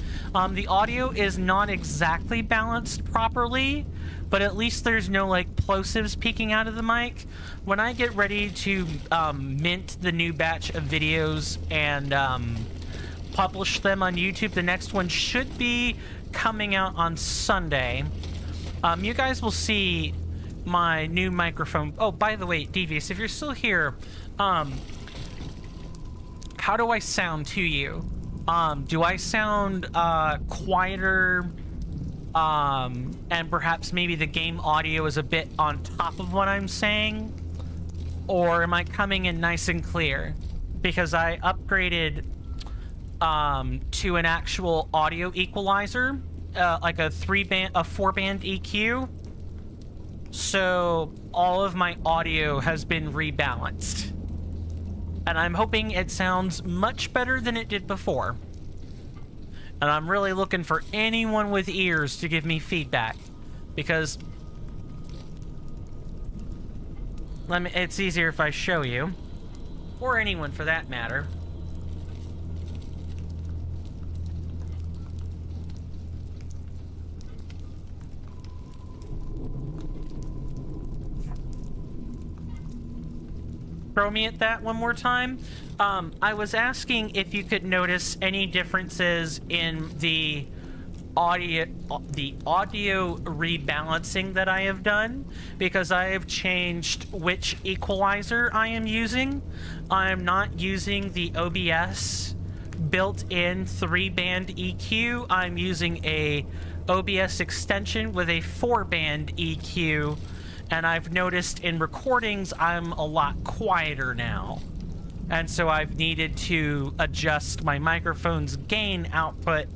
The audio is not exactly balanced properly, but at least there's no like plosives peeking out of the mic. When I get ready to mint the new batch of videos and publish them on YouTube, the next one should be coming out on Sunday. You guys will see my new microphone. Oh, by the way, Devious, if you're still here, how do I sound to you? Do I sound quieter, and perhaps maybe the game audio is a bit on top of what I'm saying? Or am I coming in nice and clear? Because I upgraded to an actual audio equalizer, like a 4-band EQ. So all of my audio has been rebalanced. And I'm hoping it sounds much better than it did before. And I'm really looking for anyone with ears to give me feedback, because it's easier if I show you, or anyone for that matter. Throw me at that one more time. I was asking if you could notice any differences in the audio rebalancing that I have done, because I have changed which equalizer I am using. I am not using the OBS built-in 3-band EQ. I'm using a OBS extension with a 4-band EQ. And I've noticed in recordings, I'm a lot quieter now. And so I've needed to adjust my microphone's gain output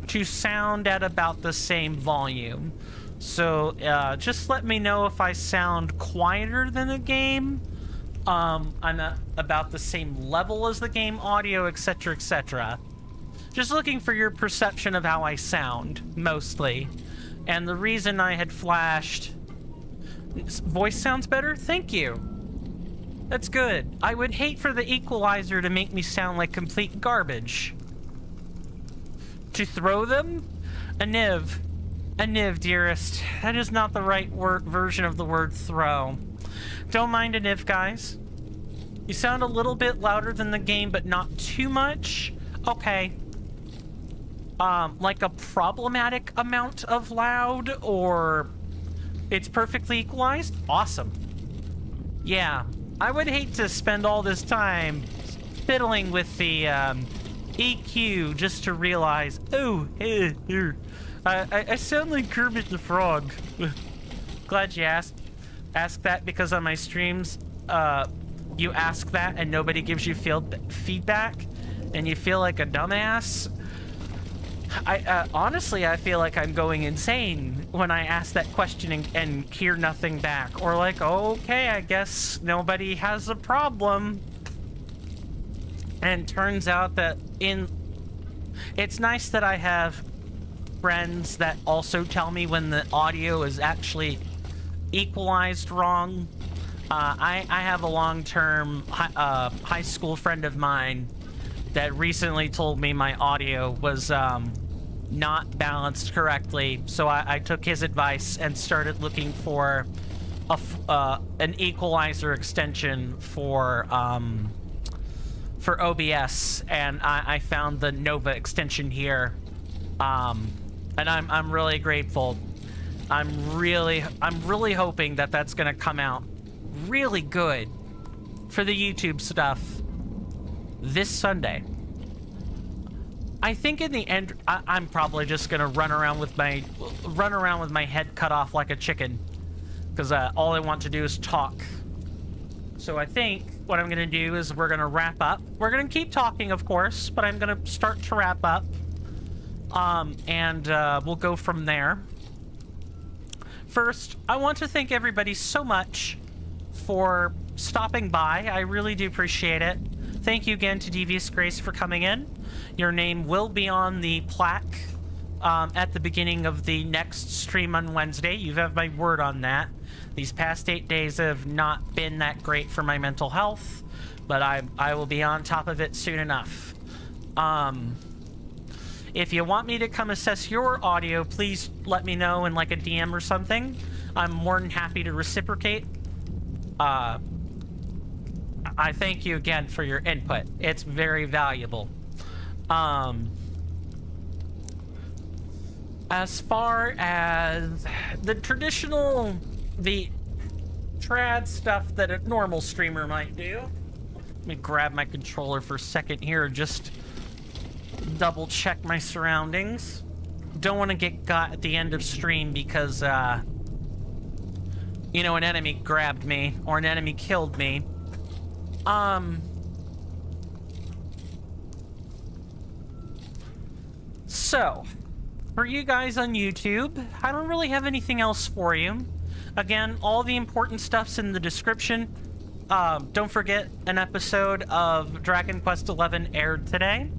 to sound at about the same volume. So just let me know if I sound quieter than the game. I'm at about the same level as the game audio, etc., etc. Just looking for your perception of how I sound, mostly. And the reason I had flashed... Voice sounds better? Thank you. That's good. I would hate for the equalizer to make me sound like complete garbage. To throw them? A niv, dearest. That is not the right version of the word throw. Don't mind a niv, guys. You sound a little bit louder than the game, but not too much. Okay. Like a problematic amount of loud, or... It's perfectly equalized? Awesome. Yeah, I would hate to spend all this time fiddling with the EQ just to realize, oh, I sound like Kermit the Frog. Glad you asked that, because on my streams, you ask that and nobody gives you feedback, and you feel like a dumbass. Honestly, I feel like I'm going insane when I ask that question and hear nothing back. Or like, okay, I guess nobody has a problem. And turns out that it's nice that I have friends that also tell me when the audio is actually equalized wrong. I have a long-term high school friend of mine that recently told me my audio was not balanced correctly, so I took his advice and started looking for an equalizer extension for OBS, and I found the Nova extension here, and I'm really grateful. I'm really hoping that that's gonna come out really good for the YouTube stuff. this Sunday. I think in the end, I'm probably just gonna run around with my head cut off like a chicken, because all I want to do is talk. So I think what I'm gonna do is we're gonna wrap up. We're gonna keep talking, of course, but I'm gonna start to wrap up. And we'll go from there. First, I want to thank everybody so much for stopping by. I really do appreciate it. Thank you again to Devious Grace for coming in. Your name will be on the plaque at the beginning of the next stream on Wednesday. You have my word on that. These past 8 days have not been that great for my mental health, but I will be on top of it soon enough. If you want me to come assess your audio, please let me know in like a DM or something. I'm more than happy to reciprocate. I thank you again for your input. It's very valuable. As far as the trad stuff that a normal streamer might do. Let me grab my controller for a second here, just double check my surroundings. Don't want to get got at the end of stream because, you know, an enemy grabbed me or an enemy killed me. So, for you guys on YouTube, I don't really have anything else for you. Again, all the important stuff's in the description. Don't forget, an episode of Dragon Quest XI aired today.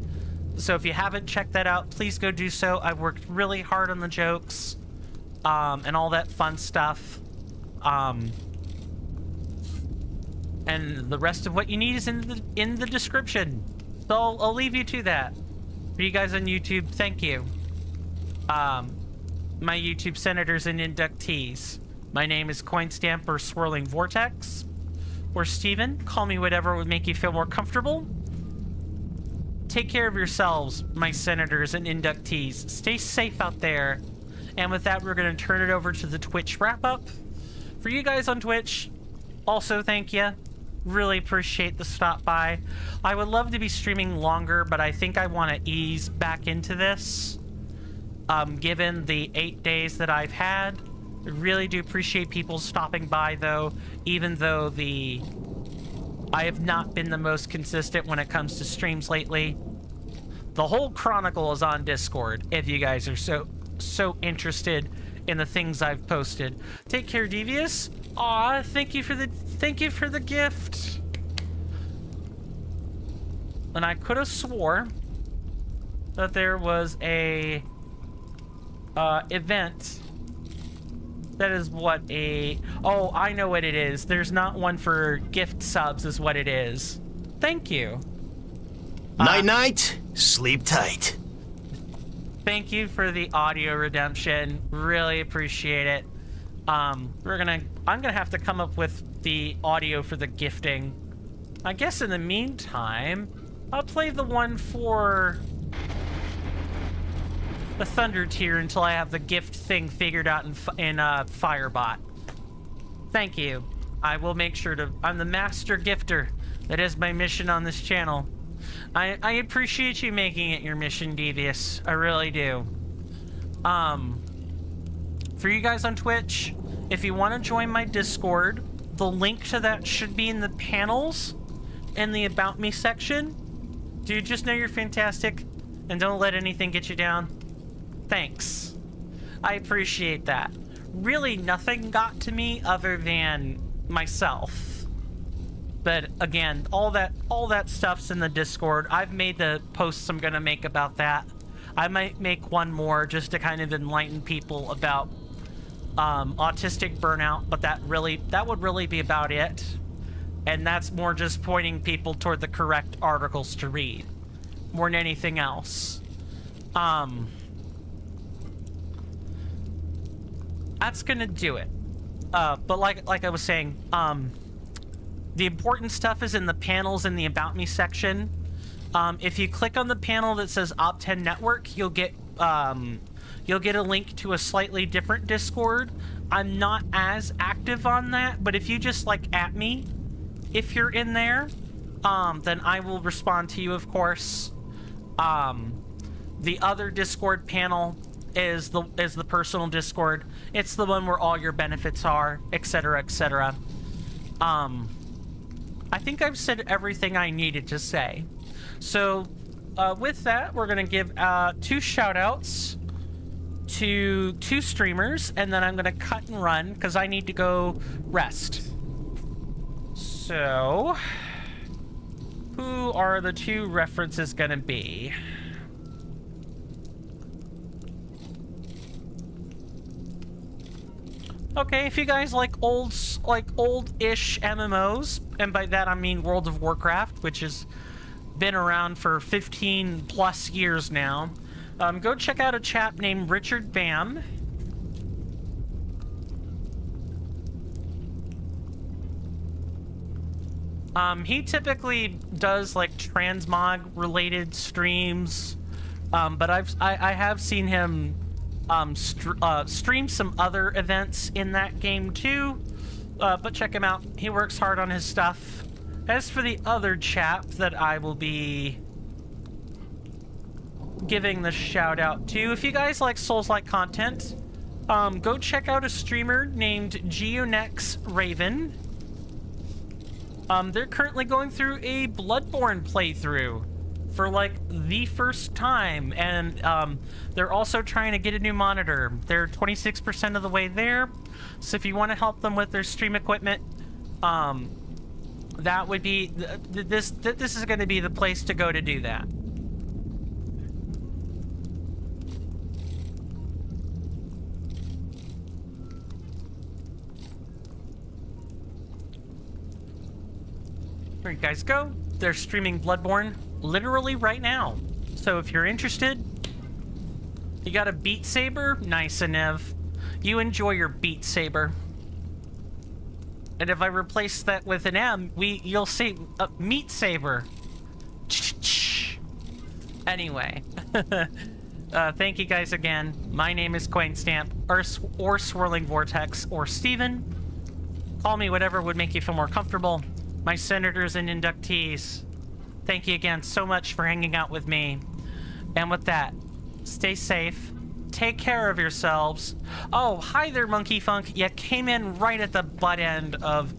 So if you haven't checked that out, please go do so. I've worked really hard on the jokes, and all that fun stuff. And the rest of what you need is in the description. So I'll leave you to that. For you guys on YouTube, thank you. My YouTube senators and inductees. My name is Coinstamp or Swirling Vortex, or Steven. Call me whatever would make you feel more comfortable. Take care of yourselves, my senators and inductees. Stay safe out there. And with that, we're going to turn it over to the Twitch wrap-up. For you guys on Twitch, also thank you. Really appreciate the stop by. I would love to be streaming longer, but I think I want to ease back into this. Given the 8 days that I've had. I really do appreciate people stopping by, though, even though I have not been the most consistent when it comes to streams lately. The whole Chronicle is on Discord if you guys are so interested in the things I've posted. Take care, Devious. Aw, thank you for the gift. And I could have swore that there was a event. That is what oh, I know what it is. There's not one for gift subs is what it is. Thank you. Night-night, sleep tight. Thank you for the audio redemption. Really appreciate it. I'm gonna have to come up with the audio for the gifting. I guess in the meantime, I'll play the one for the Thunder Tier until I have the gift thing figured out in Firebot. Thank you. I will make sure to... I'm the master gifter. That is my mission on this channel. I appreciate you making it your mission, Devious. I really do. For you guys on Twitch, if you want to join my Discord, the link to that should be in the panels in the About Me section. Dude, just know you're fantastic and don't let anything get you down. Thanks. I appreciate that. Really, nothing got to me other than myself. But again, all that stuff's in the Discord. I've made the posts I'm gonna make about that. I might make one more just to kind of enlighten people about autistic burnout, but that would really be about it. And that's more just pointing people toward the correct articles to read, more than anything else. That's gonna do it. But like I was saying, the important stuff is in the panels in the About Me section. If you click on the panel that says Op10 Network, you'll get a link to a slightly different Discord. I'm not as active on that, but if you just @me, if you're in there, then I will respond to you, of course. The other Discord panel is the personal Discord. It's the one where all your benefits are, etc., etc. I think I've said everything I needed to say. So, with that, we're gonna give 2 shout-outs to 2 streamers, and then I'm gonna cut and run because I need to go rest. So, who are the 2 references gonna be? Okay, if you guys like old-ish MMOs, and by that I mean World of Warcraft, which has been around for 15 plus years now, go check out a chap named Richard Bam. He typically does like transmog related streams, but I have seen him stream some other events in that game too, but check him out. He works hard on his stuff. As for the other chap that I will be giving the shout out to, if you guys like Souls-like content, go check out a streamer named Geonex Raven. They're currently going through a Bloodborne playthrough for like the first time, and they're also trying to get a new monitor. They're 26% of the way there, so if you want to help them with their stream equipment, that would be this is going to be the place to go to do that. There you guys go. They're streaming Bloodborne literally right now. So if you're interested, you got a Beat Saber? Nice, Anev. You enjoy your Beat Saber. And if I replace that with an M, you'll see Meat Saber. Anyway. Thank you guys again. My name is Queen Stamp, or Swirling Vortex, or Steven. Call me whatever would make you feel more comfortable. My senators and inductees, thank you again so much for hanging out with me. And with that, stay safe, take care of yourselves. Oh, hi there, Monkey Funk. You came in right at the butt end of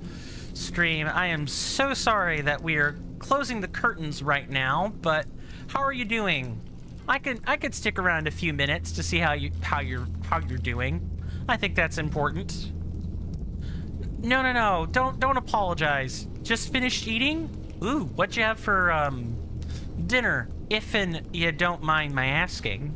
stream. I am so sorry that we are closing the curtains right now, but how are you doing? I could stick around a few minutes to see how you're doing. I think that's important. No, don't apologize. Just finished eating? Ooh, what'd you have for dinner, if you don't mind my asking?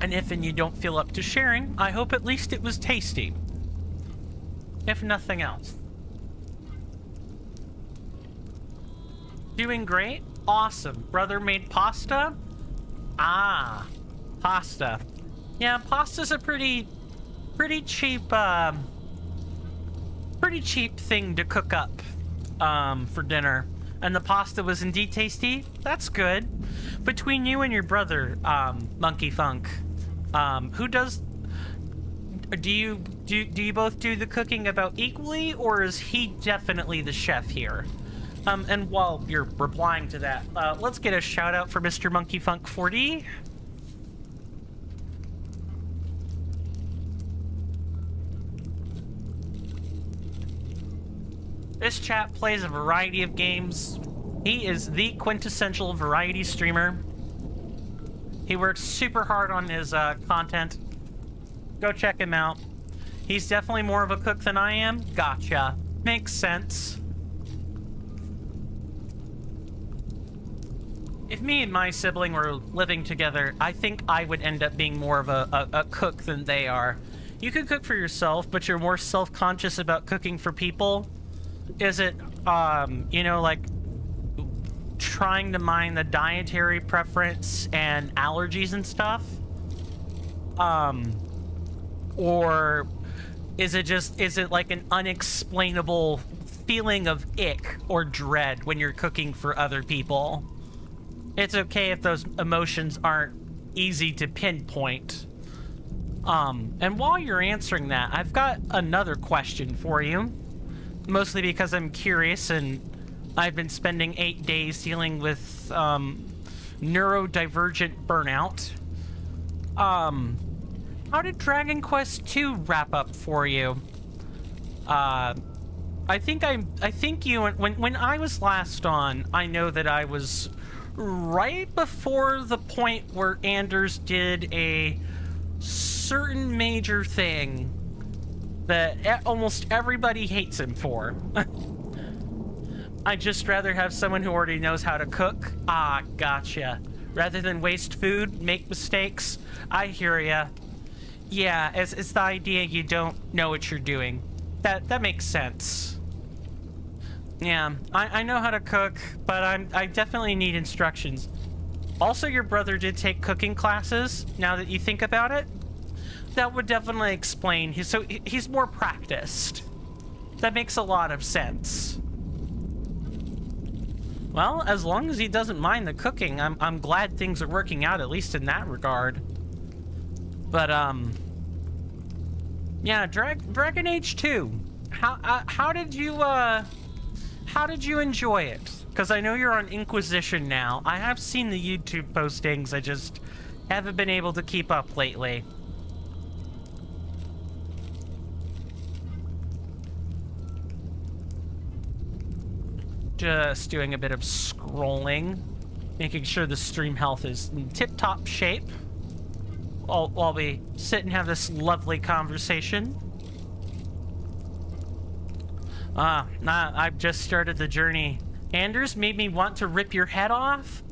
And if you don't feel up to sharing, I hope at least it was tasty. If nothing else. Doing great? Awesome. Brother made pasta? Ah, pasta. Yeah, pasta's a pretty cheap thing to cook up for dinner. And the pasta was indeed tasty? That's good. Between you and your brother, Monkey Funk, who does... Do you both do the cooking about equally, or is he definitely the chef here? And while you're replying to that, let's get a shout out for Mr. Monkey Funk 4D. This chap plays a variety of games. He is the quintessential variety streamer. He works super hard on his content. Go check him out. He's definitely more of a cook than I am. Gotcha. Makes sense. If me and my sibling were living together, I think I would end up being more of a cook than they are. You could cook for yourself, but you're more self-conscious about cooking for people. Is it, you know, like, trying to mind the dietary preference and allergies and stuff? Or is it like an unexplainable feeling of ick or dread when you're cooking for other people? It's okay if those emotions aren't easy to pinpoint. And while you're answering that, I've got another question for you. Mostly because I'm curious, and I've been spending 8 days dealing with neurodivergent burnout. How did Dragon Quest II wrap up for you? I think you, when I was last on, I know that I was right before the point where Anders did a certain major thing that almost everybody hates him for. I'd just rather have someone who already knows how to cook. Ah, gotcha. Rather than waste food, make mistakes. I hear ya. Yeah, it's the idea you don't know what you're doing. That makes sense. Yeah, I know how to cook, but I definitely need instructions. Also, your brother did take cooking classes, now that you think about it. That would definitely explain. He's more practiced. That makes a lot of sense. Well, as long as he doesn't mind the cooking, I'm glad things are working out, at least in that regard. But, yeah, Dragon Age 2. How did you enjoy it? Because I know you're on Inquisition now. I have seen the YouTube postings, I just haven't been able to keep up lately. Just doing a bit of scrolling, making sure the stream health is in tip-top shape while we sit and have this lovely conversation. I've just started the journey. Anders made me want to rip your head off?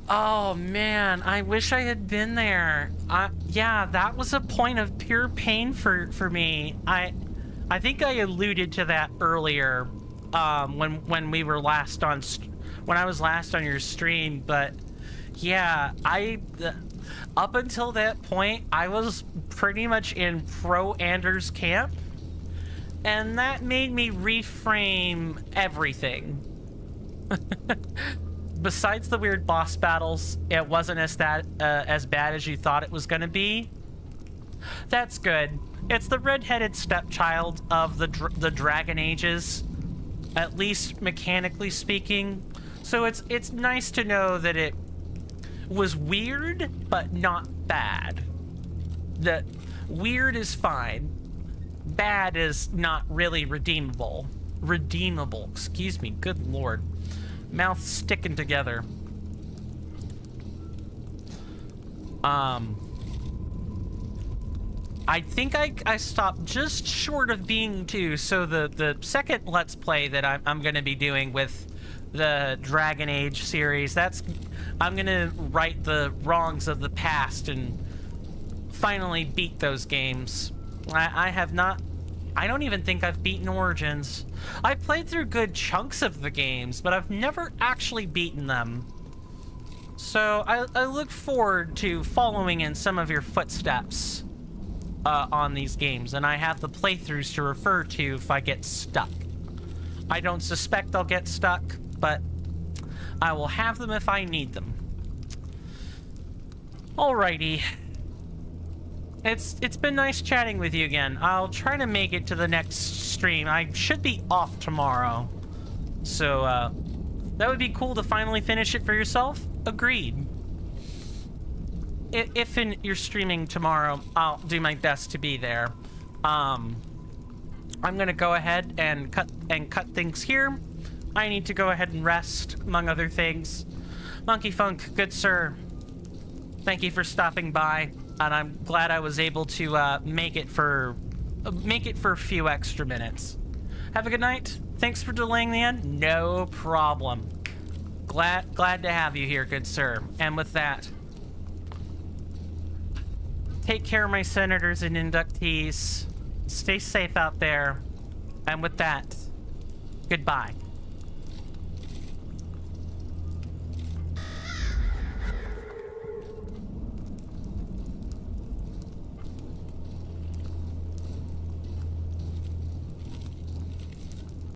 Oh man, I wish I had been there. Yeah, that was a point of pure pain for me. I think I alluded to that earlier. When we were last on, when I was last on your stream, but yeah, up until that point, I was pretty much in pro Anders camp, and that made me reframe everything. Besides the weird boss battles, it wasn't as bad as you thought it was gonna be. That's good. It's the red-headed stepchild of the Dragon Ages. At least mechanically speaking. So it's nice to know that it was weird, but not bad. That weird is fine. Bad is not really redeemable. Redeemable, excuse me, good lord. Mouth sticking together. I think I stopped just short of being 2, so the second Let's Play that I'm going to be doing with the Dragon Age series, I'm going to right the wrongs of the past and finally beat those games. I don't even think I've beaten Origins. I played through good chunks of the games, but I've never actually beaten them. So I look forward to following in some of your footsteps. On these games, and I have the playthroughs to refer to if I get stuck. I don't suspect I'll get stuck, but I will have them if I need them. Alrighty. It's been nice chatting with you again. I'll try to make it to the next stream. I should be off tomorrow. So, that would be cool to finally finish it for yourself. Agreed. If you're streaming tomorrow, I'll do my best to be there. I'm gonna go ahead and cut things here. I need to go ahead and rest, among other things. Monkey Funk, good sir, thank you for stopping by, and I'm glad I was able to make it for a few extra minutes. Have a good night. Thanks for delaying the end. No problem. Glad to have you here, good sir. And with that, take care of my senators and inductees. Stay safe out there. And with that, goodbye.